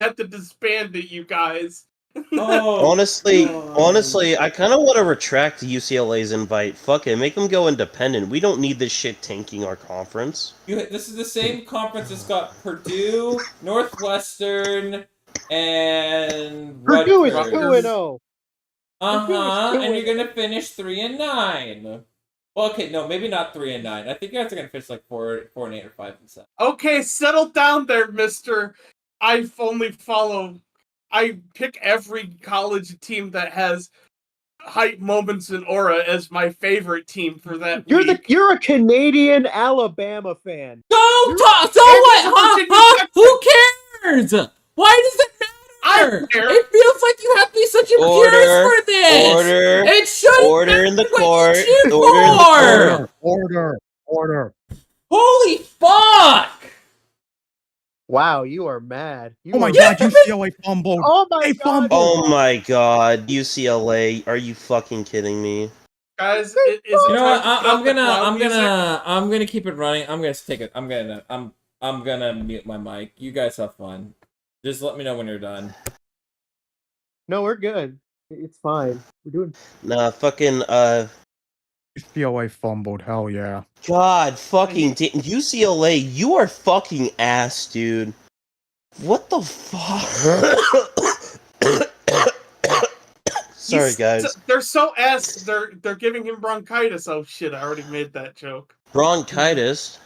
had to disband it, you guys. Oh, honestly, God. I kind of want to retract UCLA's invite. Fuck it, make them go independent. We don't need this shit tanking our conference. This is the same conference that's got Purdue, Northwestern, and Purdue is Rutgers. 2-0. And you're gonna finish 3-9. Well, okay, no, maybe not 3-9. I think you guys are gonna finish like 4-8 or 5-7. Okay, settle down there, mister. I pick every college team that has hype moments and aura as my favorite team for that week. You're a Canadian Alabama fan. Don't talk. So And what? Virginia Huh? Tech. Who cares? Why does it matter? I care. It feels like you have to be such a purist for this. Order, It shouldn't order matter in the what court, you cheer order in the for. Order. Holy fuck! Wow, you are mad. You Oh my are God, mad. UCLA fumbled. Oh my They god. fumbled. Oh my God, UCLA! Are you fucking kidding me? Guys, is it You know what? time to put out the clown music? I'm gonna keep it running. I'm gonna take it. I'm gonna mute my mic. You guys have fun. Just let me know when you're done. No, we're good. It's fine. We're doing. Nah, fucking UCLA fumbled. Hell yeah. God, fucking UCLA! You are fucking ass, dude. What the fuck? Sorry, guys. They're so ass. They're giving him bronchitis. Oh shit! I already made that joke. Bronchitis.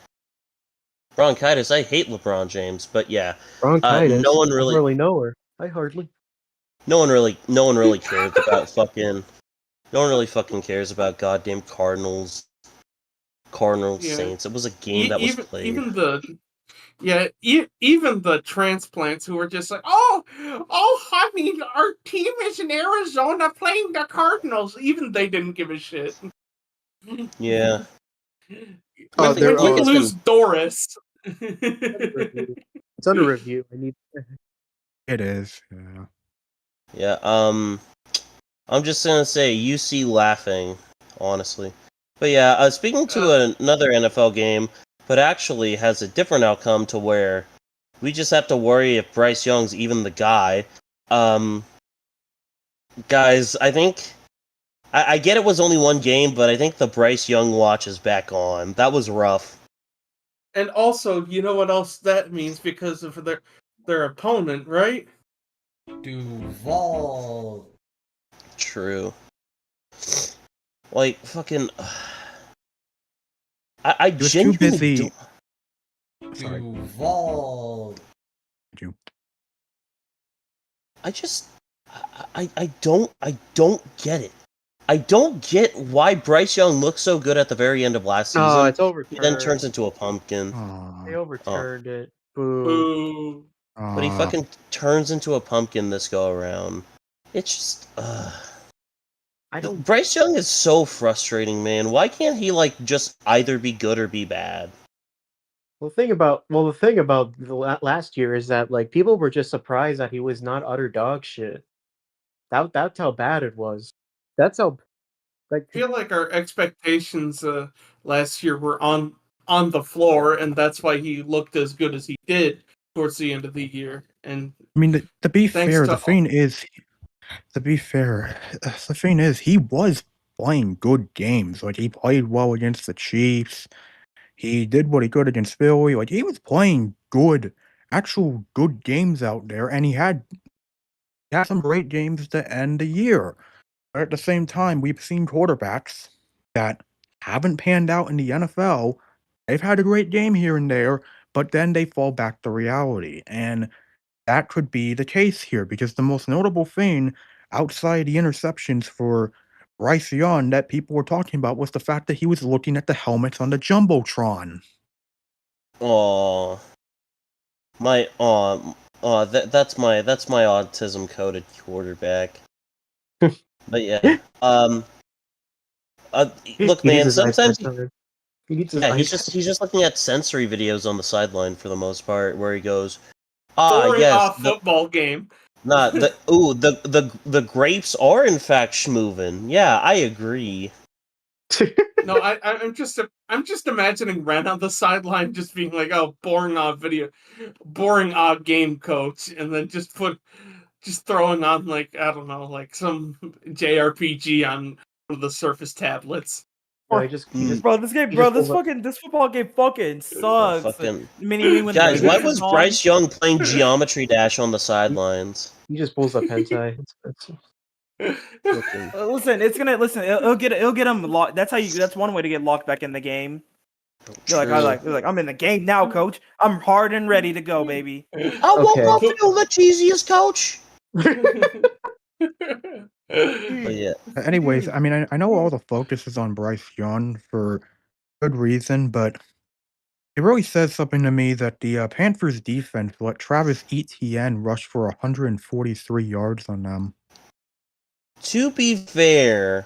I hate LeBron James, but yeah, Bronchitis. no one I don't really, really know her. I hardly. no one really cares about fucking. No one really fucking cares about goddamn Cardinals Yeah. Saints. It was a game that was played. Even the transplants who were just like, oh, honey, our team is in Arizona playing the Cardinals. Even they didn't give a shit. Yeah. Oh, when they're you Look at lose Doris. it's under review. I need. It is. Yeah. Yeah, I'm just gonna say UC laughing, honestly. But yeah, speaking to another NFL game, but actually has a different outcome to where we just have to worry if Bryce Young's even the guy. Guys, I think I get it was only one game, but I think the Bryce Young watch is back on. That was rough. And also, you know what else that means because of their opponent, right? Duval. True. Like fucking. I He was too genuinely busy. don't. Sorry. Duval. You. I just I don't get it. I don't get why Bryce Young looked so good at the very end of last season. No, it's He overturned. then turns into a pumpkin. They Aw. overturned it. Boo. Boo. But he fucking turns into a pumpkin this go around. It's just I don't. Bryce Young is so frustrating, man. Why can't he like just either be good or be bad? The thing about last year is that like people were just surprised that he was not utter dog shit. That's how bad it was. That's how like I feel like our expectations last year were on the floor, and that's why he looked as good as he did towards the end of the year. And I mean, to be Thanks fair, to- the thing is, he was playing good games. Like, he played well against the Chiefs. He did what he could against Philly. Like, he was playing good, actual good games out there, and he had some great games to end the year. But at the same time, we've seen quarterbacks that haven't panned out in the NFL. They've had a great game here and there, but then they fall back to reality. And that could be the case here because the most notable thing outside the interceptions for Bryce Young that people were talking about was the fact that he was looking at the helmets on the Jumbotron. Oh, that's my autism coded quarterback. But yeah, look, he needs man. his iPad Sometimes time. He needs his yeah, iPad. he's just looking at sensory videos on the sideline for the most part, where he goes, boring yes, off football game. the grapes are in fact schmovin'. Yeah, I agree. No, I'm just imagining Ren on the sideline just being like, "Oh, boring off game, coach," and then just throwing on like I don't know, like some JRPG on one of the Surface tablets. No, he just Bro, this football game fucking sucks. Fucking Mini-me when guys, the why Beast was is on. Bryce Young playing Geometry Dash on the sidelines? he just pulls up hentai. Fucking- Listen, it'll get him locked. That's one way to get locked back in the game. You're like, I'm in the game now, coach. I'm hard and ready to go, baby. I woke up feel the cheesiest, coach. But yeah, Anyways, I mean, I know all the focus is on Bryce Young for good reason, but it really says something to me that the Panthers defense let Travis Etienne rush for 143 yards on them. to be fair,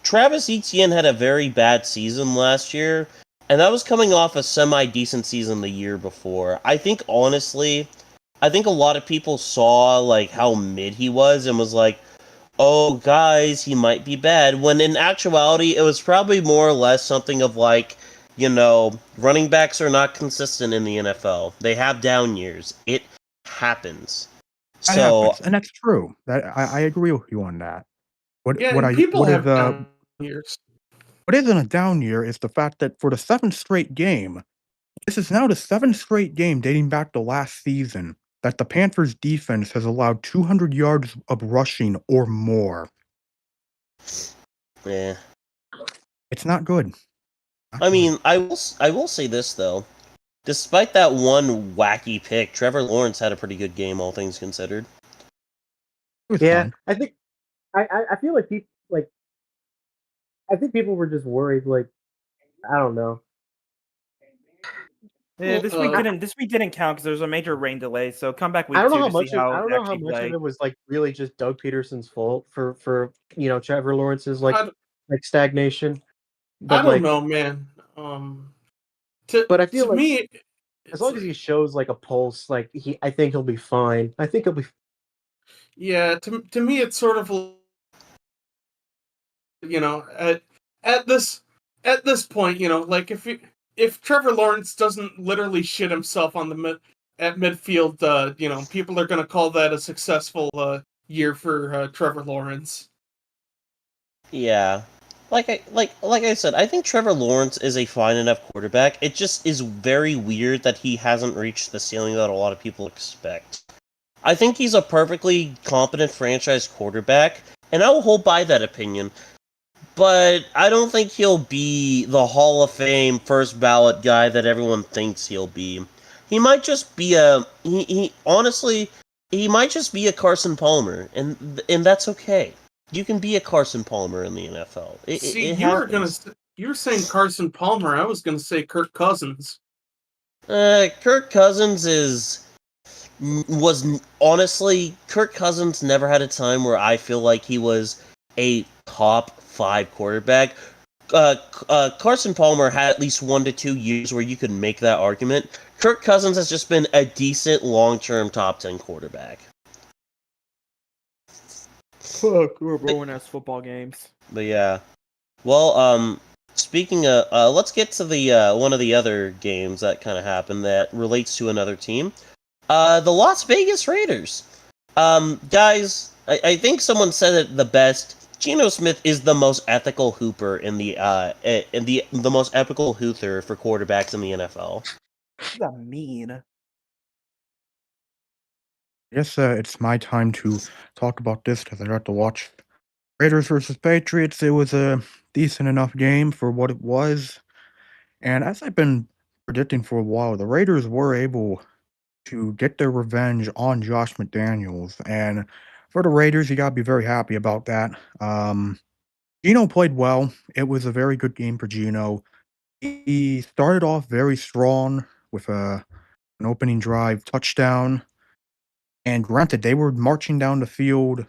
Travis Etienne had a very bad season last year, and that was coming off a semi-decent season the year before. I think, honestly, a lot of people saw, like, how mid he was and was like, oh, guys, he might be bad, when in actuality, it was probably more or less something of, like, running backs are not consistent in the NFL. They have down years. It happens. That happens, and that's true. I agree with you on that. People have down years. What isn't a down year is the fact that for the 7th straight game, this is now the 7th straight game dating back to last season, that the Panthers defense has allowed 200 yards of rushing or more. Yeah. It's not good. I mean, I will say this, though. Despite that one wacky pick, Trevor Lawrence had a pretty good game, all things considered. Yeah, fun. I think I feel like I think people were just worried. Like, I don't know. Yeah, this week didn't count because there was a major rain delay. So come back week I don't know 2 how to much. see how I don't know how much of it was like really just Doug Peterson's fault for Trevor Lawrence's like stagnation. I But don't know, man. But I feel to like me, as long as he shows like a pulse, like I think he'll be fine. I think he'll be. yeah, to me, it's sort of, you know, at this at this point, you know, like if Trevor Lawrence doesn't literally shit himself on the at midfield, you know, people are going to call that a successful year for Trevor Lawrence. Yeah. Like I said, I think Trevor Lawrence is a fine enough quarterback. It just is very weird that he hasn't reached the ceiling that a lot of people expect. I think he's a perfectly competent franchise quarterback, and I will hold by that opinion. But I don't think he'll be the Hall of Fame first ballot guy that everyone thinks he'll be. He might just be he honestly, he might just be a Carson Palmer, and that's okay. You can be a Carson Palmer in the NFL. See, It happens. you were saying Carson Palmer. I was gonna say Kirk Cousins. Kirk Cousins honestly, Kirk Cousins never had a time where I feel like he was a top 5 quarterback. Carson Palmer had at least 1 to 2 years where you could make that argument. Kirk Cousins has just been a decent long-term top 10 quarterback. Fuck, we're ruining us football games. But yeah. Well, speaking of, let's get to the one of the other games that kind of happened that relates to another team. The Las Vegas Raiders. Guys, I think someone said it the best. Geno Smith is the most ethical hooper in the most ethical hooper for quarterbacks in the NFL. What does that mean? I guess it's my time to talk about this because I got to watch Raiders versus Patriots. It was a decent enough game for what it was. And as I've been predicting for a while, the Raiders were able to get their revenge on Josh McDaniels. And for the Raiders, you got to be very happy about that. Geno played well. It was a very good game for Geno. He started off very strong with an opening drive touchdown. And granted, they were marching down the field.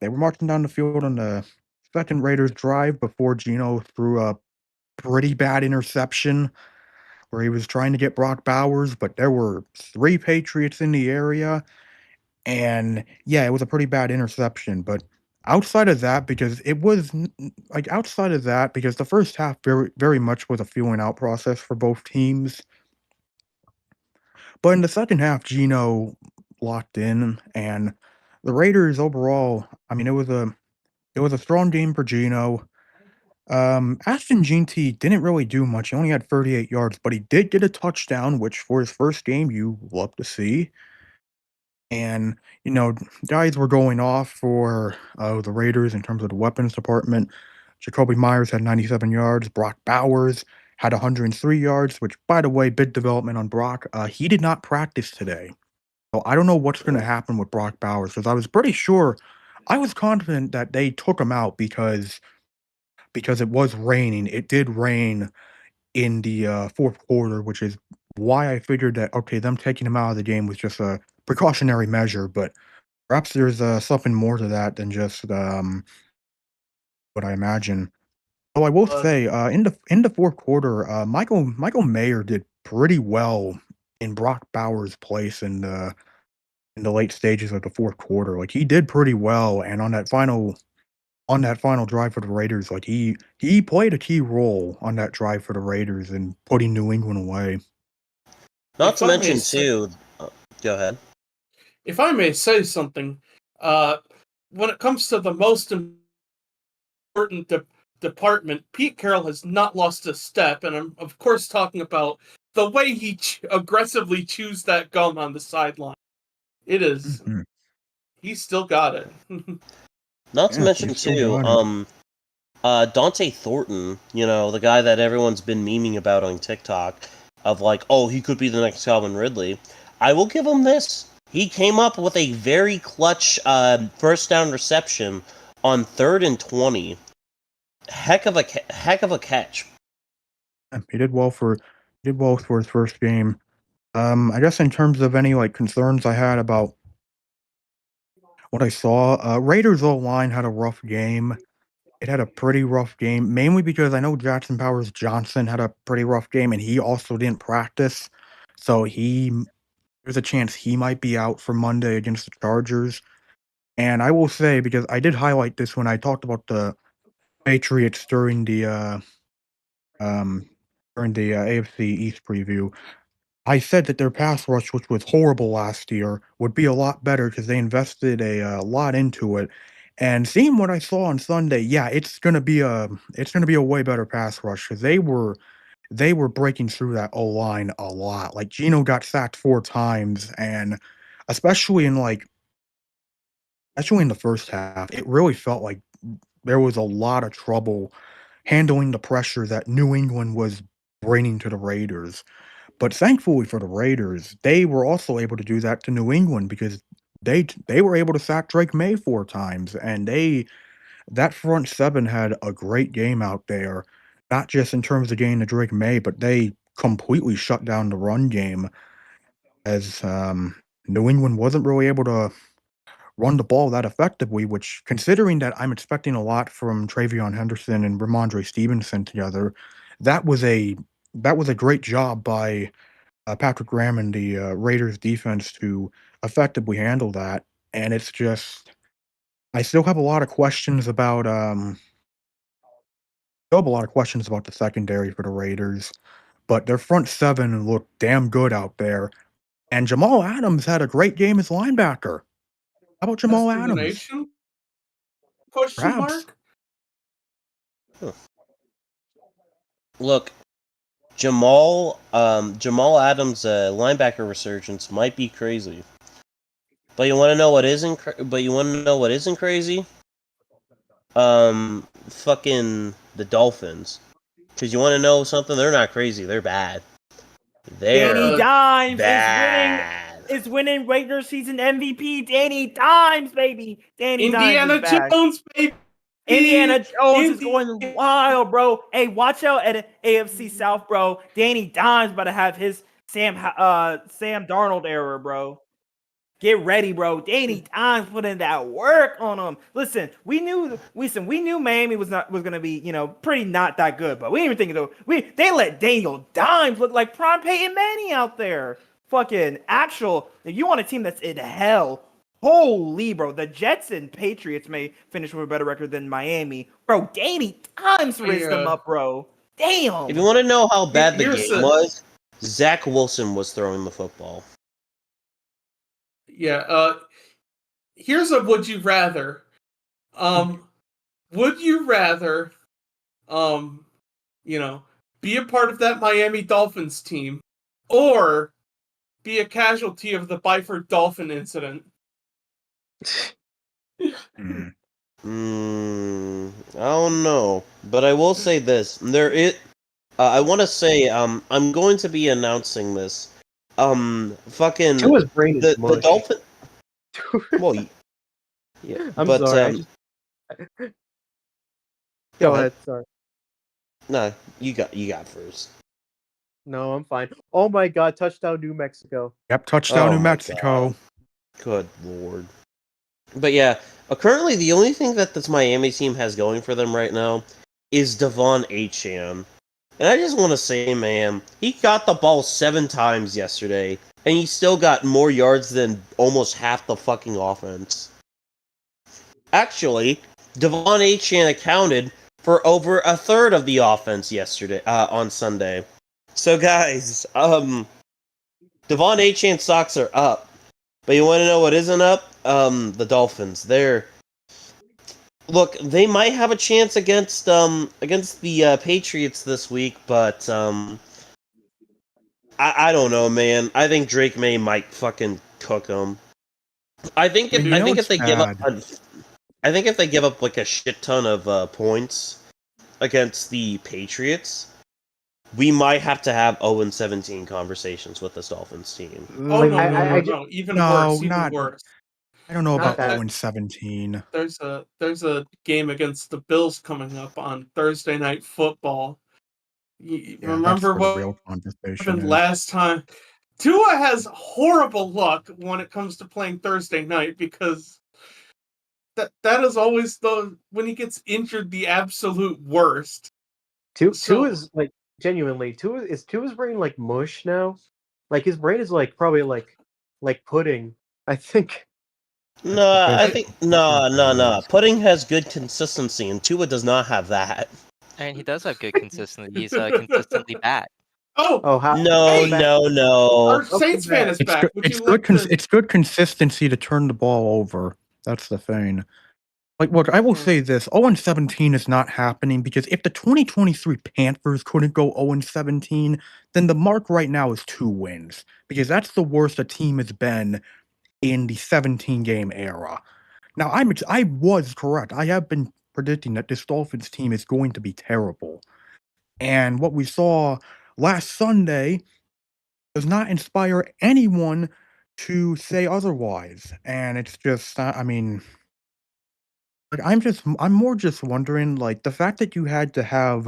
They were marching down the field on the second Raiders drive before Geno threw a pretty bad interception where he was trying to get Brock Bowers, but there were 3 Patriots in the area. And yeah, it was a pretty bad interception. But outside of that, because it was outside of that, because the first half very, very much was a feeling out process for both teams. But in the second half, Geno locked in, and the Raiders overall, I mean, it was a strong game for Geno. Ashton Jeanty didn't really do much. He only had 38 yards, but he did get a touchdown, which for his first game, you love to see. And, you know, guys were going off for the Raiders in terms of the weapons department. Jacoby Myers had 97 yards. Brock Bowers had 103 yards, which, by the way, big development on Brock. He did not practice today. So I don't know what's going to happen with Brock Bowers because I was pretty sure, I was confident that they took him out because it was raining. It did rain in the fourth quarter, which is why I figured that, okay, them taking him out of the game was just a precautionary measure, but perhaps there's something more to that than just what I imagine. Oh, I will say, in the fourth quarter, Michael Mayer did pretty well in Brock Bowers' place in the late stages of the fourth quarter. Like he did pretty well, and on that final drive for the Raiders, like he played a key role on that drive for the Raiders in putting New England away. Not If to I may mention say- too. Go ahead. If I may say something, when it comes to the most important department, Pete Carroll has not lost a step, and I'm of course talking about the way he aggressively chews that gum on the sideline. It is, Mhm. he's still got it. Not to Yeah, mention he's still too, got it. Dante Thornton, you know, the guy that everyone's been memeing about on TikTok, of like, oh, he could be the next Calvin Ridley. I will give him this. He came up with a very clutch first down reception on 3rd and 20. Heck of a catch. Yeah, he did well for his first game. I guess in terms of any like concerns I had about what I saw, Raiders O line had a rough game. it had a pretty rough game, mainly because I know Jackson Powers Johnson had a pretty rough game, and he also didn't practice, so there's a chance he might be out for Monday against the Chargers. And I will say, because I did highlight this when I talked about the Patriots um, during the AFC East preview, I said that their pass rush, which was horrible last year, would be a lot better because they invested a lot into it. And seeing what I saw on Sunday, yeah, it's gonna be a way better pass rush because they were breaking through that O line a lot. Like Gino got sacked 4 times, and especially in like especially in the first half, it really felt like there was a lot of trouble handling the pressure that New England was bringing to the Raiders. But thankfully for the Raiders, they were also able to do that to New England because they were able to sack Drake May 4 times, and that front seven had a great game out there, not just in terms of getting to Drake May, but they completely shut down the run game as New England wasn't really able to run the ball that effectively, which considering that I'm expecting a lot from Travion Henderson and Ramondre Stevenson together, that was a that was a great job by Patrick Graham and the Raiders defense to effectively handle that. And it's just I still have a lot of questions about still have a lot of questions about the secondary for the Raiders, but their front seven looked damn good out there. And Jamal Adams had a great game as linebacker. How about Jamal Best in the Adams? nation? Question Perhaps. mark? Look, Jamal Adams' linebacker resurgence might be crazy, but you want to know what isn't crazy? Fucking the Dolphins. Because you want to know something? They're not crazy. They're bad. Danny They're Dimes bad. is winning regular season MVP. Danny Dimes, baby. Danny Dimes Indiana is back. Jones, baby. Indiana Jones is going wild, bro. Hey, watch out at AFC South, bro. Danny Dimes about to have his Sam Darnold era, bro. Get ready, bro. Danny Dimes put in that work on him. Listen, we knew Miami was gonna be, pretty not that good, but we didn't even think they let Daniel Dimes look like prime Peyton Manning out there. Fucking actual. If you want a team that's in hell, holy bro, the Jets and Patriots may finish with a better record than Miami. Bro, Danny Dimes raised them up, bro. Damn. If you want to know how bad the Here's game was, Zach Wilson was throwing the football. Yeah, here's a would you rather. Would you rather, be a part of that Miami Dolphins team or be a casualty of the Byford Dolphin incident? I don't know, but I will say this: I want to say, I'm going to be announcing this. Fucking Tua's brain is the mush. Dolphin. Well, yeah, I'm but sorry. Go ahead. Sorry. No, you got first. No, I'm fine. Oh my God! Touchdown, New Mexico. Yep, touchdown, Oh New my Mexico. God. Good lord. But yeah, currently the only thing that this Miami team has going for them right now is Devon Achane. And I just want to say, man, he got the ball 7 times yesterday, and he still got more yards than almost half the fucking offense. Actually, Devon Achane accounted for over a third of the offense yesterday, on Sunday. So guys, Devon Achane stocks are up. But you want to know what isn't up? The Dolphins. Look, they might have a chance against the Patriots this week, but I don't know, man. I think Drake May might fucking cook them. I think if they give up like a shit ton of points against the Patriots, we might have to have 0-17 conversations with this Dolphins team. Oh no! Even worse. Even worse. I don't know about that. 0-17. There's a game against the Bills coming up on Thursday Night Football. Remember That's where the what real conversation happened is. last time? Tua has horrible luck when it comes to playing Thursday night because that is always when he gets injured the absolute worst. Two So- is like genuinely Tua's brain like mush now. Like his brain is like probably like pudding. I think. No, I best- think no. Pudding has good consistency, and Tua does not have that. And he does have good consistency. He's consistently bad. Oh, how? No, back. no. Our Saints fan is It's back. good. Would It's you good. like to? It's good consistency to turn the ball over. That's the thing. Like, look, I will say this: 0-17 is not happening because if the 2023 Panthers couldn't go 0-17, then the mark right now is 2 wins because that's the worst a team has been in the 17-game era. Now, I was correct. I have been predicting that this Dolphins team is going to be terrible, and what we saw last Sunday does not inspire anyone to say otherwise. And it's just, I mean, like I'm more just wondering, like the fact that you had to have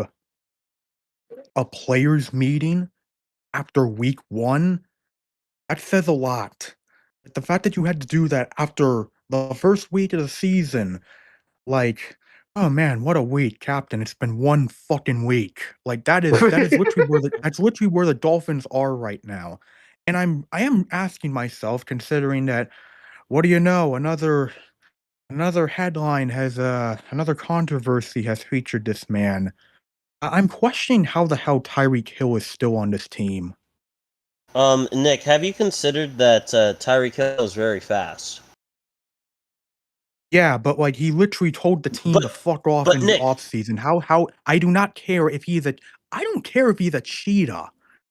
a players meeting after week 1, that says a lot. Like, the fact that you had to do that after the first week of the season, like, oh man, what a week, Captain! It's been 1 fucking week. Like that is literally where the Dolphins are right now. And I am asking myself, considering that, what do you know? Another headline has another controversy has featured this man. I'm questioning how the hell Tyreek Hill is still on this team. Nick, have you considered that Tyreek Hill is very fast? Yeah, but like he literally told the team to fuck off but in Nick- the offseason. How I do not care if he's a I don't care if he's a cheetah.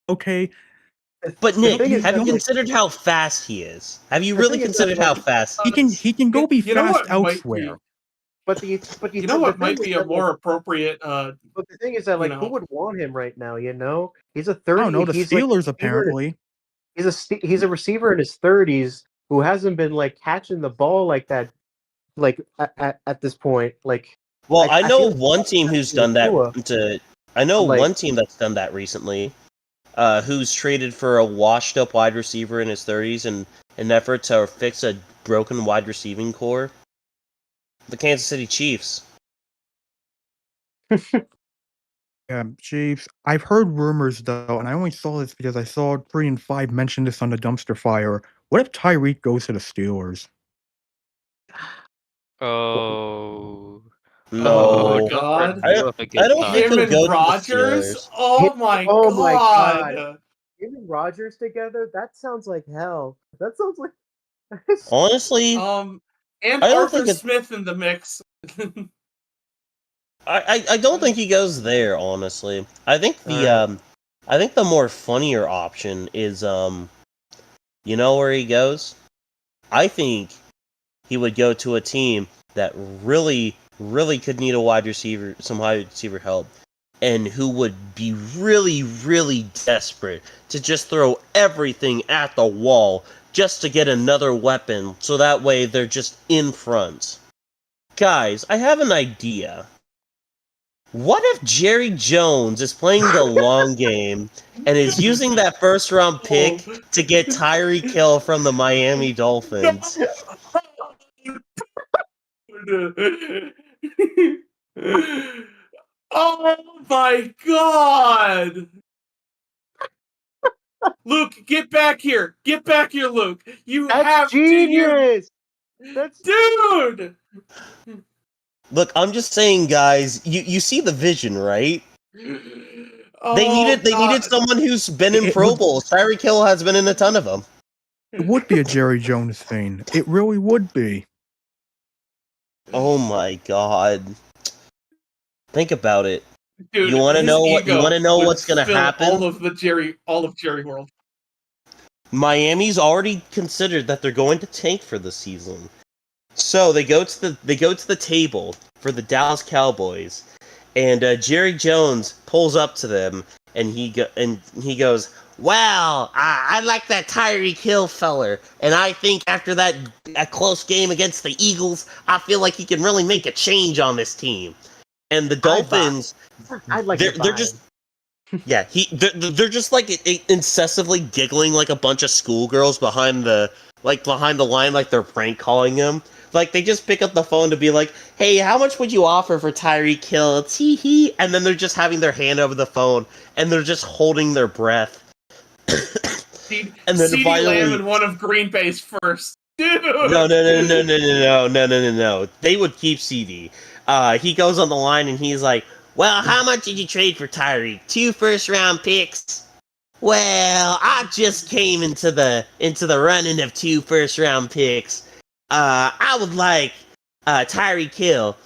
Okay? But The Nick, thing is have that, you like, considered how fast he is? Have you The really thing is that, considered how like, fast he can go be You know fast what might elsewhere. be? But You know what might be a more appropriate? But the thing is that, like, you who know. would want him right now? You know, he's a I 30. don't know, the he's like, Steelers apparently. he's a receiver in his 30s who hasn't been like catching the ball like that, like at this point. Like, Well, I know feel like one team who's done Tua, that. I know like- one team that's done that recently. Who's traded for a washed-up wide receiver in his 30s in an effort to fix a broken wide receiving core. The Kansas City Chiefs. Yeah, Chiefs. I've heard rumors though, and I only saw this because I saw 3 and 5 mention this on the dumpster fire. What if Tyreek goes to the Steelers? Oh. No. Oh my Don't God. bring up a good I don't time. think Him he'll and go to the Rodgers. Steelers. Oh my Oh my God. God. Him and Rodgers together? That sounds like hell. That sounds like. Honestly, And I don't Arthur think it- Smith in the mix. I don't think he goes there. Honestly, I think the more funnier option is you know where he goes? I think he would go to a team that really could need some wide receiver help, and who would be really desperate to just throw everything at the wall just to get another weapon, so that way they're just in front. Guys, I have an idea. What if Jerry Jones is playing the long game and is using that first round pick to get Tyreek Hill from the Miami Dolphins? Oh my God! Luke, get back here! Get back here, Luke! You That's have genius. That's dude. Look, I'm just saying, guys, you see the vision, right? Oh, They needed God. someone who's been in It Pro would- Bowls. Tyreek Hill has been in a ton of them. It would be a Jerry Jones thing. It really would be. Oh my God! Think about it. Dude, You wanna his know what- you ego wanna know would what's gonna fill happen? All of Jerry World. Miami's already considered that they're going to tank for the season. So they go to the table for the Dallas Cowboys, and Jerry Jones pulls up to them, and he goes, "Well, I like that Tyreek Hill feller, and I think after that close game against the Eagles, I feel like he can really make a change on this team." And the Dolphins, I'd like they're, to they're buy just him. yeah, they're just like incessantly giggling like a bunch of schoolgirls behind the like behind the line, like they're prank calling him. Like they just pick up the phone to be like, "Hey, how much would you offer for Tyreek Hill?" Tee hee, and then they're just having their hand over the phone and they're just holding their breath. And then CeeDee Lamb and one of Green Bay's first. Dude. No. They would keep CD. He goes on the line and he's like, "Well, how much did you trade for Tyreek? 2 first-round picks." "Well, I just came into the running of 2 first-round picks. I would like Tyreek Hill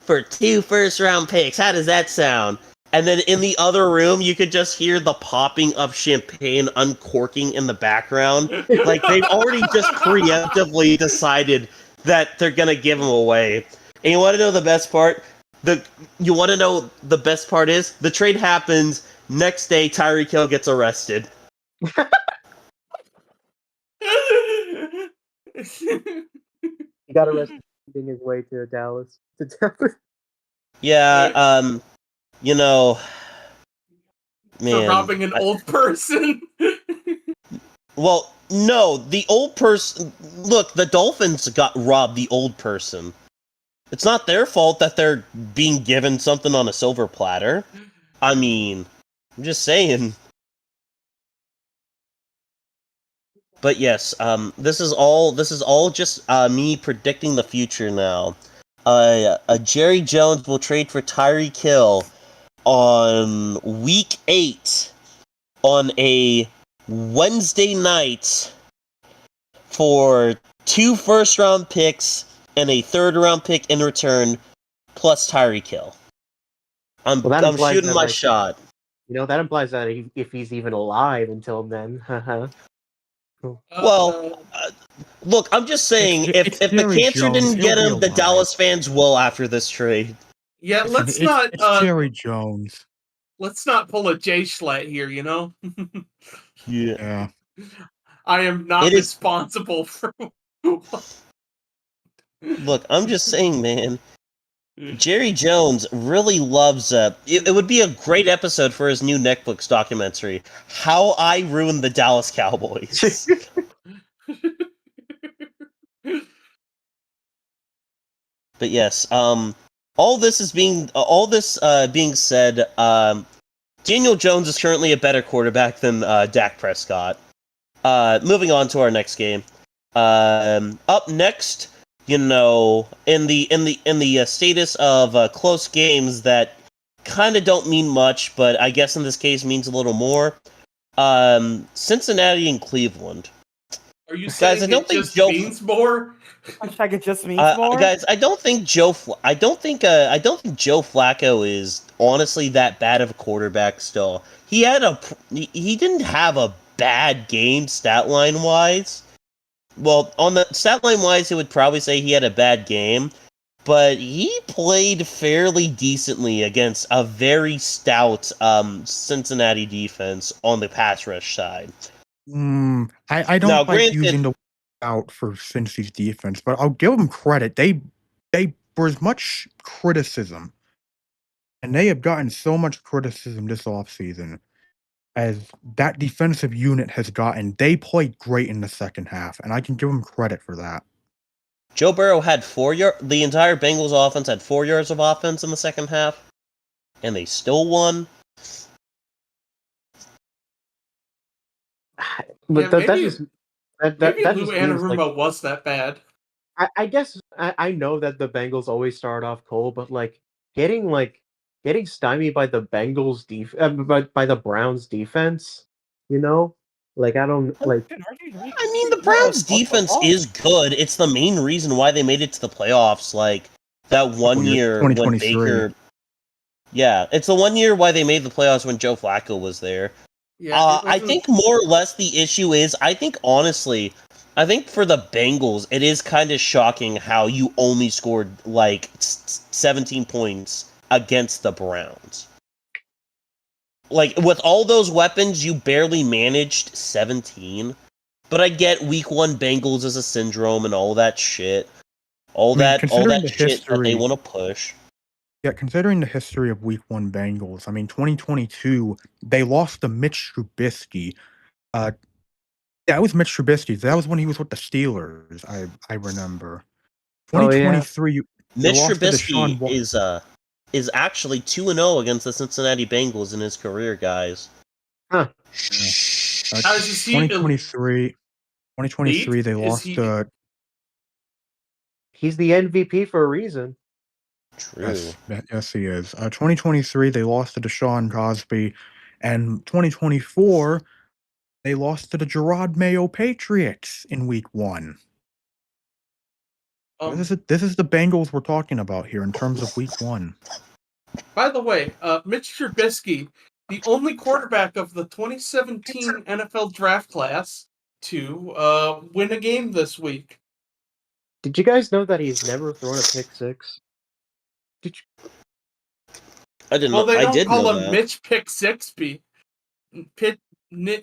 for 2 first-round picks. How does that sound?" And then in the other room, you could just hear the popping of champagne uncorking in the background. Like, they've already just preemptively decided that they're going to give him away. And you want to know the best part? The best part is? The trade happens, next day Tyreek Hill gets arrested. He got arrested making his way to Dallas. Yeah, you know, man. For robbing an old person. Well, no, the old person. Look, the Dolphins robbed the old person. It's not their fault that they're being given something on a silver platter. I mean, I'm just saying. But yes, this is all just me predicting the future now. Jerry Jones will trade for Tyreek Hill on week 8 on a Wednesday night for 2 first-round picks and a 3rd-round pick in return, plus Tyreek Hill. I'm shooting my shot. You know, that implies that if he's even alive until then. Well, look, I'm just saying, if the cancer didn't get him, the Dallas fans will after this trade. Yeah, let's not. It's Jerry Jones. Let's not pull a Jay Schlatt here, you know? Yeah. I am not responsible for. Look, I'm just saying, man. Jerry Jones really loves. It would be a great episode for his new Netflix documentary, "How I Ruined the Dallas Cowboys." But yes, all this being said, Daniel Jones is currently a better quarterback than Dak Prescott. Moving on to our next game. Up next, in the status of close games that kind of don't mean much, but I guess in this case means a little more. Cincinnati and Cleveland. Are you saying guys, I don't think Joe means more? Hashtag it just means more. Guys, I don't think Joe Flacco is honestly that bad of a quarterback. Still, he didn't have a bad game stat line wise. Well, on the stat line wise, he would probably say he had a bad game, but he played fairly decently against a very stout Cincinnati defense on the pass rush side. I don't like using the out for Cincy's defense, but I'll give them credit. They were as much criticism, and they have gotten so much criticism this offseason as that defensive unit has gotten. They played great in the second half, and I can give them credit for that. Joe Burrow had 4 yards. The entire Bengals offense had 4 yards of offense in the second half, and they still won. But yeah, maybe Lou Anarumo was that bad. I guess I know that the Bengals always start off cold, but getting stymied by the Bengals by the Browns defense, you know, I don't like. I mean, the Browns defense is good. It's the main reason why they made it to the playoffs. Like that one year when Baker. Yeah, it's the 1 year why they made the playoffs when Joe Flacco was there. Yeah, I think more or less the issue is, I think honestly, for the Bengals, it is kind of shocking how you only scored 17 points against the Browns. Like, with all those weapons, you barely managed 17. But I get week 1 Bengals as a syndrome and all that shit. All that shit that they want to push. Yeah, considering the history of Week 1 Bengals, 2022, they lost to Mitch Trubisky. Yeah, it was Mitch Trubisky. That was when he was with the Steelers. I remember. Oh, yeah. 2023, they Mitch lost to Trubisky Deshaun Watson. is actually 2-0 against the Cincinnati Bengals in his career, guys. Guys, is he 2023, elite? 2023, they Is lost he? to He's the MVP for a reason. True. yes, he is. 2023, they lost to Deshaun Cosby, and 2024, they lost to the Gerard Mayo Patriots in Week 1. This is the Bengals we're talking about here in terms of Week 1. By the way, Mitch Trubisky, the only quarterback of the 2017 NFL draft class to win a game this week. Did you guys know that he's never thrown a pick six? Did you? I didn't. Well, they I don't did call know him that. Mitch Pick Sixby. Well, they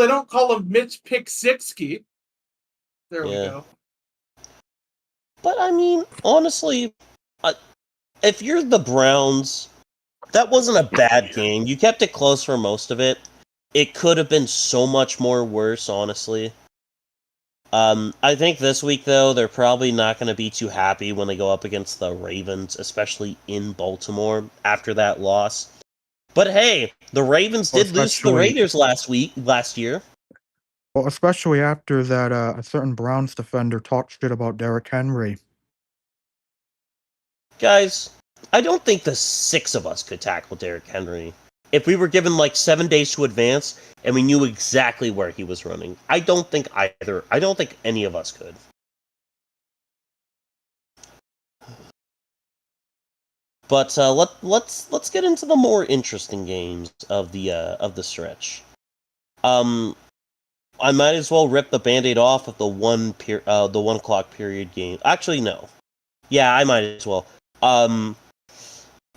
don't call him Mitch Pick Sixky. There we go. But I mean, honestly, if you're the Browns, that wasn't a bad game. You kept it close for most of it. It could have been so much more worse, honestly. I think this week, though, they're probably not going to be too happy when they go up against the Ravens, especially in Baltimore after that loss. But hey, the Ravens did lose to the Raiders last year. Well, especially after that, a certain Browns defender talked shit about Derrick Henry. Guys, I don't think the 6 of us could tackle Derrick Henry. If we were given like 7 days to advance and we knew exactly where he was running, I don't think any of us could. But let's get into the more interesting games of the stretch. I might as well rip the Band-Aid off of the 1 o'clock period game. Actually, no. Yeah, I might as well.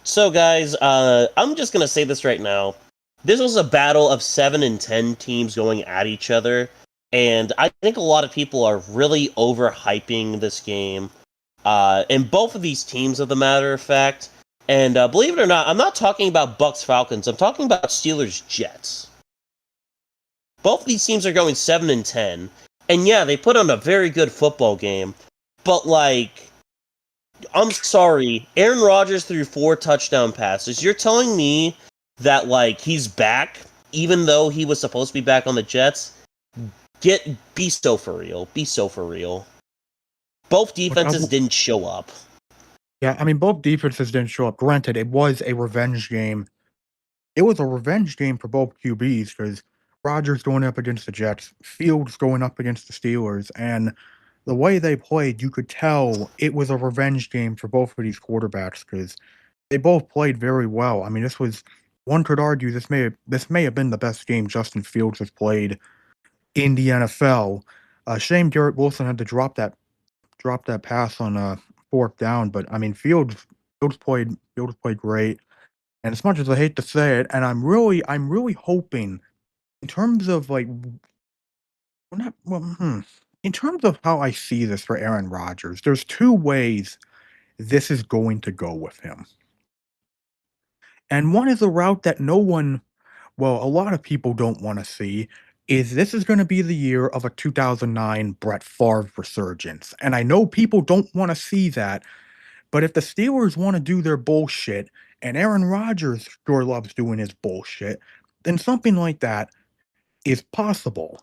So guys, I'm just gonna say this right now. This was a battle of 7 and 10 teams going at each other, and I think a lot of people are really overhyping this game. And both of these teams, of the matter of fact. And believe it or not, I'm not talking about Bucks Falcons. I'm talking about Steelers Jets. Both of these teams are going 7 and 10, and yeah, they put on a very good football game. But like, I'm sorry, Aaron Rodgers threw 4 touchdown passes. You're telling me that like he's back, even though he was supposed to be back on the Jets? Be so for real. Be so for real. Both defenses didn't show up. Yeah, I mean, both defenses didn't show up. Granted, it was a revenge game. It was a revenge game for both QBs because Rodgers going up against the Jets, Fields going up against the Steelers, and the way they played, you could tell it was a revenge game for both of these quarterbacks because they both played very well. I mean, one could argue this may have been the best game Justin Fields has played in the NFL. Shame Garrett Wilson had to drop that pass on 4th down, but I mean Fields played great. And as much as I hate to say it, and I'm really hoping in terms of like in terms of how I see this for Aaron Rodgers, there's 2 ways this is going to go with him. And one is a route that a lot of people don't want to see, is this is going to be the year of a 2009 Brett Favre resurgence. And I know people don't want to see that, but if the Steelers want to do their bullshit, and Aaron Rodgers sure loves doing his bullshit, then something like that is possible.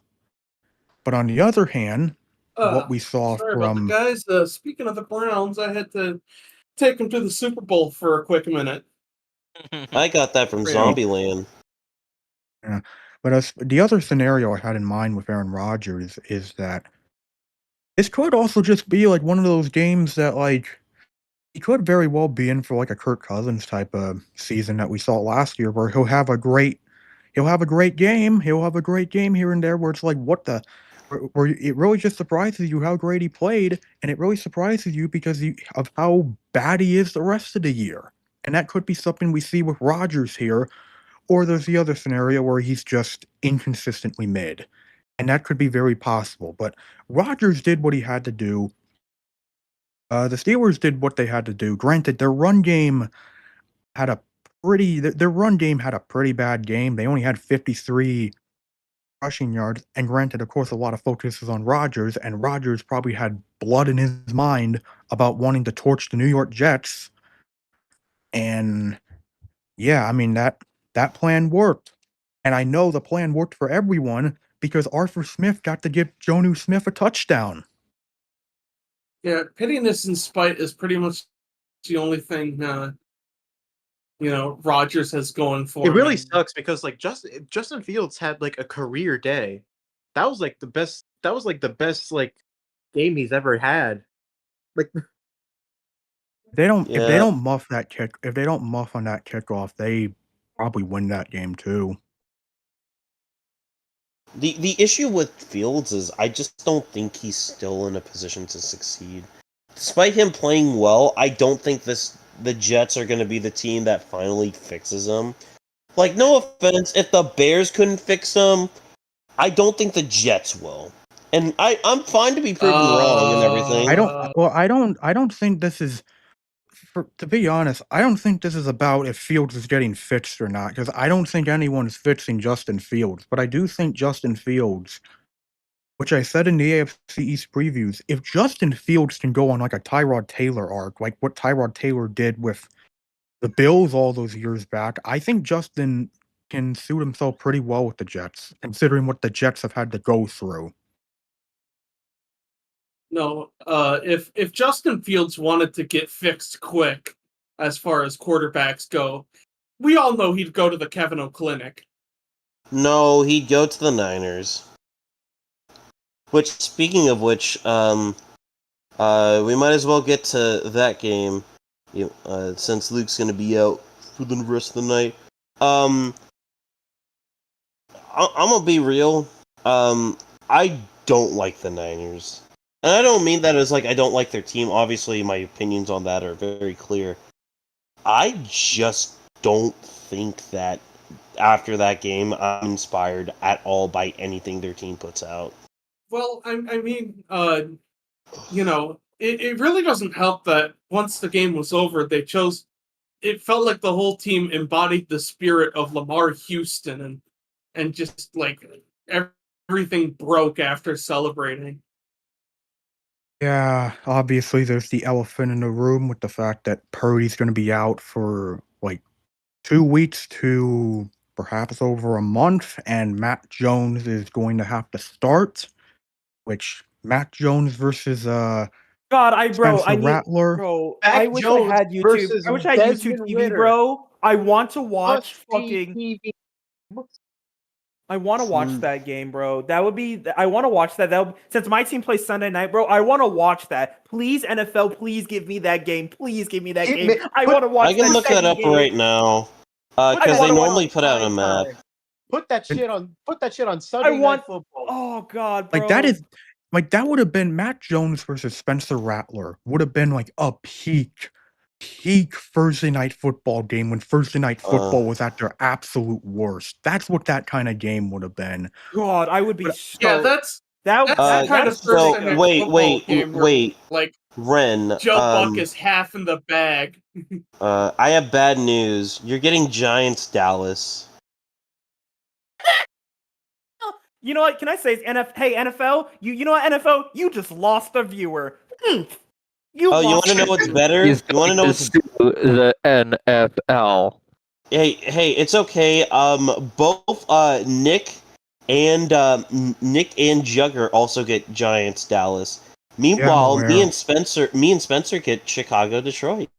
But on the other hand, what we saw Sorry from... about the guys. Speaking of the Browns, I had to take them to the Super Bowl for a quick minute. I got that from Zombieland. Yeah. But the other scenario I had in mind with Aaron Rodgers is that this could also just be like one of those games that like he could very well be in for like a Kirk Cousins type of season that we saw last year, where he'll have a great game. He'll have a great game here and there where it's like, where it really just surprises you how great he played, and it really surprises you because of how bad he is the rest of the year. And that could be something we see with Rodgers here, or there's the other scenario where he's just inconsistently mid. And that could be very possible. But Rodgers did what he had to do. The Steelers did what they had to do. Granted, their run game had a pretty bad game. They only had 53 rushing yards. And granted, of course, a lot of focus is on Rodgers, and Rodgers probably had blood in his mind about wanting to torch the New York Jets. And yeah, I mean that plan worked. And I know the plan worked for everyone because Arthur Smith got to give Jonnu Smith a touchdown. Yeah, pittiness and spite is pretty much the only thing Rodgers has going for It him. really sucks because like Justin Fields had like a career day. That was like the best. That was like the best like game he's ever had. Like If they don't Yeah. muff on that kickoff, they probably win that game too. The issue with Fields is I just don't think he's still in a position to succeed. Despite him playing well, I don't think the Jets are going to be the team that finally fixes him. Like, no offense, if the Bears couldn't fix him, I don't think the Jets will. And I'm fine to be proven wrong and everything. I don't think this is, to be honest, I don't think this is about if Fields is getting fixed or not, because I don't think anyone is fixing Justin Fields. But I do think Justin Fields, which I said in the AFC East previews, if Justin Fields can go on like a Tyrod Taylor arc, like what Tyrod Taylor did with the Bills all those years back, I think Justin can suit himself pretty well with the Jets, considering what the Jets have had to go through. No, if Justin Fields wanted to get fixed quick, as far as quarterbacks go, we all know he'd go to the Kevin O Clinic. No, he'd go to the Niners. Which, speaking of which, we might as well get to that game, since Luke's going to be out for the rest of the night. I'm going to be real. I don't like the Niners. And I don't mean that as like I don't like their team. Obviously, my opinions on that are very clear. I just don't think that after that game, I'm inspired at all by anything their team puts out. Well, I mean, it really doesn't help that once the game was over, it felt like the whole team embodied the spirit of Lamar Houston and just like everything broke after celebrating. Yeah, obviously there's the elephant in the room with the fact that Purdy's going to be out for like 2 weeks to perhaps over a month, and Matt Jones is going to have to start, which Matt Jones versus God, I Rattler. bro. Mac I wish Jones I had YouTube. versus I wish I had Desmond YouTube TV, Ridder. bro. I want to watch Must fucking. see TV. I want to watch that game, bro. That would be. I want to watch that. Since my team plays Sunday night, bro. I want to watch that. Please, NFL, please give me that game. Please give me that game. I want to watch. I can look that up right now, because they normally put out a map. Put that shit on Sunday Night Football. Oh God, bro. Like that would have been Matt Jones versus Spencer Rattler. Would have been like a peak Thursday night football game when Thursday night football was at their absolute worst. That's what that kind of game would have been. God, I would be. Yeah, that's that kind of Thursday night football game wait. Like Ren, Joe Buck is half in the bag. I have bad news. You're getting Giants Dallas. You know what? Can I say, hey NFL? You know what, NFL? You just lost a viewer. You want to know what's better? You want to know what's the NFL? Hey, it's okay. Both Nick and Jugger also get Giants Dallas. Meanwhile, me and Spencer get Chicago Detroit.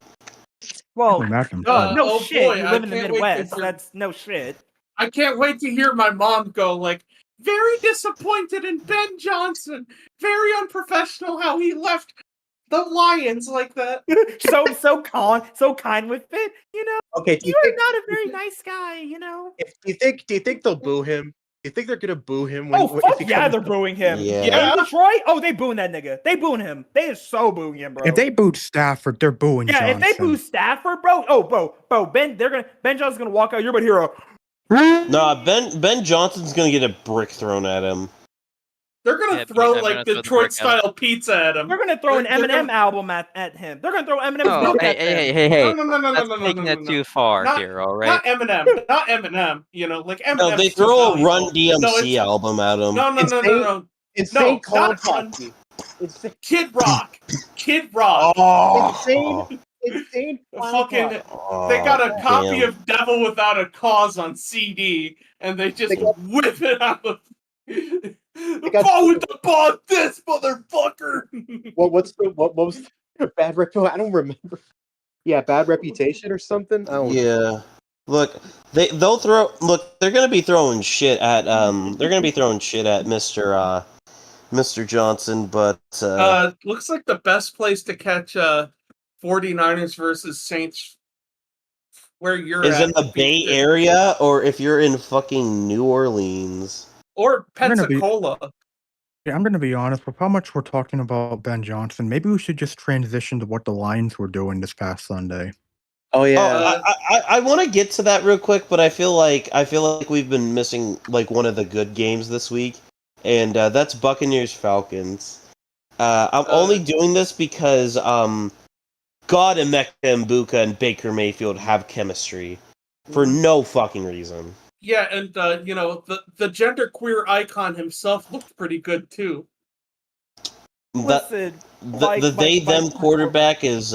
Well, no shit. Boy, you live in the Midwest. That's no shit. I can't wait to hear my mom go like, very disappointed in Ben Johnson. Very unprofessional how he left the Lions like that. so kind with it, you know. Okay, you're not a very nice guy, you know. Do you think they'll boo him? Do you think they're gonna boo him? They're booing him. Yeah. In Detroit, they booing that nigga. They booing him. They is so booing him, bro. If they booed Stafford, they're booing Johnson. If they boo Stafford, bro. Ben Johnson's gonna walk out. You're about to hear a. Nah, Ben Johnson's gonna get a brick thrown at him. They're gonna Yeah, throw I'm like gonna throw the Detroit brick at him. style pizza at him. They're gonna throw an They're Eminem gonna- album at him. They're gonna throw Eminem's Oh, book hey, at him. hey! No, That's taking it too far Not- here, all Not right? Eminem, not Eminem. You know, like Eminem. No, they throw a Run DMC album at him. No. Insane clown not Run. posse. Insane. Kid Rock. Kid Rock. Oh, Insane clown Fucking. posse. They got a copy damn. of Devil Without a Cause on CD, and they just whip it out of. Ball with the ball, this motherfucker. What was the bad reputation? I don't remember. Yeah, bad reputation or something. I don't. Yeah. Look, they'll throw. Look, they're gonna be throwing shit at Mr. Johnson, but Looks like the best place to catch 49ers versus Saints where you're is at in the would be Bay Area, or if you're in fucking New Orleans. or I'm gonna be- Pensacola. Yeah, I'm going to be honest. With how much we're talking about Ben Johnson, maybe we should just transition to what the Lions were doing this past Sunday. Oh yeah. I want to get to that real quick, but I feel like we've been missing like one of the good games this week, and that's Buccaneers Falcons. I'm only doing this because God and Emeka Mbuka and Baker Mayfield have chemistry for no fucking reason. Yeah, and you know, the genderqueer icon himself looked pretty good too. Listen, The they-them quarterback is...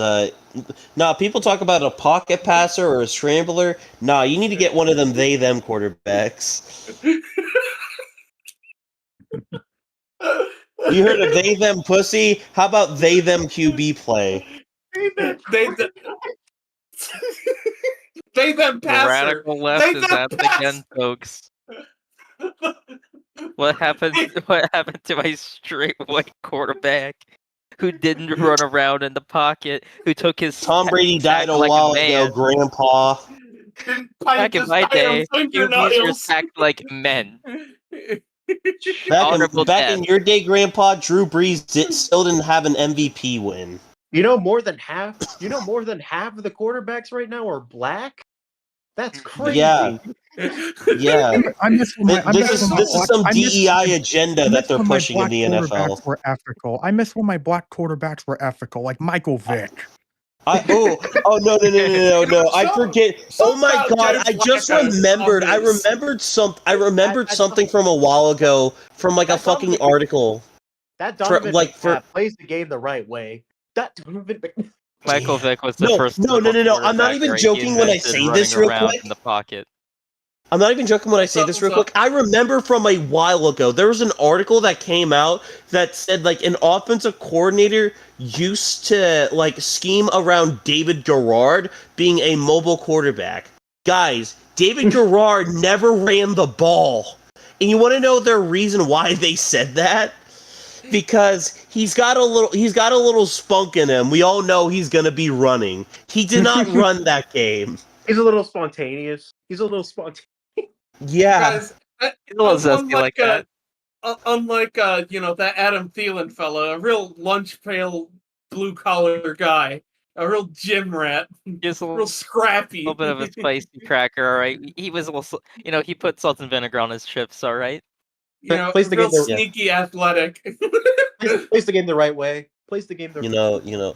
people talk about a pocket passer or a scrambler. Nah, you need to get one of them they-them quarterbacks. You heard of they-them pussy? How about they-them QB play? They them The passer. radical left They is them at it pass. again, folks. What happened to my straight white quarterback who didn't run around in the pocket, who took his Tom Brady died a like while man? ago, Grandpa. Back in my day, QBs were sacked like men. Back in your day, Grandpa, Drew Brees still didn't have an MVP win. You know more than half of the quarterbacks right now are black? That's crazy. Yeah. Yeah. This is some DEI agenda that they're pushing in the NFL. Were ethical. I miss when my black quarterbacks were ethical, like Michael Vick. No! I forget. Oh my god! I just remembered. I remembered something from a while ago from like a fucking article. That Donovan plays the game the right way. That Donovan Michael Vick was the first. No! I'm not even joking when I say this real quick. In the pocket. I'm not even joking when I say this real quick. I remember from a while ago, there was an article that came out that said, like, an offensive coordinator used to, like, scheme around David Garrard being a mobile quarterback. Guys, David Garrard never ran the ball. And you want to know their reason why they said that? Because he's got a little spunk in him. We all know he's gonna be running. He did not run that game. He's a little spontaneous. Yeah. Guys, Unlike that. Unlike you know, that Adam Thielen fella, a real lunch pail blue collar guy, a real gym rat, just real scrappy, a little bit of a spicy cracker. All right, he was also, you know, he put salt and vinegar on his chips. All right, you know, real sneaky athletic. Plays the game the right way. You know.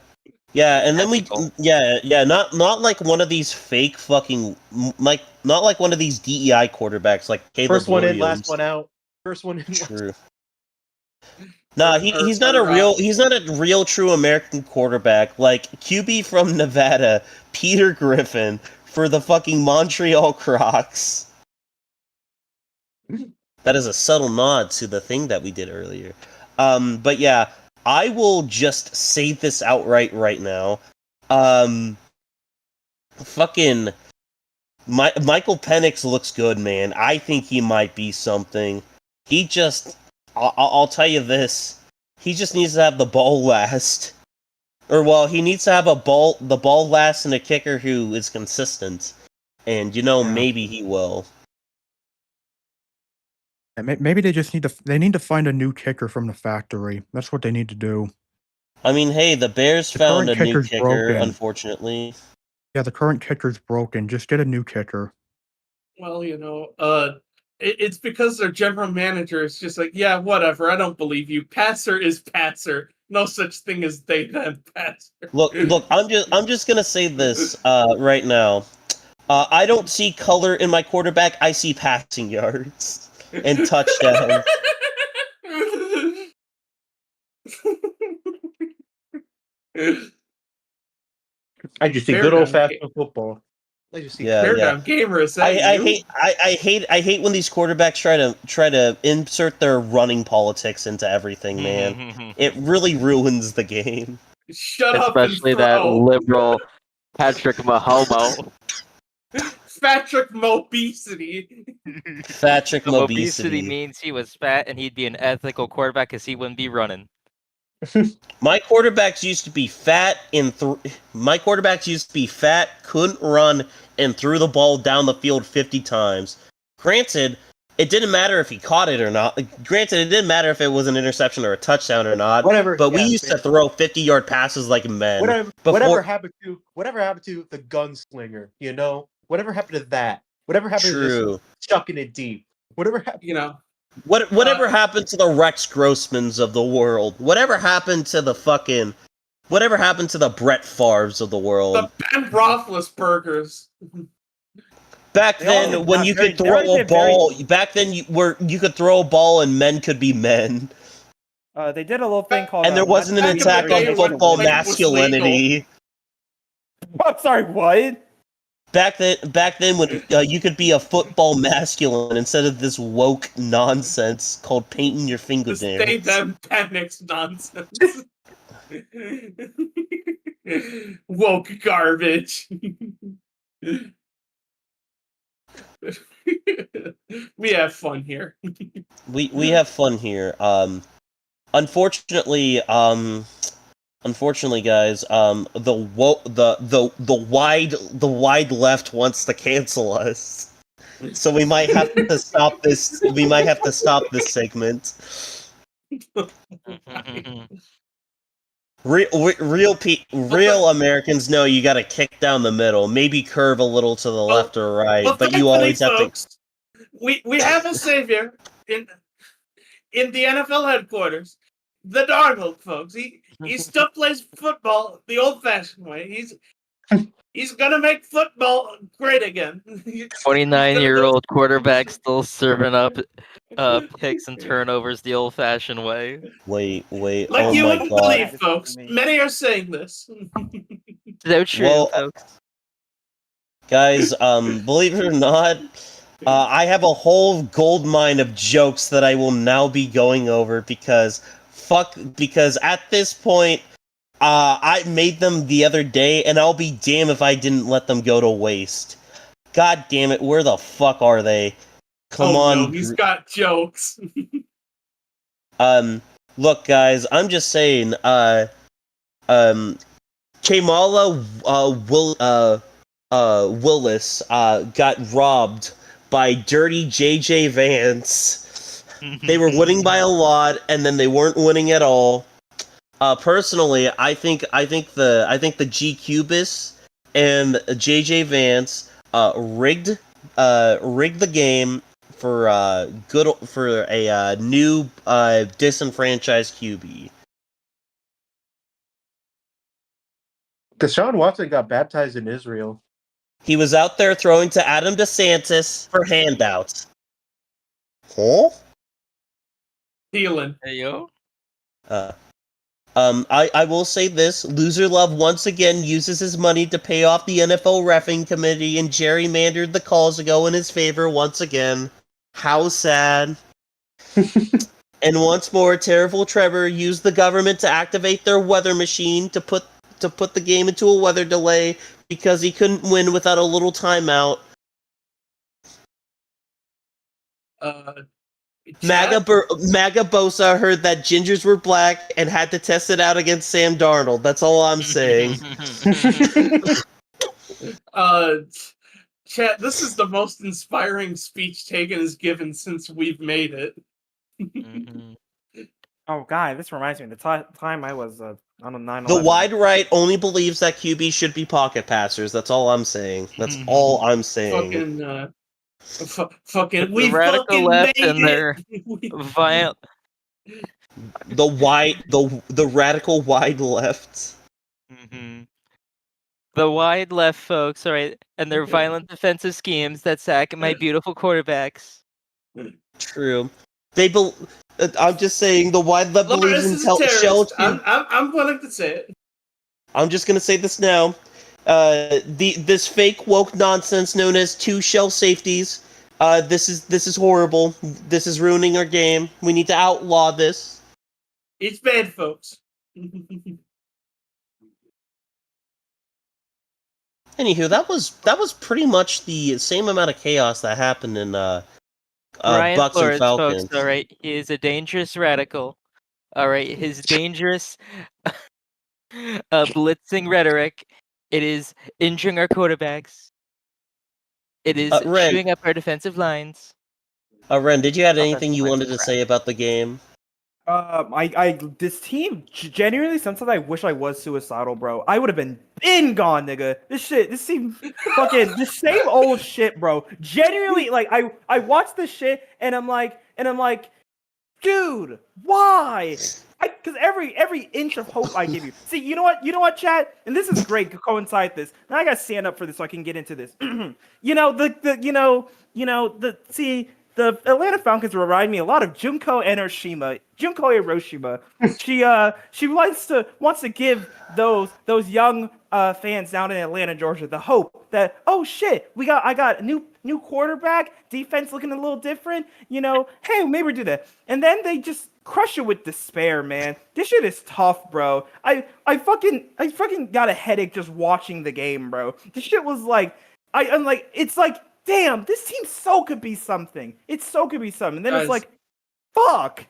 Yeah, and then not like one of these fake fucking, like, not like one of these DEI quarterbacks, like Caleb First one Williams. in, last one out. First one in. True. Nah, he's not a real true American quarterback. Like QB from Nevada, Peter Griffin for the fucking Montreal Crocs. That is a subtle nod to the thing that we did earlier. But yeah, I will just say this outright right now. Fucking Michael Penix looks good, man. I think he might be something. He just, I'll tell you this. He just needs to have the ball last. Or, well, he needs to have the ball last and a kicker who is consistent. And, maybe he will. Maybe they just need to find a new kicker from the factory. That's what they need to do. I mean, hey, the Bears found a new kicker, broken. Unfortunately. Yeah, the current kicker's broken. Just get a new kicker. Well, It's because their general manager is just like, yeah, whatever. I don't believe you. Passer is passer. No such thing as they them passer. Look. I'm just gonna say this right now. I don't see color in my quarterback. I see passing yards and touchdowns. I just see Fair good down old fashioned football. I just see Yeah, Fair yeah. down gamer, is that I you? hate when these quarterbacks try to insert their running politics into everything, man. It really ruins the game. Shut up and Especially that throw. liberal Patrick Mahomo. Patrick Mobesity. Patrick So obesity Mobesity. means he was fat and he'd be an ethical quarterback because he wouldn't be running. My quarterbacks used to be fat my quarterbacks used to be fat, couldn't run, and threw the ball down the field 50 times. Granted, it didn't matter if he caught it or not. Granted, it didn't matter if it was an interception or a touchdown or not. Whatever. But we yeah, used to throw 50-yard passes like men. whatever happened to the gunslinger, you know? Whatever happened to that? Whatever happened to True. just chucking it deep? Whatever happened? You know, Whatever happened to the Rex Grossmans of the world? Whatever happened to the Brett Favres of the world? the Ben Roethlisbergers. Back They all then, did when not you very- could they throw already a did very- ball, back then you could throw a ball and men could be men, They did a little thing called. and there wasn't an back in the attack day on when football rape was masculinity. I'm sorry. What? Back then, when you could be a football masculine instead of this woke nonsense called painting your This fingernails. they them panics nonsense. Woke garbage. We have fun here. We have fun here. Unfortunately, guys, the wide left wants to cancel us, so we might have to stop this. We might have to stop this segment. Real Americans know you got to kick down the middle, maybe curve a little to the left or right, Well, but you always have to. folks, we have a savior in the NFL headquarters. The Darnold, folks. He still plays football the old-fashioned way. He's gonna make football great again. 29-year-old quarterback still serving up picks and turnovers the old-fashioned way. Wait, Like oh you my wouldn't god. believe, folks. Many are saying this. So true, Well, folks. guys, believe it or not, I have a whole gold mine of jokes that I will now be going over because at this point, I made them the other day, and I'll be damned if I didn't let them go to waste. God damn it, where the fuck are they? Come on. No, he's got jokes. Look, guys, I'm just saying, Kamala, Willis, got robbed by dirty JJ Vance. They were winning by a lot, and then they weren't winning at all. Personally, I think the G Cubis and JJ Vance rigged the game for a new disenfranchised QB. Deshaun Watson got baptized in Israel. He was out there throwing to Adam DeSantis for handouts. Huh? Healing. Hey, yo. I will say this: Loser Love once again uses his money to pay off the NFL reffing committee and gerrymandered the calls to go in his favor once again. How sad. And once more, Terrible Trevor used the government to activate their weather machine to put the game into a weather delay because he couldn't win without a little timeout. MAGA Bosa heard that gingers were black and had to test it out against Sam Darnold. That's all I'm saying. Chat, this is the most inspiring speech Taegan has given since we've made it. Oh, guy, this reminds me of the time I was on a 9/11. The wide right only believes that QB should be pocket passers. That's all I'm saying. That's all I'm saying. Fucking Fucking, The we radical fucking left made and their it. violent. The radical wide left. Mm-hmm. The wide left folks, all right, and their violent defensive schemes that sack my beautiful quarterbacks. True. I'm just saying the wide left believes Lawrence in is a shell terrorist. I'm willing to say it. I'm just gonna say this now. This fake woke nonsense known as two shell safeties. This is horrible. This is ruining our game. We need to outlaw this. It's bad, folks. Anywho, that was pretty much the same amount of chaos that happened in Brian Bucks and Flores, Falcons. folks, all right, he is a dangerous radical. All right, his dangerous blitzing rhetoric. It is injuring our quarterbacks. It is Ren, chewing up our defensive lines. Ren, did you have anything Offensive you lines wanted are to crap. say about the game? This team, genuinely, sometimes I wish I was suicidal, bro. I would have been gone, nigga. This seems fucking the same old shit, bro. Genuinely, like, I watched this shit and I'm like, dude, why? Because every inch of hope I give you. See, you know what, chat? And this is great to coincide this. Now I gotta stand up for this so I can get into this. The Atlanta Falcons remind me a lot of Junko Hiroshima. She wants to give those young fans down in Atlanta, Georgia, the hope that, oh shit, I got a new quarterback, defense looking a little different. Hey, maybe we do that, and then they just crush it with despair, man. This shit is tough, bro. I fucking got a headache just watching the game, bro. This shit was like, I'm like, it's like, damn, this team could be something. It could be something. And then Guys. it's like, fuck.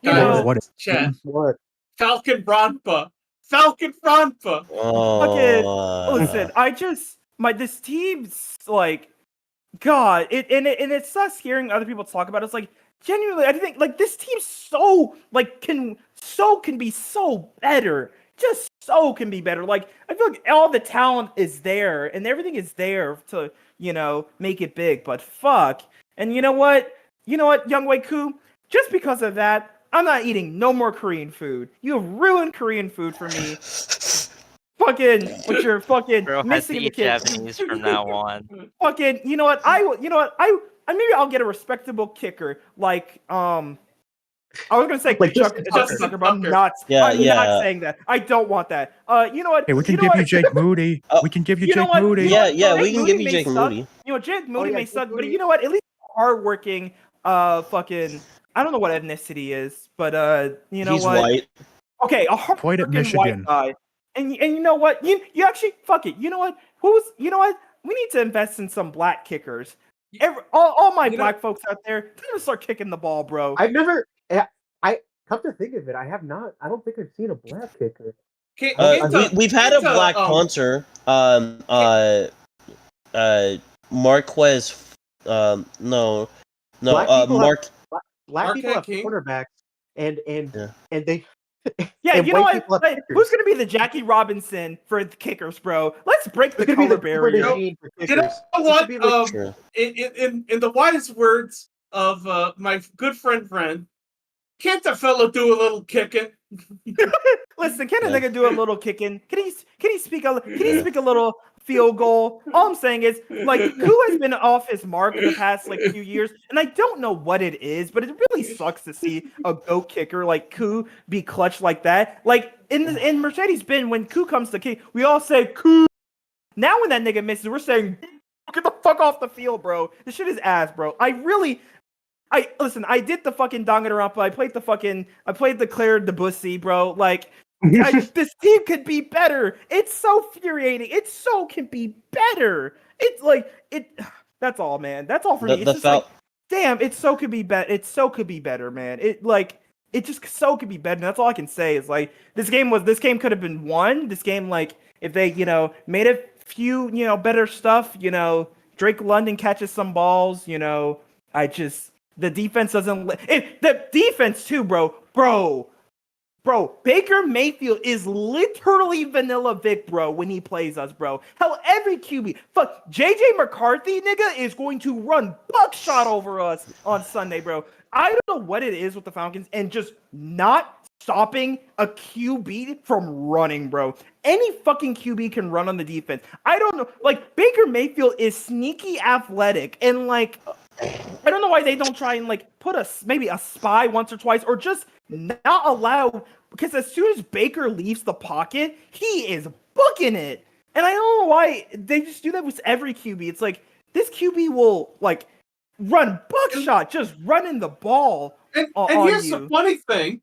Guys, What? chat. What? Falcon Bronpa. Falcon Bronpa. Listen, this team's like, God, it sucks hearing other people talk about it. It's like, genuinely, I think like this team can be so better. Just so can be better. Like, I feel like all the talent is there and everything is there to, make it big. But fuck. And you know what? Young Wei Koo? Just because of that, I'm not eating no more Korean food. You have ruined Korean food for me. Fucking with your fucking Bro has to missing the eat kids. Japanese from now on. Fucking, you know what? Maybe I'll get a respectable kicker like I was gonna say Like Justin Tucker, but I'm not saying that. I don't want that. You know what? Hey, we can give you Jake Moody. We can give you Jake Moody. We can give you Jake Moody. Jake Moody may suck, but Moody. you know what? At least hardworking, fucking, I don't know what ethnicity is, but you know He's what? white. Okay, a Quite at hardworking Michigan. white guy. And you know what? You actually fuck it. You know what? You know what? We need to invest in some black kickers. All my black folks out there, they're gonna start kicking the ball, bro. I've never. I come to think of it, I have not. I don't think I've seen a black kicker. We've had a black punter. Marquez. No. Mark. Black people have King? quarterbacks, and they. Yeah, and you know white what? people have Hey, kickers. who's gonna be the Jackie Robinson for the kickers, bro? Let's break the Who's gonna be color the barrier. Gene for You know kickers? what? Sure. In the wise words of my good friend, can't the fellow do a little kicking? Listen, can a nigga do a little kicking? Can he speak a little field goal? All I'm saying is, like, Koo has been off his mark the past few years, and I don't know what it is, but it really sucks to see a GOAT kicker like Koo be clutch like that. Like in Mercedes-Benz, when Koo comes to kick, we all say Koo. Now when that nigga misses, we're saying, get the fuck off the field, bro. This shit is ass, bro. I did the fucking Danganronpa. I played the Claire Debussy, bro. Like, this team could be better. It's so infuriating. It so can be better. It's like, that's all, man. That's all for me. It's just like, damn, it so could be better. It so could be better, man. It just so could be better. And that's all I can say is, like, this game could have been won. This game, like, if they, made a few, better stuff, Drake London catches some balls, the defense doesn't. The defense too, bro. Bro, Baker Mayfield is literally vanilla Vic, bro, when he plays us, bro. Hell, every QB, fuck, JJ McCarthy, nigga, is going to run buckshot over us on Sunday, bro. I don't know what it is with the Falcons and just not stopping a QB from running, bro. Any fucking QB can run on the defense. I don't know. Like, Baker Mayfield is sneaky athletic, and, like, I don't know why they don't try and, like, put maybe a spy once or twice, or just not allow, because as soon as Baker leaves the pocket, he is booking it. And I don't know why they just do that with every QB. It's like, this QB will, like, run buckshot, just running the ball And on here's you. the funny thing.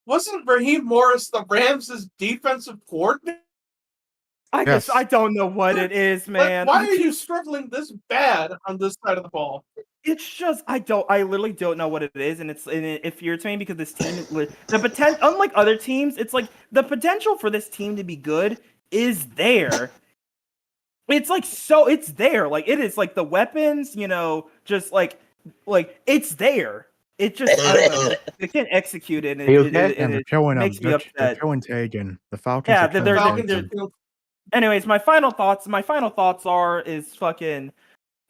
Wasn't Raheem Morris the Rams' defensive coordinator? I Yes. guess I don't know what it is, man. Why are you struggling this bad on this side of the ball? It's just I literally don't know what it is, and it infuriates me because this team, the potential, unlike other teams, it's like the potential for this team to be good is there. It's like, so it's there, like it is, like the weapons, you know, just like it's there. It just, I don't know, they can't execute it, and Are you okay? And they're it killing him. makes me They're upset. killing Taegan. The Falcons Yeah, are killing they're Taegan. anyways, my final thoughts is fucking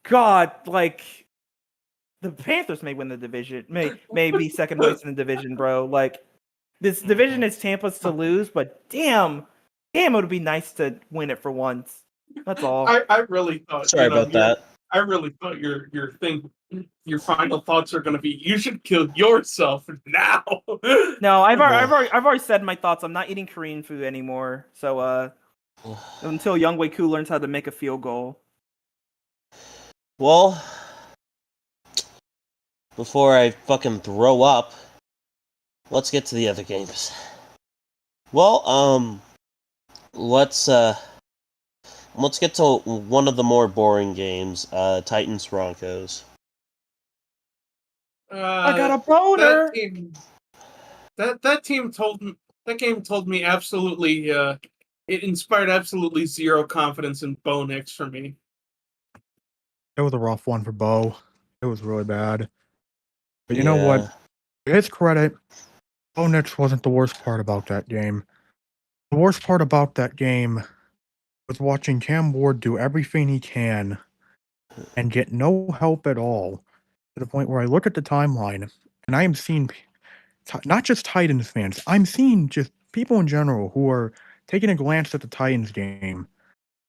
God, like, the Panthers may win the division, may be second place in the division, bro. Like, this division is Tampa's to lose, but damn, it would be nice to win it for once. That's all. I really thought. Sorry about that. I really thought your final thoughts are going to be, you should kill yourself now. No, I've already said my thoughts. I'm not eating Korean food anymore. So until Youngwei Koo learns how to make a field goal. Well, before I fucking throw up, let's get to the other games. Well, let's get to one of the more boring games, Titans Broncos. I got a boner. That game told me absolutely. It inspired absolutely zero confidence in Bo Nix for me. It was a rough one for Bo. It was really bad. But you know what? To his credit, Bo Nix wasn't the worst part about that game. The worst part about that game was watching Cam Ward do everything he can and get no help at all, to the point where I look at the timeline and I am seeing not just Titans fans, I'm seeing just people in general who are taking a glance at the Titans game,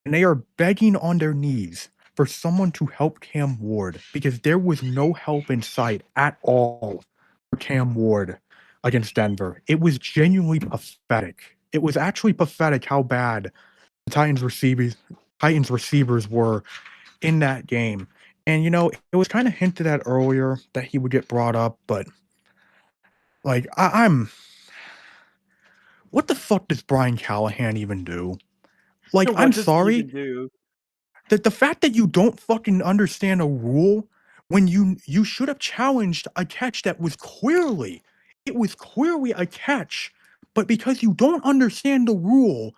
and they are begging on their knees for someone to help Cam Ward, because there was no help in sight at all for Cam Ward against Denver. It was genuinely pathetic. It was actually pathetic how bad the Titans receivers were in that game. And, you know, it was kind of hinted at earlier that he would get brought up, but, like, I'm... What the fuck does Brian Callahan even do? Like, I'm sorry. The fact that you don't fucking understand a rule when you should have challenged a catch that was clearly a catch, but because you don't understand the rule,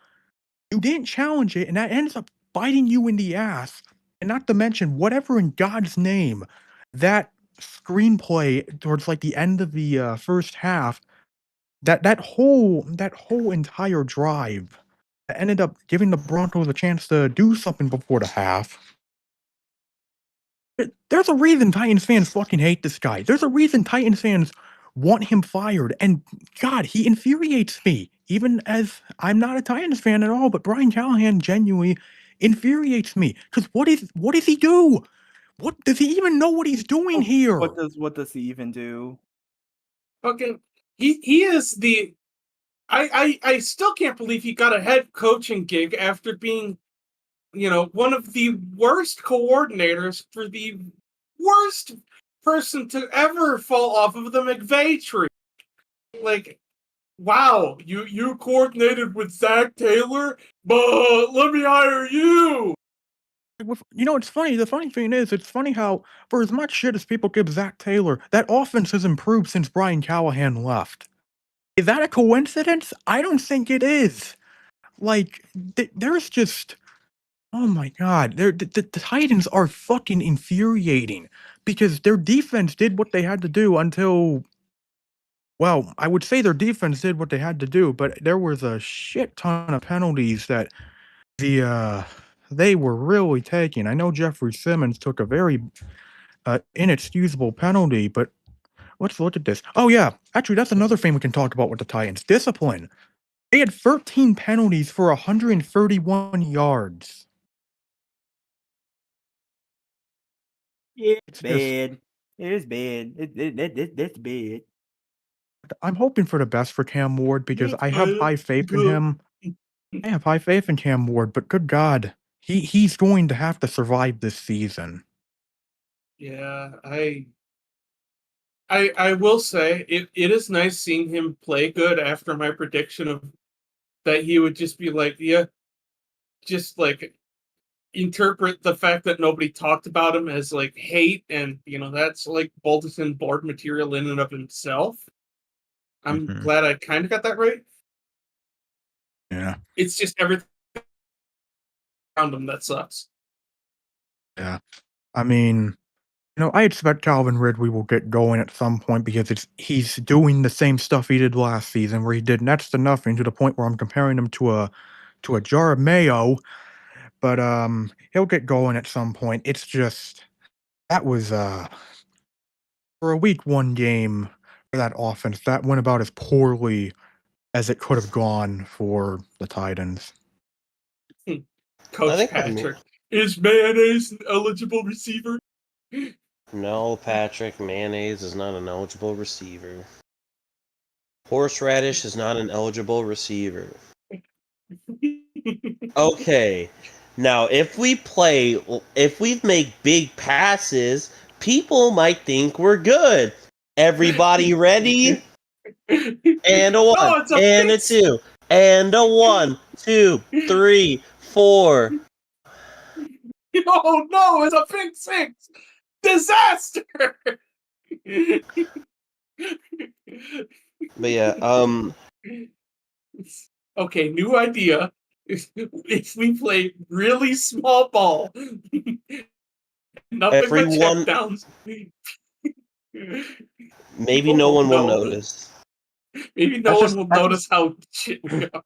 you didn't challenge it, and that ends up biting you in the ass. And not to mention, whatever in God's name, that screenplay towards, like, the end of the first half, that whole entire drive that ended up giving the Broncos a chance to do something before the half. There's a reason Titans fans fucking hate this guy. There's a reason Titans fans want him fired. And God, he infuriates me. Even as I'm not a Titans fan at all, but Brian Callahan genuinely infuriates me. Because what does he do? What does he even know what he's doing here? What does he even do? Okay, he is the. I still can't believe he got a head coaching gig after being, one of the worst coordinators for the worst person to ever fall off of the McVay tree. Like, wow, you coordinated with Zach Taylor, but let me hire you. It's funny. The funny thing is, it's funny how, for as much shit as people give Zach Taylor, that offense has improved since Brian Callahan left. Is that a coincidence? I don't think it is. Like, there's just... Oh my God, the Titans are fucking infuriating, because their defense did what they had to do until Well, I would say their defense did what they had to do, but there was a shit ton of penalties that they were really taking. I know Jeffrey Simmons took a very inexcusable penalty, but let's look at this. Oh yeah, actually that's another thing we can talk about with the Titans. Discipline. They had 13 penalties for 131 yards. It's bad. It's bad. It's bad. I'm hoping for the best for Cam Ward because I have high faith in him. I have high faith in Cam Ward, but good God, he's going to have to survive this season. Yeah, I will say it is nice seeing him play good after my prediction of that he would just be like, yeah, just like interpret the fact that nobody talked about him as like hate, and that's like bulletin board material in and of himself. I'm glad I kind of got that right. Yeah. It's just everything around him that sucks. Yeah. I mean, I expect Calvin Ridley will get going at some point because he's doing the same stuff he did last season, where he did next to nothing to the point where I'm comparing him to a jar of mayo. But he'll get going at some point. It's just that was for a week 1 game for that offense, that went about as poorly as it could have gone for the Titans. Coach Patrick, is Mayonnaise an eligible receiver? No, Patrick, Mayonnaise is not an eligible receiver. Horseradish is not an eligible receiver. Okay, now if we make big passes, people might think we're good. Everybody ready? And a 1, and a 2, and a 1, 2, 3, 4. Oh no, it's a pick 6! Disaster! But yeah, okay, new idea. If we play really small ball, nothing but checkdowns. Maybe no one will notice. Maybe no one will notice how shit we are.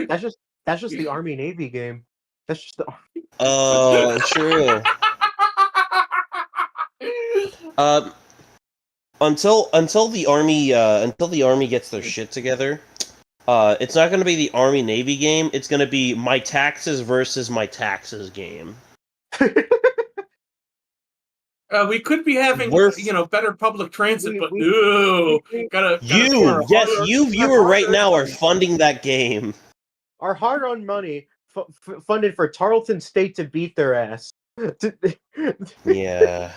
That's just the Army Navy game. That's just the. Oh, true. Until the army gets their shit together, it's not going to be the Army Navy game. It's going to be my taxes versus my taxes game. We could be having better public transit, but no, you viewer right now are funding that game. Our hard-earned money funded for Tarleton State to beat their ass. Yeah,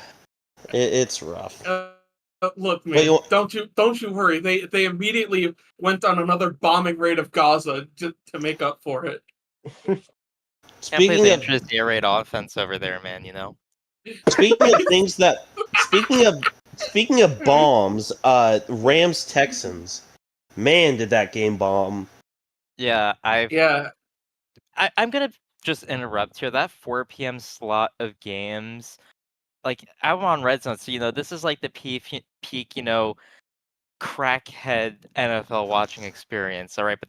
it's rough. Look, man, don't you worry. They immediately went on another bombing raid of Gaza to make up for it. Speaking of the air raid offense over there, man, Speaking of bombs, Rams Texans. Man, did that game bomb. Yeah, I'm gonna just interrupt here. That 4 p.m. slot of games, like I'm on Red Zone, so this is like the peak, crackhead NFL watching experience. All right, but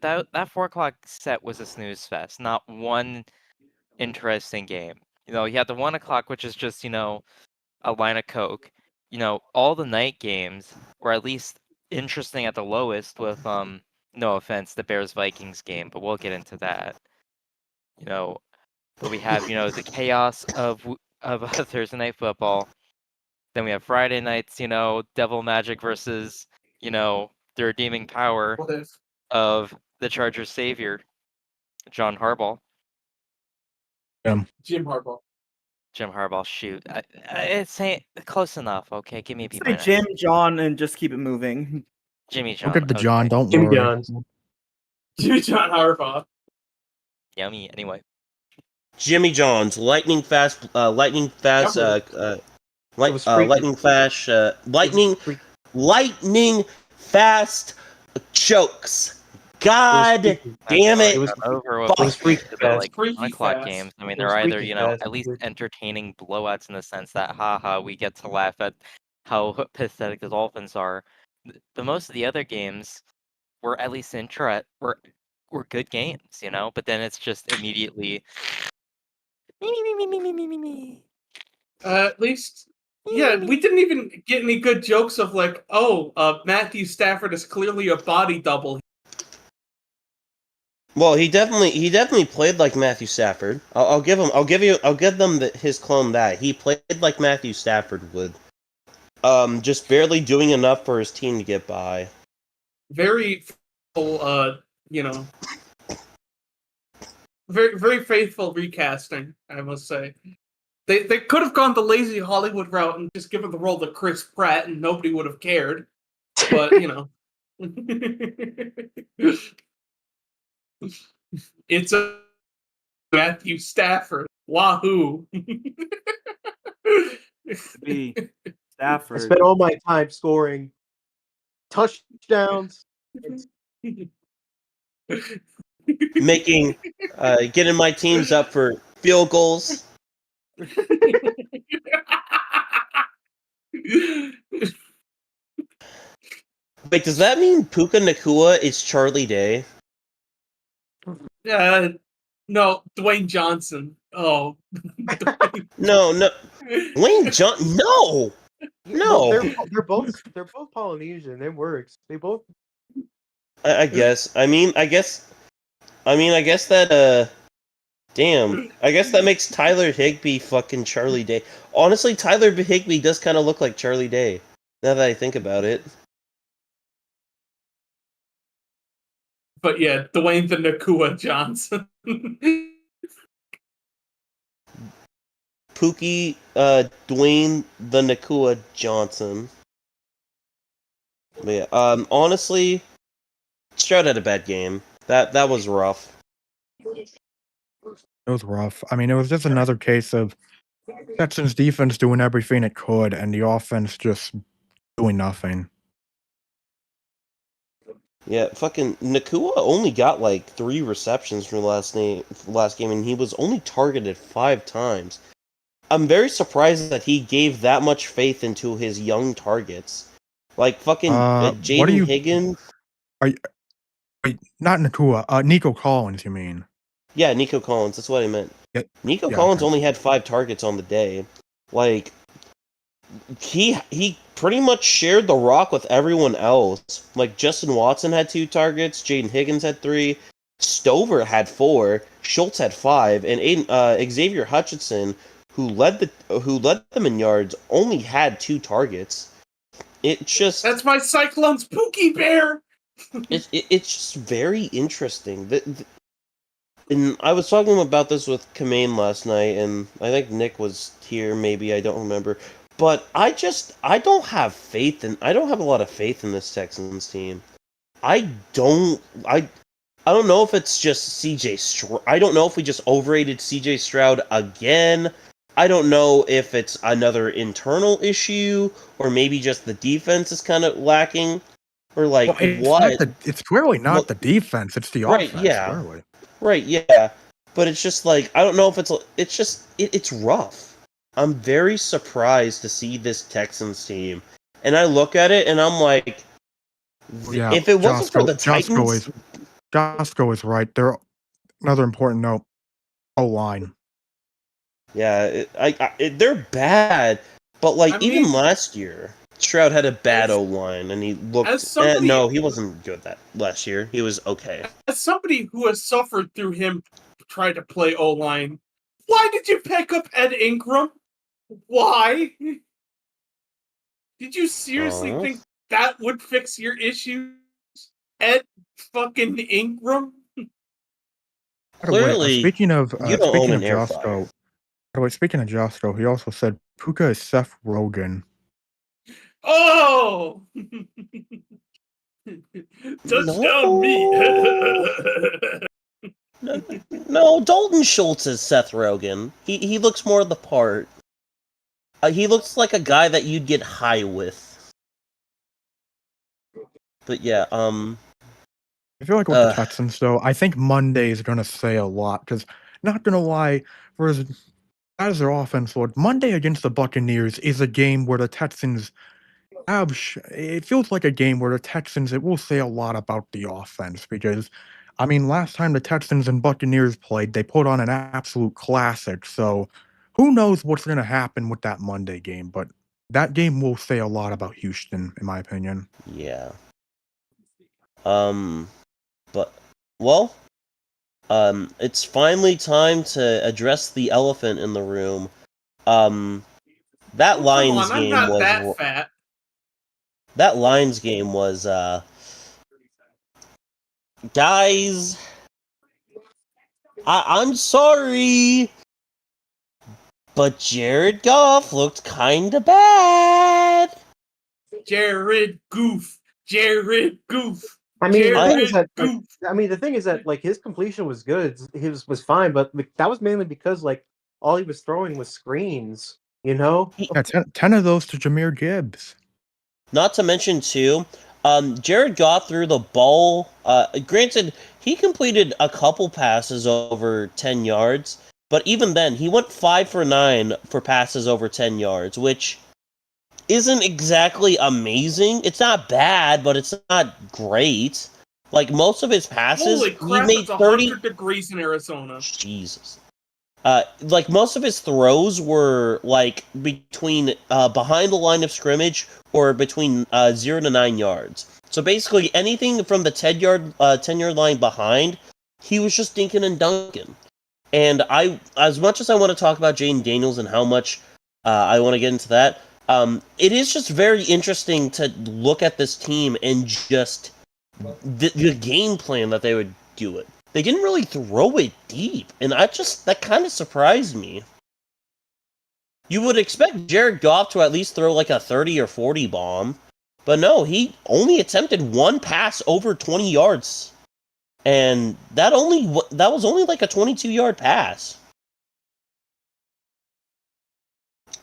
that 4 o'clock set was a snooze fest. Not one interesting game. You had the 1 o'clock, which is just a line of Coke. All the night games were at least interesting at the lowest. With no offense, the Bears-Vikings game, but we'll get into that. But we have the chaos of Thursday Night Football. Then we have Friday nights, Devil Magic versus the redeeming power of the Chargers savior, John Harbaugh. Jim Harbaugh. Jim Harbaugh, shoot. It's close enough, okay? Give me a B-. Say Jim John and just keep it moving. Jimmy John. Look at the John, don't Jimmy worry. Johns. Jimmy John Harbaugh. Yummy, anyway. Jimmy John's lightning fast chokes. God damn it! It was over with like 1 o'clock games. I mean, they're either at least entertaining blowouts in the sense that we get to laugh at how pathetic the Dolphins are, But most of the other games were at least were good games, you know. But then it's just immediately me. At least, yeah, we didn't even get any good jokes of like, oh, Matthew Stafford is clearly a body double. Well, he definitely played like Matthew Stafford. I'll give them his clone that he played like Matthew Stafford would. Just barely doing enough for his team to get by. Very, you know, very faithful recasting, I must say. They could have gone the lazy Hollywood route and just given the role to Chris Pratt, and nobody would have cared. But you know, it's a Matthew Stafford. Wahoo! B. I Stafford. spent all my time scoring touchdowns. Making, getting my teams up for field goals. Wait, does that mean Puka Nacua is Charlie Day? No, Dwayne Johnson. Oh. No. Dwayne Johnson? No! Well, they're both Polynesian. It works. They both. I guess. I guess that, damn. I guess that makes Tyler Higbee fucking Charlie Day. Honestly, Tyler Higbee does kind of look like Charlie Day, now that I think about it. But yeah, Dwayne the Nakua Johnson. Pookie, Dwayne the Nakua Johnson. But yeah, honestly, Stroud had a bad game. That was rough. It was rough. I mean, it was just another case of Texans defense doing everything it could, and the offense just doing nothing. Yeah, fucking Nakua only got like 3 receptions from the last game, and he was only targeted 5 times. I'm very surprised that he gave that much faith into his young targets. Like fucking Jaden Higgins. Wait, not Nakua. Nico Collins, you mean? Yeah, Nico Collins. That's what I meant. Yeah, Nico Collins only had 5 targets on the day. Like, he pretty much shared the rock with everyone else. Like, Justin Watson had 2 targets, Jaden Higgins had 3, Stover had 4, Schultz had 5, and Xavier Hutchinson, who led them in yards, only had 2 targets. That's my Cyclones Pookie Bear. It's just very interesting. And I was talking about this with Kamane last night, and I think Nick was here. Maybe, I don't remember. But I don't have a lot of faith in this Texans team. I don't know if it's just CJ Stroud. I don't know if we just overrated CJ Stroud again. I don't know if it's another internal issue, or maybe just the defense is kind of lacking, or like what? It's clearly not the defense; it's the offense. Yeah. Clearly. Right, yeah. But it's just like, I don't know if it's rough. I'm very surprised to see this Texans team. And I look at it and I'm like, if it wasn't for the Titans... Josco is right. Another important note, O-line. Yeah, they're bad. But like, even last year, Stroud had a bad O-line and he looked... no, he wasn't good that last year. He was okay. As somebody who has suffered through him trying to play O-line, why did you pick up Ed Ingram? Why? Did you seriously think that would fix your issues? Ed fucking Ingram? Clearly, speaking of Josco, he also said Puka is Seth Rogen. Oh! Touchdown me! No, Dalton Schultz is Seth Rogen. He looks more the part. He looks like a guy that you'd get high with. But yeah, I feel like with the Texans, though, I think Monday is going to say a lot, because, not going to lie, for as bad as their offense looked, Monday against the Buccaneers is a game where the Texans It feels like a game where the Texans, it will say a lot about the offense because, I mean, last time the Texans and Buccaneers played, they put on an absolute classic. So who knows what's going to happen with that Monday game, but that game will say a lot about Houston, in my opinion. Yeah. But, well, it's finally time to address the elephant in the room. That Lions I'm game not was that fat. that Lions game was guys, I'm sorry, but Jared Goff looked kinda bad. Jared Goof. I mean, the thing is Jared that, like, Goof. the thing is that, like, his completion was good. His was fine, but like, that was mainly because, like, all he was throwing was screens. You know? Yeah, 10 of those to Jahmyr Gibbs. Not to mention, too, Jared Goff threw the ball. Granted, he completed a couple passes over 10 yards, but even then, he went 5 for 9 for passes over 10 yards, which isn't exactly amazing. It's not bad, but it's not great. Like, most of his passes, Holy he crap! made It's 30. 100 degrees in Arizona. Jesus. Like, most of his throws were, like, between, behind the line of scrimmage or between, 0 to 9 yards. So basically, anything from the 10-yard line behind, he was just dinking and dunking. And as much as I want to talk about Jaden Daniels and how much, I want to get into that, it is just very interesting to look at this team and just the game plan that they would do it. They didn't really throw it deep, and that kind of surprised me. You would expect Jared Goff to at least throw like a 30 or 40 bomb, but no, he only attempted one pass over 20 yards, and that was only like a 22-yard pass.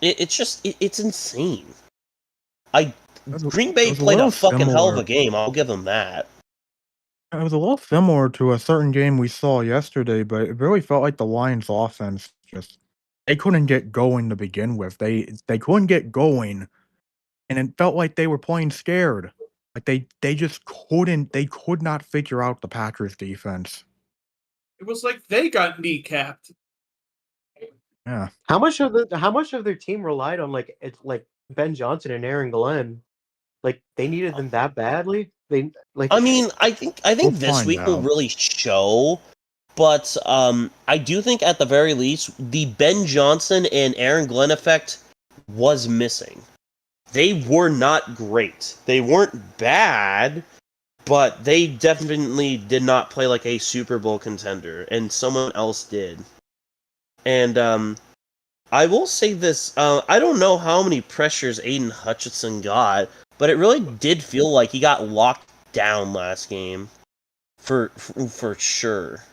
It's insane. Green Bay was a played a little fucking hell of similar. a game. I'll give them that. It was a little similar to a certain game we saw yesterday, but it really felt like the Lions' offense just they couldn't get going to begin with. They couldn't get going, and it felt like they were playing scared. Like they just could not figure out the Packers defense. It was like they got kneecapped. Yeah. How much of their team relied on like Ben Johnson and Aaron Glenn? Like, they needed them that badly? They like. I mean, I think We'll this find week will out. really show, but I do think at the very least the Ben Johnson and Aaron Glenn effect was missing. They were not great. They weren't bad, but they definitely did not play like a Super Bowl contender, and someone else did. And I will say this: I don't know how many pressures Aiden Hutchinson got, but it really did feel like he got locked down last game, for sure.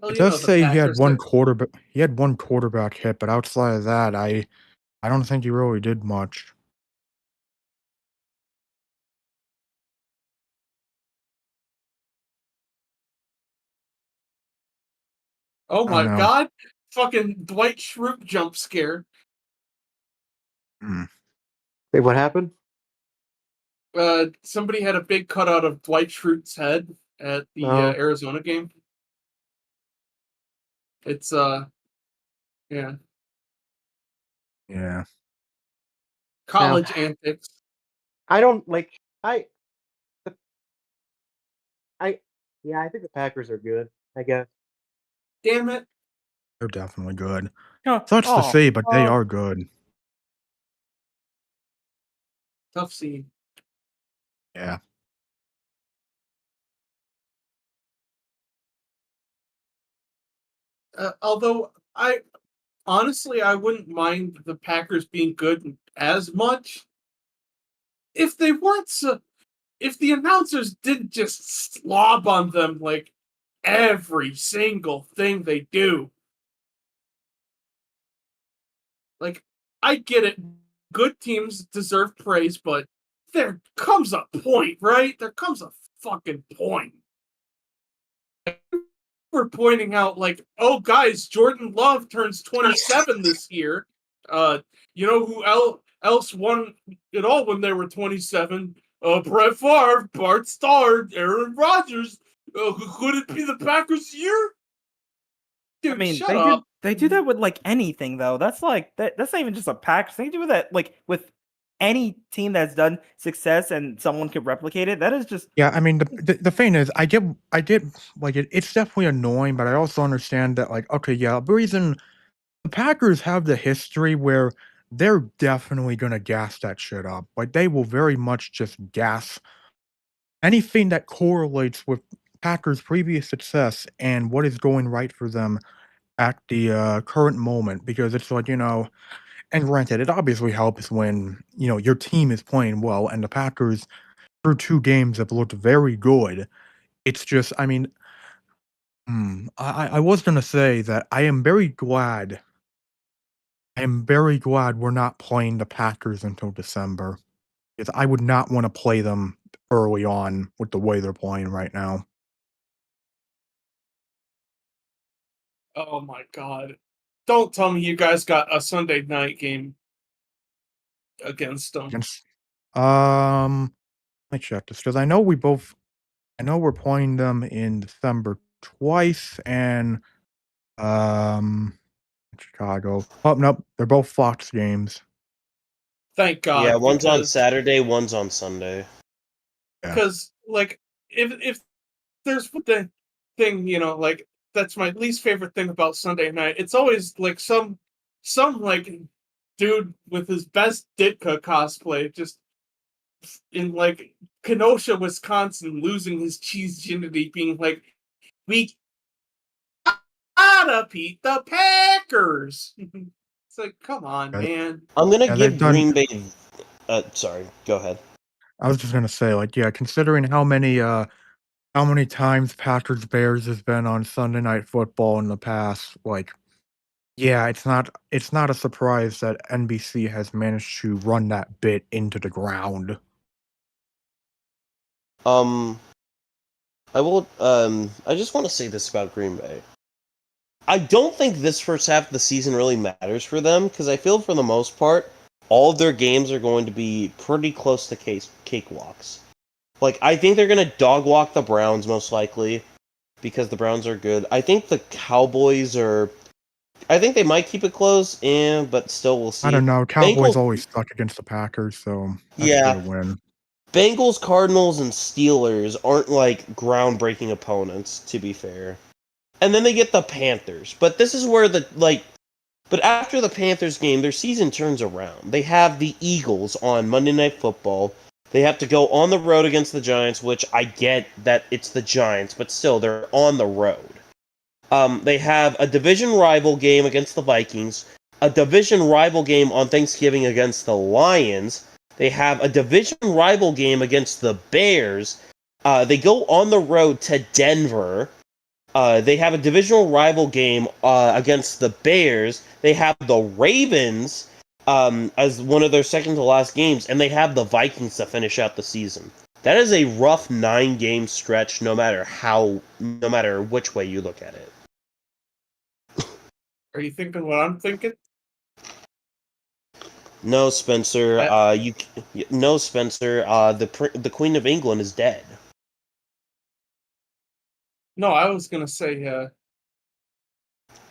Well, It you know does the say he had Packers. one quarterback. He had one quarterback hit, but outside of that, I don't think he really did much. Oh I my don't know. god! Fucking Dwight Schrute jump scare. Hmm. Wait, what happened? Somebody had a big cutout of Dwight Schrute's head at the No. Arizona game. It's yeah, Yeah. college antics. I don't like. Yeah, I think the Packers are good. I guess. Damn it! They're definitely good. Oh, Such to say, but they are good. Tough scene. Yeah. Although I honestly wouldn't mind the Packers being good as much if they weren't so. If the announcers didn't just slob on them like every single thing they do. Like, I get it. Good teams deserve praise, but there comes a point, right? There comes a fucking point. We're pointing out, like, oh, guys, Jordan Love turns 27 this year. You know who else won it all when they were 27? Brett Favre, Bart Starr, Aaron Rodgers. Could it be the Packers' year? Dude, I mean, shut up. they do that with like anything though. That's like that's not even just a Packers. They do that like with any team that's done success and someone could replicate it. That is just Yeah, I mean the thing is, I get like it's definitely annoying, but I also understand that like okay, yeah, the reason the Packers have the history where they're definitely gonna gas that shit up. Like they will very much just gas anything that correlates with Packers' previous success and what is going right for them at the current moment because it's like, and granted, it obviously helps when, your team is playing well and the Packers through 2 games have looked very good. It's just, I mean, I was gonna say that I am very glad we're not playing the Packers until December because I would not wanna play them early on with the way they're playing right now. Oh my god. Don't tell me you guys got a Sunday night game against them. Against let me check this because I know we're playing them in December twice and Chicago. Oh nope, they're both Fox games. Thank God. Yeah, one's on because Saturday, one's on Sunday. Yeah. Because like if there's the thing, like that's my least favorite thing about Sunday night. It's always like some like dude with his best Ditka cosplay just in like Kenosha, Wisconsin, losing his cheese virginity, being like, "We gotta beat the Packers." It's like, come on, Yeah, man. I'm gonna yeah, give they've done Green Bay. Sorry, go ahead. I was just gonna say, like, yeah, considering how many times Packers Bears has been on Sunday Night Football in the past, like, yeah, it's not a surprise that NBC has managed to run that bit into the ground. I will. I just want to say this about Green Bay. I don't think this first half of the season really matters for them because I feel for the most part, all of their games are going to be pretty close to cakewalks. Like, I think they're going to dog walk the Browns most likely because the Browns are good. I think the Cowboys are. I think they might keep it close, but still, we'll I see. don't know, Cowboys Bengals, always suck against the Packers, so that's a yeah. good win. Bengals, Cardinals, and Steelers aren't like groundbreaking opponents, to be fair. And then they get the Panthers. But this is where but after the Panthers game, their season turns around. They have the Eagles on Monday Night Football. They have to go on the road against the Giants, which I get that it's the Giants, but still, they're on the road. They have a division rival game against the Vikings, a division rival game on Thanksgiving against the Lions. They have a division rival game against the Bears. They go on the road to Denver. They have a divisional rival game against the Bears. They have the Ravens as one of their second to last games, and they have the Vikings to finish out the season. That is a rough 9-game stretch, no matter which way you look at it. Are you thinking what I'm thinking? No, Spencer. No, Spencer. The Queen of England is dead. No, I was gonna say.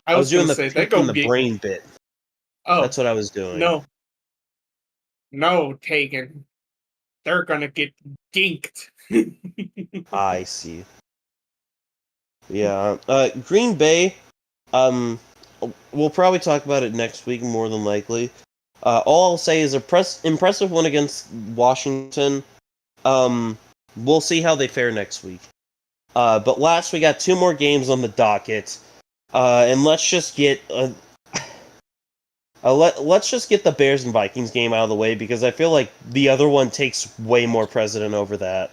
I was doing gonna the say they picking go the brain bit. Oh, That's what I was doing. no, Taegan. They're gonna get dinked. I see. Yeah. Green Bay. We'll probably talk about it next week, more than likely. All I'll say is impressive win against Washington. We'll see how they fare next week. But last we got 2 more games on the docket. And let's just get let's just get the Bears and Vikings game out of the way because I feel like the other one takes way more precedent over that.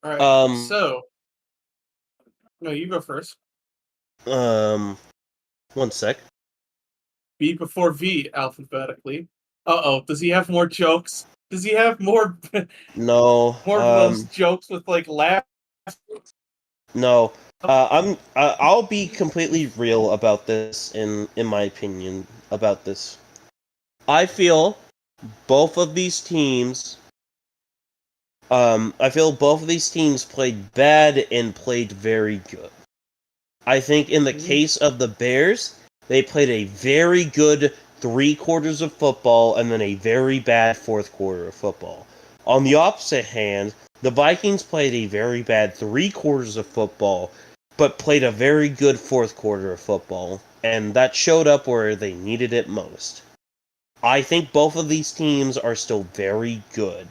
All right. So, no, you go first. 1 sec. B before V alphabetically. Does he have more jokes? Does he have more No. more of those jokes with like laughs? No. I'll be completely real about this in my opinion about this. I feel both of these teams played bad and played very good. I think in the case of the Bears, they played a very good 3 quarters of football and then a very bad 4th quarter of football. On the opposite hand, the Vikings played a very bad 3 quarters of football, but played a very good 4th quarter of football, and that showed up where they needed it most. I think both of these teams are still very good.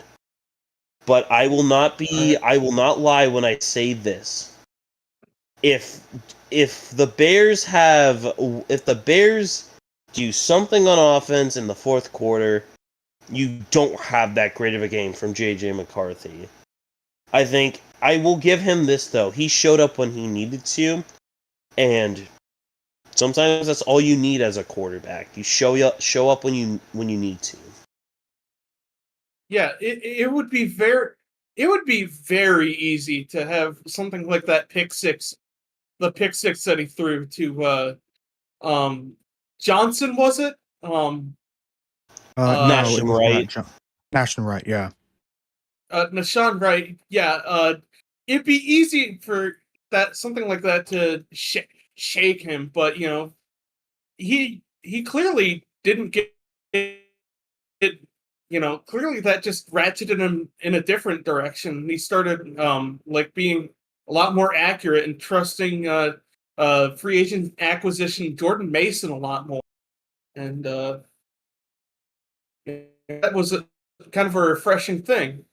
But I will not lie when I say this. If the Bears do something on offense in the 4th quarter, you don't have that great of a game from JJ McCarthy. I think I will give him this though. He showed up when he needed to, and sometimes that's all you need as a quarterback. You show up when you need to. Yeah, it would be very easy to have something like that the pick six that he threw to Johnson, was it? No, it was not Nashon Wright, yeah. Nahshon Wright, yeah. It'd be easy for something like that to shake him, but he clearly didn't get it. Clearly that just ratcheted him in a different direction. He started being a lot more accurate and trusting free agent acquisition Jordan Mason a lot more, and that was kind of a refreshing thing.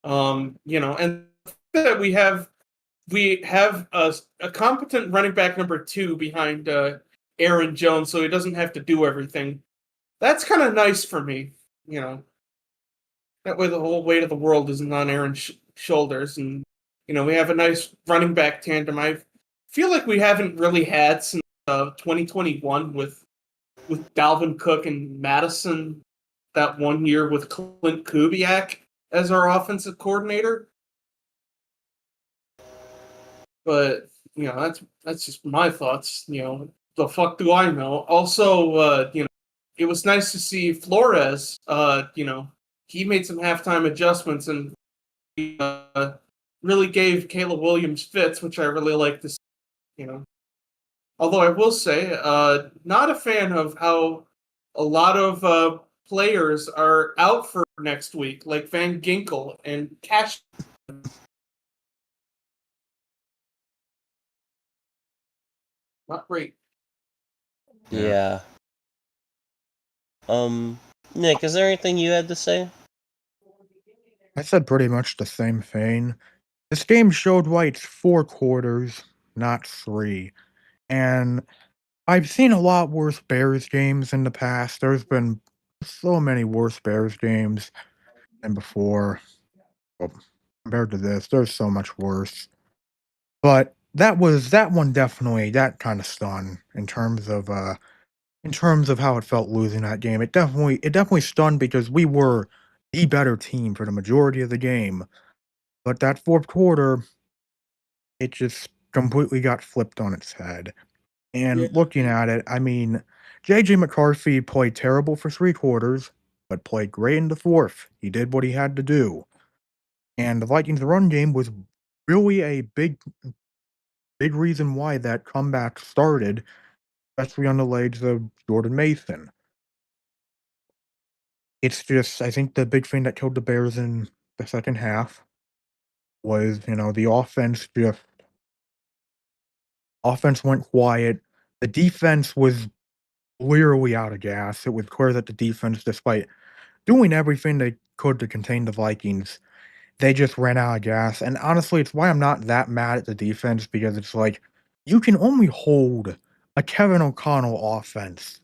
And that we have a competent running back number 2 behind Aaron Jones, so he doesn't have to do everything. That's kind of nice for me, That way the whole weight of the world isn't on Aaron's shoulders, and we have a nice running back tandem. I feel like we haven't really had since 2021 with Dalvin Cook and Madison, that one year with Clint Kubiak as our offensive coordinator. But that's just my thoughts. The fuck do I know? Also, it was nice to see Flores. He made some halftime adjustments and really gave Caleb Williams fits, which I really like to see. Although I will say, not a fan of how a lot of players are out for next week, like Van Ginkel and Cash. Not great. Yeah. Nick, is there anything you had to say? I said pretty much the same thing. This game showed why it's 4 quarters, not 3. And I've seen a lot worse Bears games in the past. There's been so many worse Bears games than before. Well, compared to this, there's so much worse. But that one definitely, that kind of stung in terms of how it felt losing that game. It definitely stunned because we were the better team for the majority of the game. But that 4th quarter, it just completely got flipped on its head. And looking at it, I mean, JJ McCarthy played terrible for 3 quarters, but played great in the 4th. He did what he had to do. And the Vikings' run game was really a big reason why that comeback started, especially on the legs of Jordan Mason. It's just, I think the big thing that killed the Bears in the second half was, the offense went quiet. The defense was clearly out of gas. It was clear that the defense, despite doing everything they could to contain the Vikings, they just ran out of gas. And honestly, it's why I'm not that mad at the defense, because it's like, you can only hold a Kevin O'Connell offense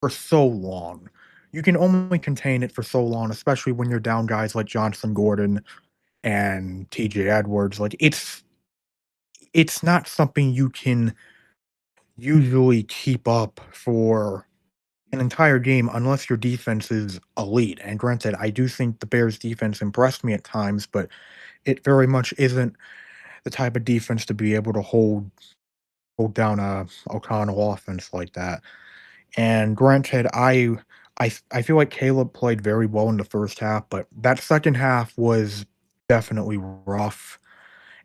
for so long. You can only contain it for so long, especially when you're down guys like Johnson Gordon and TJ Edwards. Like, it's not something you can usually keep up for an entire game unless your defense is elite. And granted, I do think the Bears defense impressed me at times, but it very much isn't the type of defense to be able to hold down a O'Connell offense like that. And granted, I feel like Caleb played very well in the first half, but that second half was definitely rough.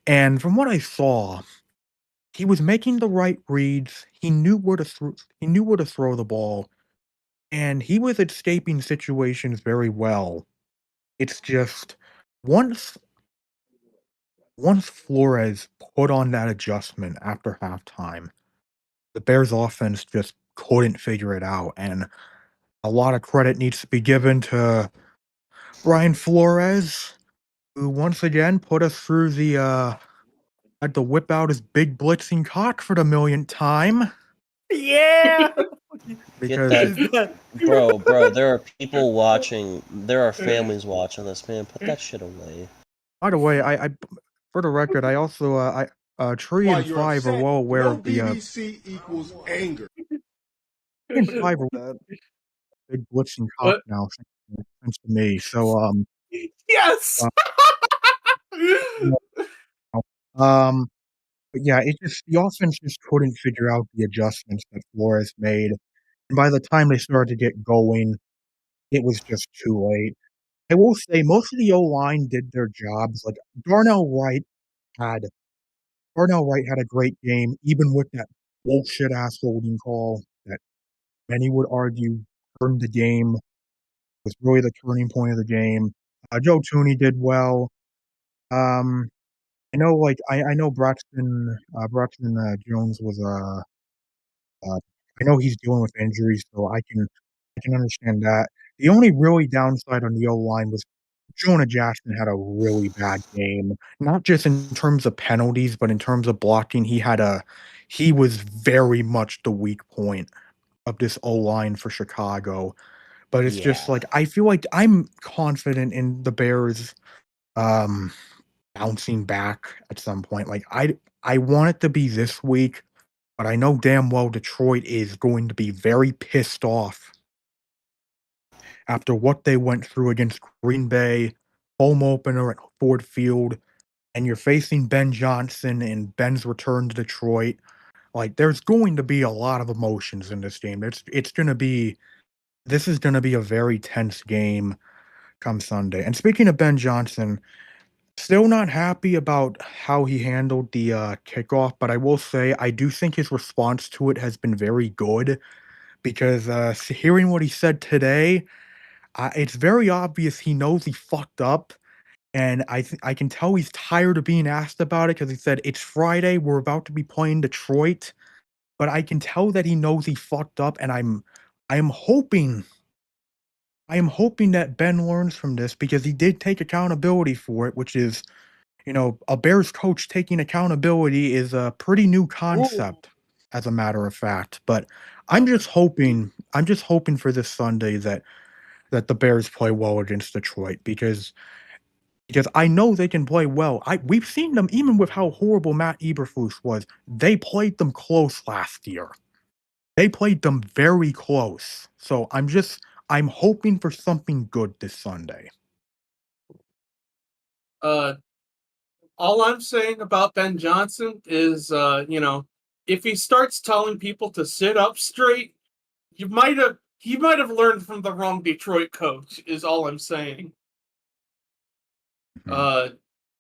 And from what I saw, he was making the right reads. He knew where to throw the ball, and he was escaping situations very well. It's just once once Flores put on that adjustment after halftime, the Bears offense just couldn't figure it out, and a lot of credit needs to be given to Brian Flores, who once again put us through had to whip out his big blitzing cock for the millionth time. Yeah. Get Because that, bro. There are people watching. There are families watching this, man. Put that shit away. by the way, I for the record, I also Tree While and you're 5 are upset, well aware no of the DVC equals anger. Tree and 5 are That- big blitzing cock But now, thanks to me. So yes. uh, you um but yeah, it just the offense just couldn't figure out the adjustments that Flores made. And by the time they started to get going, it was just too late. I will say most of the O-line did their jobs. Like Darnell Wright had Darnell Wright had a great game, even with that bullshit ass holding call that many would argue turned the game, was really the turning point of the game. Joe Tooney did well. Um, I know Braxton Jones was I know he's dealing with injuries, so I can understand that. The only really downside on the O line was Jonah Jackson had a really bad game, not just in terms of penalties, but in terms of blocking. He was very much the weak point of this O line for Chicago. But it's just Yeah. like I feel like I'm confident in the Bears um bouncing back at some point. Like I want it to be this week, but I know damn well Detroit is going to be very pissed off after what they went through against Green Bay, home opener at Ford Field, and you're facing Ben Johnson and Ben's return to Detroit. Like there's going to be a lot of emotions in this game. It's going to be this is going to be a very tense game come Sunday. And speaking of Ben Johnson, still not happy about how he handled the kickoff, but I will say I do think his response to it has been very good because hearing what he said today, it's very obvious he knows he fucked up. And I can tell he's tired of being asked about it because he said, "It's Friday, we're about to be playing Detroit." But I can tell that he knows he fucked up, and I am hoping I am hoping that Ben learns from this because he did take accountability for it, which is, a Bears coach taking accountability is a pretty new concept, as a matter of fact. But I'm just hoping for this Sunday that the Bears play well against Detroit because I know they can play well. We've seen them even with how horrible Matt Eberflus was. They played them close last year. They played them very close. So I'm hoping for something good this Sunday. Uh, all I'm saying about Ben Johnson is, if he starts telling people to sit up straight, he might have learned from the wrong Detroit coach. Is all I'm saying. Mhm.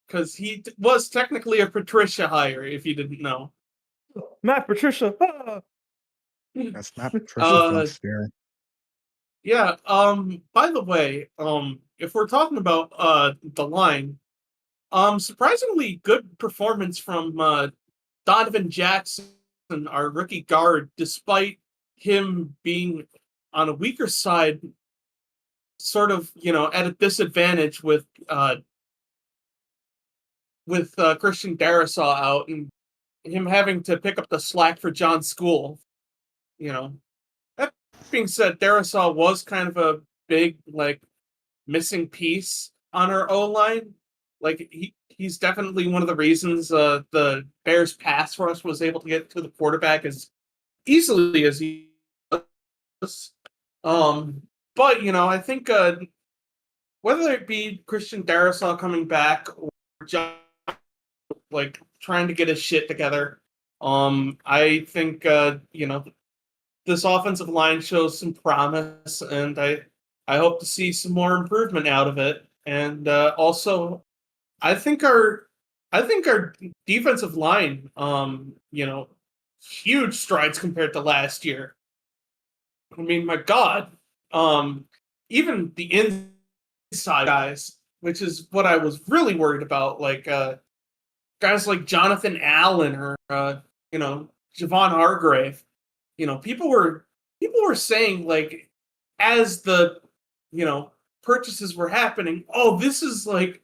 Because he was technically a Patricia hire, if you didn't know. Matt Patricia. Ah! That's Matt Patricia's don't scare. Yeah. By the way, if we're talking about the line, surprisingly good performance from Donovan Jackson, our rookie guard, despite him being on a weaker side, sort of, at a disadvantage with Christian Darrisaw out and him having to pick up the slack for John School. That being said, Darrisaw was kind of a big, missing piece on our O line. Like he's definitely one of the reasons the Bears pass rush was able to get to the quarterback as easily as he was. But I think whether it be Christian Darrisaw coming back or like trying to get his shit together. I think this offensive line shows some promise, and I hope to see some more improvement out of it. And also, I think our defensive line, huge strides compared to last year. I mean, my God, even the inside guys, which is what I was really worried about, like guys like Jonathan Allen or Javon Hargrave. People were saying, like, as the purchases were happening, oh, this is like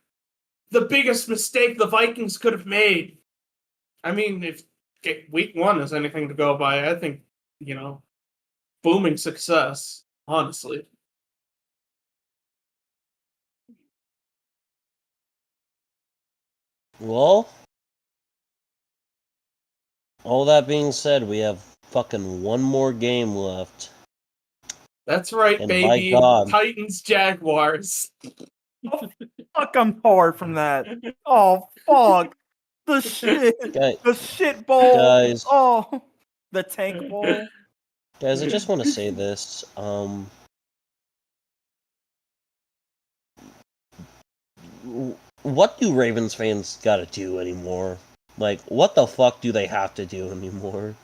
the biggest mistake the Vikings could have made. I mean, if week 1 is anything to go by, I think booming success, honestly. Well, all that being said, we have fucking one more game left. That's right, And baby. by God. Titans Jaguars. Fuck, I'm hard from that. Oh, fuck. The shit. The shit bowl. Guys. Oh, the tank bowl. Guys, I just want to say this. What do Ravens fans gotta do anymore? Like, what the fuck do they have to do anymore?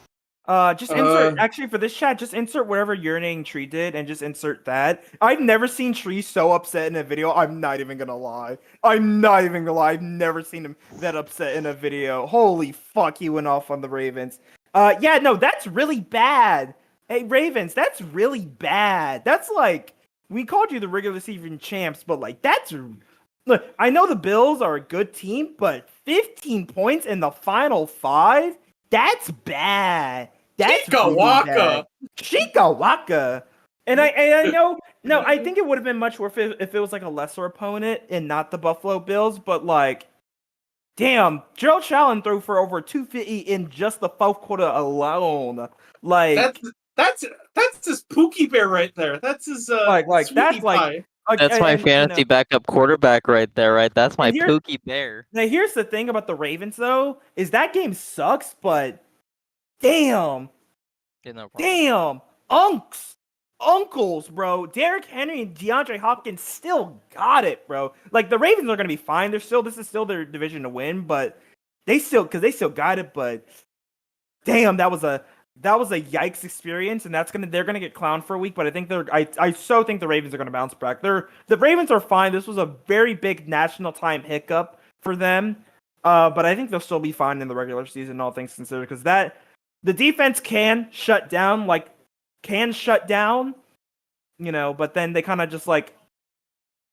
Just insert, actually, for this chat, just insert whatever urinating Tree did and just insert that. I've never seen Tree so upset in a video. I'm not even gonna lie. I've never seen him that upset in a video. Holy fuck, he went off on the Ravens. Yeah, no, that's really bad. Hey, Ravens, that's really bad. That's like, we called you the regular season champs, but like, look, I know the Bills are a good team, but 15 points in the final 5? That's bad. That's really bad. Chica Waka. And I know, no, I think it would have been much worse if it was like a lesser opponent and not the Buffalo Bills, but like, damn, Gerald Challen threw for over 250 in just the 4th quarter alone. Like, that's his Pookie Bear right there. That's his like that's pie. That's my fantasy backup quarterback right there, right? That's my Pookie Bear. Now, here's the thing about the Ravens, though, is that game sucks, but damn. Yeah, no damn. Uncles, bro. Derrick Henry and DeAndre Hopkins still got it, bro. Like, the Ravens are going to be fine. This is still their division to win, but they still got it, but damn, that was a yikes experience, and they're gonna get clowned for a week. But I think I so think the Ravens are gonna bounce back. The Ravens are fine. This was a very big national time hiccup for them, but I think they'll still be fine in the regular season, all things considered, because the defense can shut down, but then they kind of just like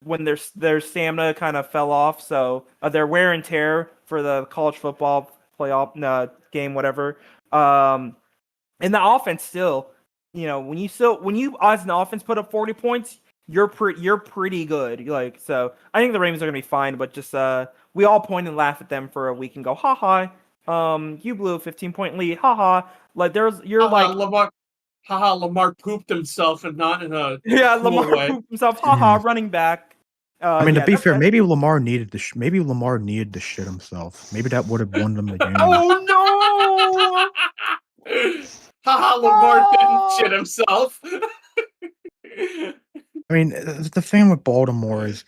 when their stamina kind of fell off, so their wear and tear for the college football playoff game, whatever. And the offense still, when you as an offense put up 40 points, you're pretty good. Like, so I think the Ravens are gonna be fine, but just we all point and laugh at them for a week and go, ha ha, you blew a 15-point lead, ha ha. Like Lamar pooped himself and not in a Lamar way. pooped himself, ha ha, running back. I mean, to be fair, maybe Lamar needed to shit himself. Maybe that would have won them the game. Oh no! Haha, Lamar didn't shit himself. I mean, the thing with Baltimore is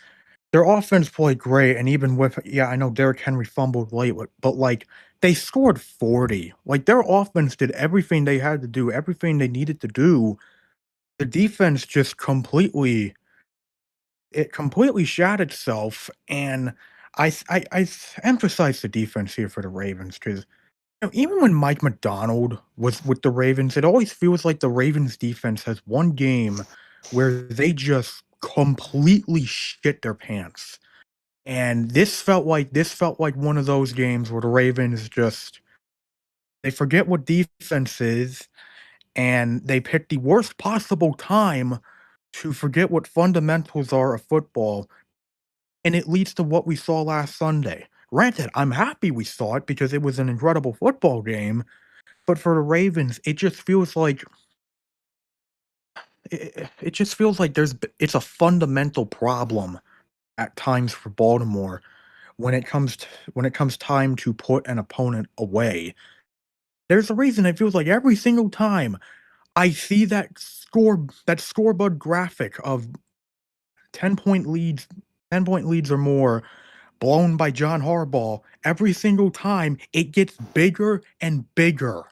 their offense played great, and even with, I know Derrick Henry fumbled late, but like, they scored 40. Like, their offense did everything they had to do, everything they needed to do. The defense just completely shot itself, and I emphasize the defense here for the Ravens, because even when Mike McDonald was with the Ravens, it always feels like the Ravens defense has one game where they just completely shit their pants. And this felt like one of those games where the Ravens they forget what defense is, and they pick the worst possible time to forget what fundamentals are of football, and it leads to what we saw last Sunday. Granted, I'm happy we saw it because it was an incredible football game, but for the Ravens, it just feels like it's a fundamental problem at times for Baltimore, when it comes time to put an opponent away. There's a reason it feels like every single time I see that scoreboard graphic of 10-point leads or more blown by John Harbaugh, every single time it gets bigger and bigger.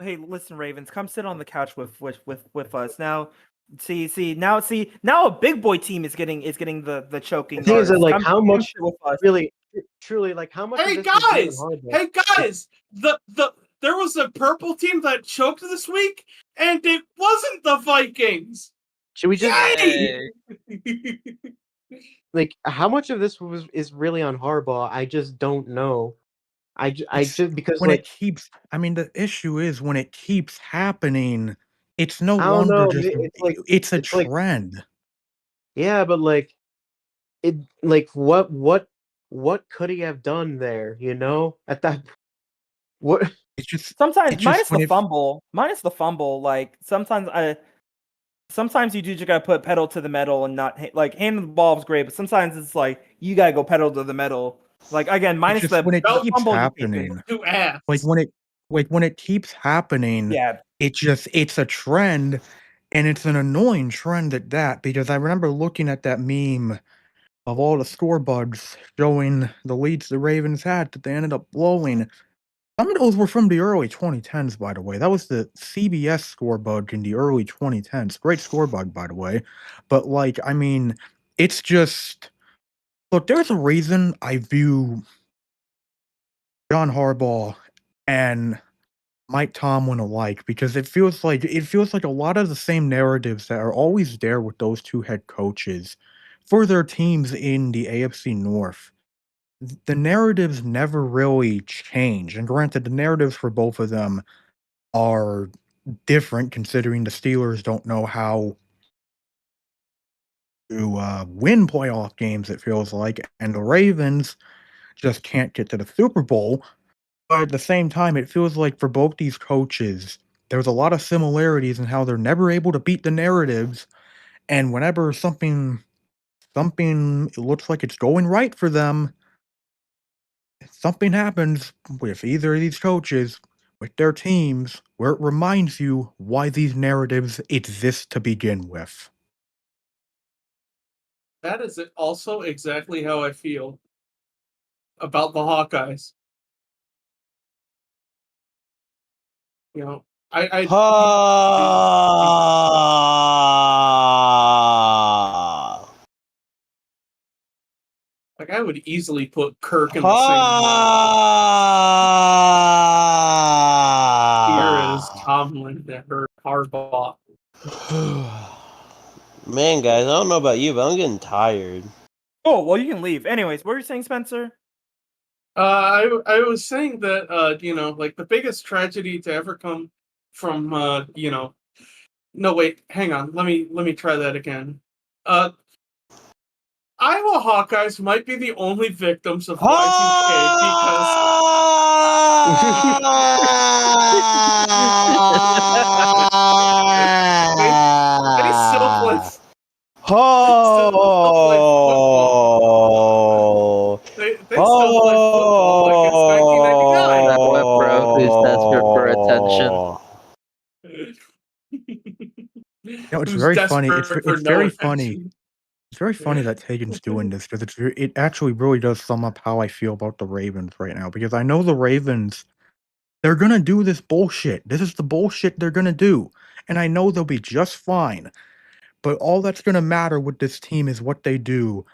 Hey, listen, Ravens, come sit on the couch with us now. Now a big boy team is getting the choking. The thing is that, darts. like, Come how much sit with us. really, truly, like, how much Hey of this is really guys! hard, though? Hey guys! There was a purple team that choked this week, and it wasn't the Vikings. Should we just Yay! like, how much of this is really on Harbaugh? I just don't know. I just because, when like, it keeps I mean, the issue is when it keeps happening, it's no I don't longer know. just it's a It's like, trend. yeah, but like what could he have done there? You know, at that what? It's just Sometimes minus when the it fumble, like sometimes you do just gotta put pedal to the metal and not like handing the ball is great, but sometimes it's like you gotta go pedal to the metal. Like again, minus just when it the keeps fumble, you can't happening. To ass. Like when it keeps happening, yeah. it's a trend, and it's an annoying trend at that, because I remember looking at that meme of all the scorebuds showing the leads the Ravens had that they ended up blowing. Some of those were from the early 2010s, by the way. That was the CBS scorebug in the early 2010s. Great scorebug, by the way. But like, I mean, it's just look, there's a reason I view John Harbaugh and Mike Tomlin alike, because it feels like a lot of the same narratives that are always there with those two head coaches for their teams in the AFC North. The narratives never really change, and granted, the narratives for both of them are different, considering the Steelers don't know how to win playoff games, it feels like, and the Ravens just can't get to the Super Bowl. But at the same time, it feels like for both these coaches, there's a lot of similarities in how they're never able to beat the narratives, and whenever something looks like it's going right for them, something happens with either of these coaches, with their teams, where it reminds you why these narratives exist to begin with. That is also exactly how I feel about the Hawkeyes. You know, I like I would easily put Kirk in the same here as Tomlin or Harbaugh. Man, guys, I don't know about you, but I'm getting tired. Oh well, you can leave. Anyways, what were you saying, Spencer? I was saying that you know, like the biggest tragedy to ever come from you know, no wait, hang on, let me try that again. Iowa Hawkeyes might be the only victims of Y2K because they still play. They still play football like it's 1999. That web bro who's desperate for attention. No, it's Who's very funny. desperate for It's no very funny. attention. It's very funny that Taegan's doing this, because it actually really does sum up how I feel about the Ravens right now, because I know the Ravens, they're gonna do this bullshit. This is the bullshit they're gonna do, and I know they'll be just fine. But all that's gonna matter with this team is what they do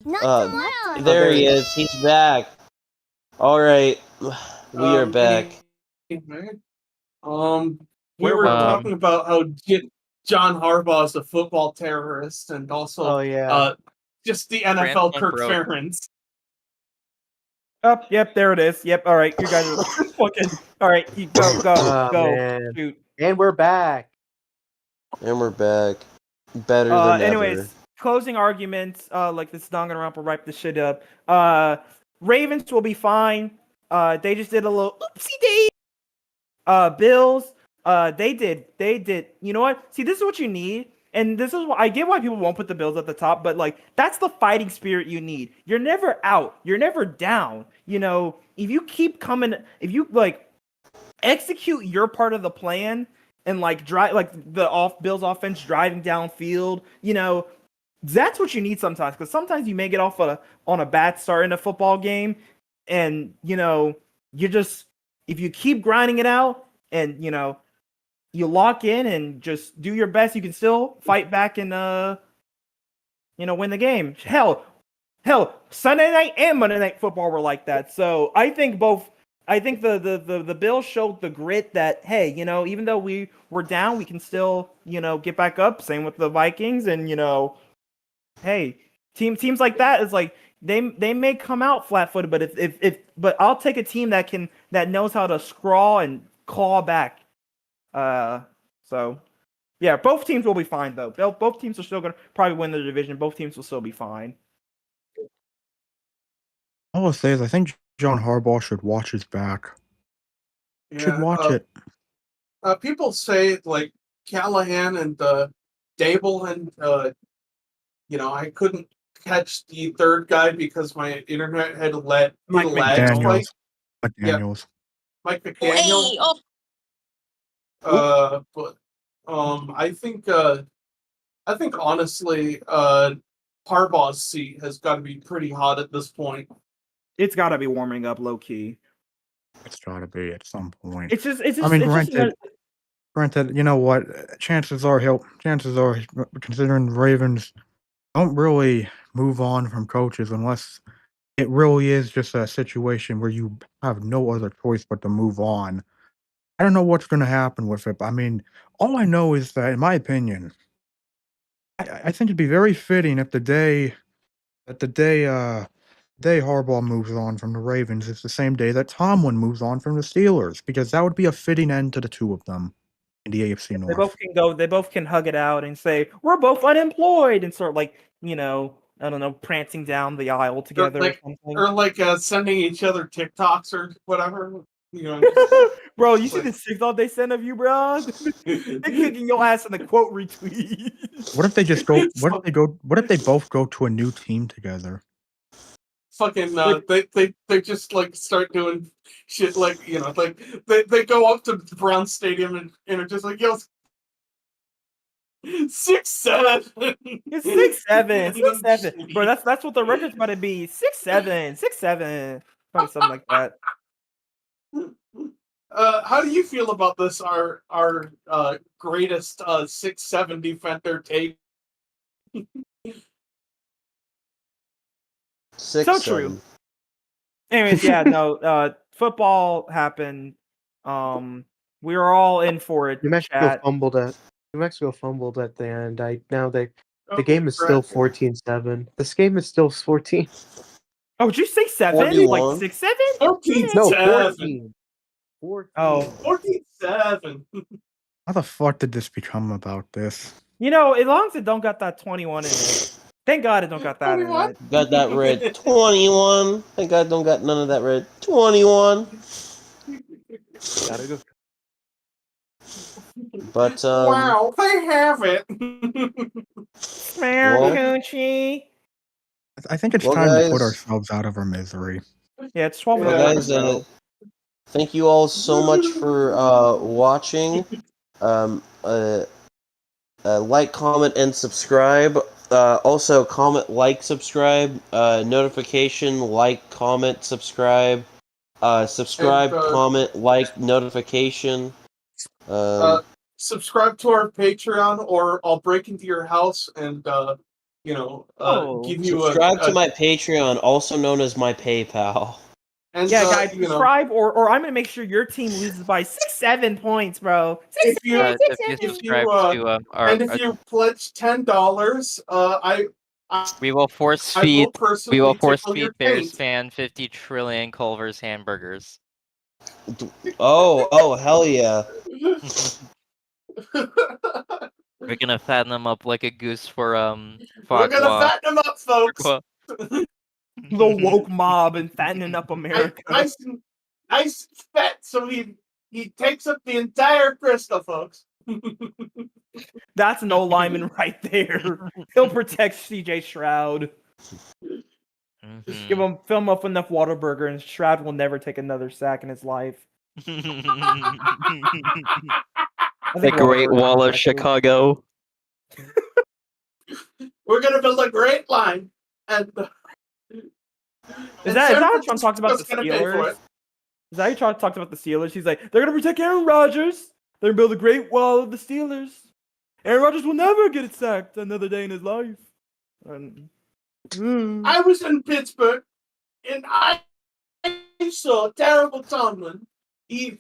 There he is. He's back. All right, we are back. Anyway, we Where were were we? talking about how John Harbaugh is a football terrorist, and also, Oh yeah. just the NFL Grant Kirk Broke. Ferentz. Oh, yep, there it is. Yep, all right, you guys are fucking. All right, you go, Oh, go, man. shoot. And we're back. And we're back. Better than Anyways, ever. closing arguments. Like this Danganronpa will wrap this shit up. Ravens will be fine. They just did a little oopsie day. Bills. They did. You know what? See, this is what you need. And this is why I get why people won't put the Bills at the top, but like that's the fighting spirit you need. You're never out. You're never down. You know, if you keep coming, if you like execute your part of the plan and like drive like the Bills offense driving downfield, you know, that's what you need sometimes. Because sometimes you may get off on a bad start in a football game, and you know, you just if you keep grinding it out and you know you lock in and just do your best, you can still fight back and you know, win the game. Hell, Sunday night and Monday night football were like that. So I think the Bills showed the grit that hey, you know, even though we were down, we can still, you know, get back up. Same with the Vikings, and you know, hey, teams like that is like they may come out flat-footed, but but I'll take a team that knows how to scrawl and claw back. So yeah, both teams will be fine though. Both teams are still gonna probably win the division. Both teams will still be fine. All I'll say is I think John Harbaugh should watch his back. Should watch it. People say like Callahan and Dable and you know, I couldn't catch the third guy because my internet had Mike lagged twice. McDaniels. Mike McDaniel. But I think honestly, Harbaugh's seat has got to be pretty hot at this point. It's got to be warming up low key. It's got to be at some point. It's just. I mean, granted, you know what? Chances are, considering the Ravens don't really move on from coaches unless it really is just a situation where you have no other choice but to move on. I don't know what's going to happen with it. But I mean, all I know is that, in my opinion, I think it'd be very fitting if the day Harbaugh moves on from the Ravens is the same day that Tomlin moves on from the Steelers, because that would be a fitting end to the two of them in the AFC North. They both can go. They both can hug it out and say we're both unemployed and sort like, you know, I don't know, prancing down the aisle together or something. Or like sending each other TikToks or whatever. You know, bro, you see the signal they send of you, bro? They're kicking your ass in the quote retweet. What if they just go? What if they both go to a new team together? Fucking they just like start doing shit like, you know, like they go up to the Brown Stadium and are just like, yo, 6'7". It's 6'7", bro. That's what the record's about to be. 6'7", probably something like that. How do you feel about this? Our greatest 6'7" defender, Taegan. So true. Anyways, yeah, no. Football happened. We were all in for it. New Mexico fumbled at the end. The game is still 14-7. This game is still 14. Oh, did you say 7? 41? Like 6-7? 14. No, 14. 14. Oh, 14-7. How the fuck did this become about this? you know, as long as it don't got that 21 in it. Thank God it don't got that in it. Got that red 21. Thank God don't got none of that red 21. Gotta go. But Wow, they have it. Coochie. I think it's time to put ourselves out of our misery. Yeah, it's 12 well, guys, thank you all so much for watching. Like, comment, and subscribe. Also, comment, like, subscribe. Notification, like, comment, subscribe. Subscribe, And, comment, like, notification. Subscribe to our Patreon, or I'll break into your house and give you Subscribe to my Patreon, also known as my PayPal. And, yeah, guys, subscribe, or I'm gonna make sure your team loses by 6-7 points, bro. If you subscribe to if you pledge $10, we will force feed Bears fan 50 trillion Culver's hamburgers. Oh, hell yeah. We're gonna fatten them up like a goose for We're gonna fatten them up, folks. The woke mob and fattening up America. Nice fat, so he takes up the entire crystal, folks. That's no lineman right there. He'll protect CJ Stroud. Give him fill him up enough Whataburger, and Stroud will never take another sack in his life. The Great Wall of Chicago. We're gonna build a great line, and is that how Trump talks about the Steelers? Is that how Trump talks about the Steelers? He's like, they're gonna protect Aaron Rodgers. They're gonna build a great wall of the Steelers. Aaron Rodgers will never get sacked another day in his life. I was in Pittsburgh, and I saw terrible Tomlin. He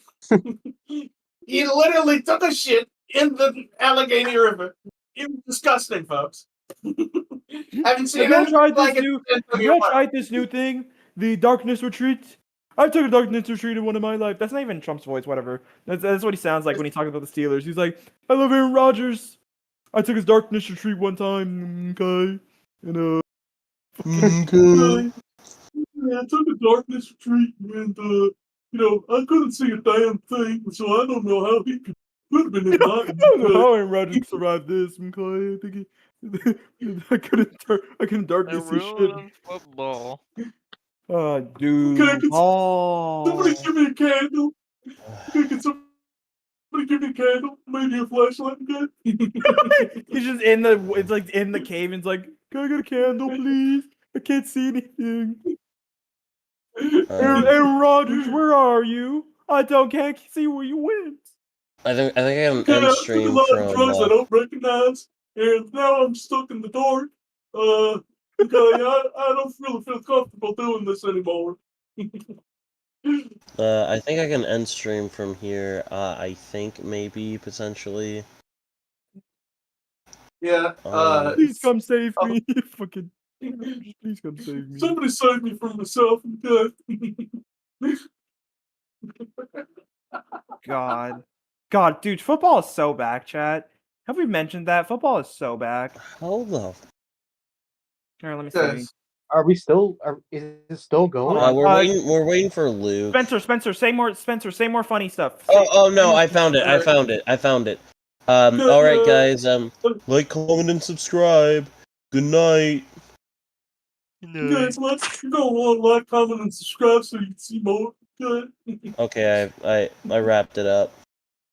literally took a shit in the Allegheny River. It was disgusting, folks. Haven't seen Have you it. tried this new thing? The Darkness Retreat? I took a Darkness Retreat in one of my life. That's not even Trump's voice, whatever. That's what he sounds like when he talks about the Steelers. He's like, I love Aaron Rodgers. I took his Darkness Retreat one time, okay? And, okay. Yeah, I took a Darkness Retreat, and, I couldn't see a damn thing, so I don't know how he could have been in mine. I don't know how Aaron Rodgers survived this, okay? I think I couldn't darkness see shit. Football. Oh, dude. Somebody give me a candle. Can somebody give me a candle? Maybe a flashlight, okay? He's just in the cave and it's like, can I get a candle, please? I can't see anything. Aaron Rodgers, where are you? Can't see where you went. I think I can end stream from. Drugs I don't recognize, and now I'm stuck in the dark. Okay, I don't really feel comfortable doing this anymore. I think I can end stream from here. I think maybe potentially. Yeah. Please come save me, fucking. Please come save me. Somebody save me from myself. God, dude, football is so back, chat. Have we mentioned that? Football is so back. Hold up. Here, let me see. Are we still? Is it still going? We're waiting for Luke. Spencer, say more funny stuff. Oh no, I found it. All right, guys. Like, comment, and subscribe. Good night. Guys, let's go on, like, comment, and subscribe so you can see more. Good. Okay, I wrapped it up.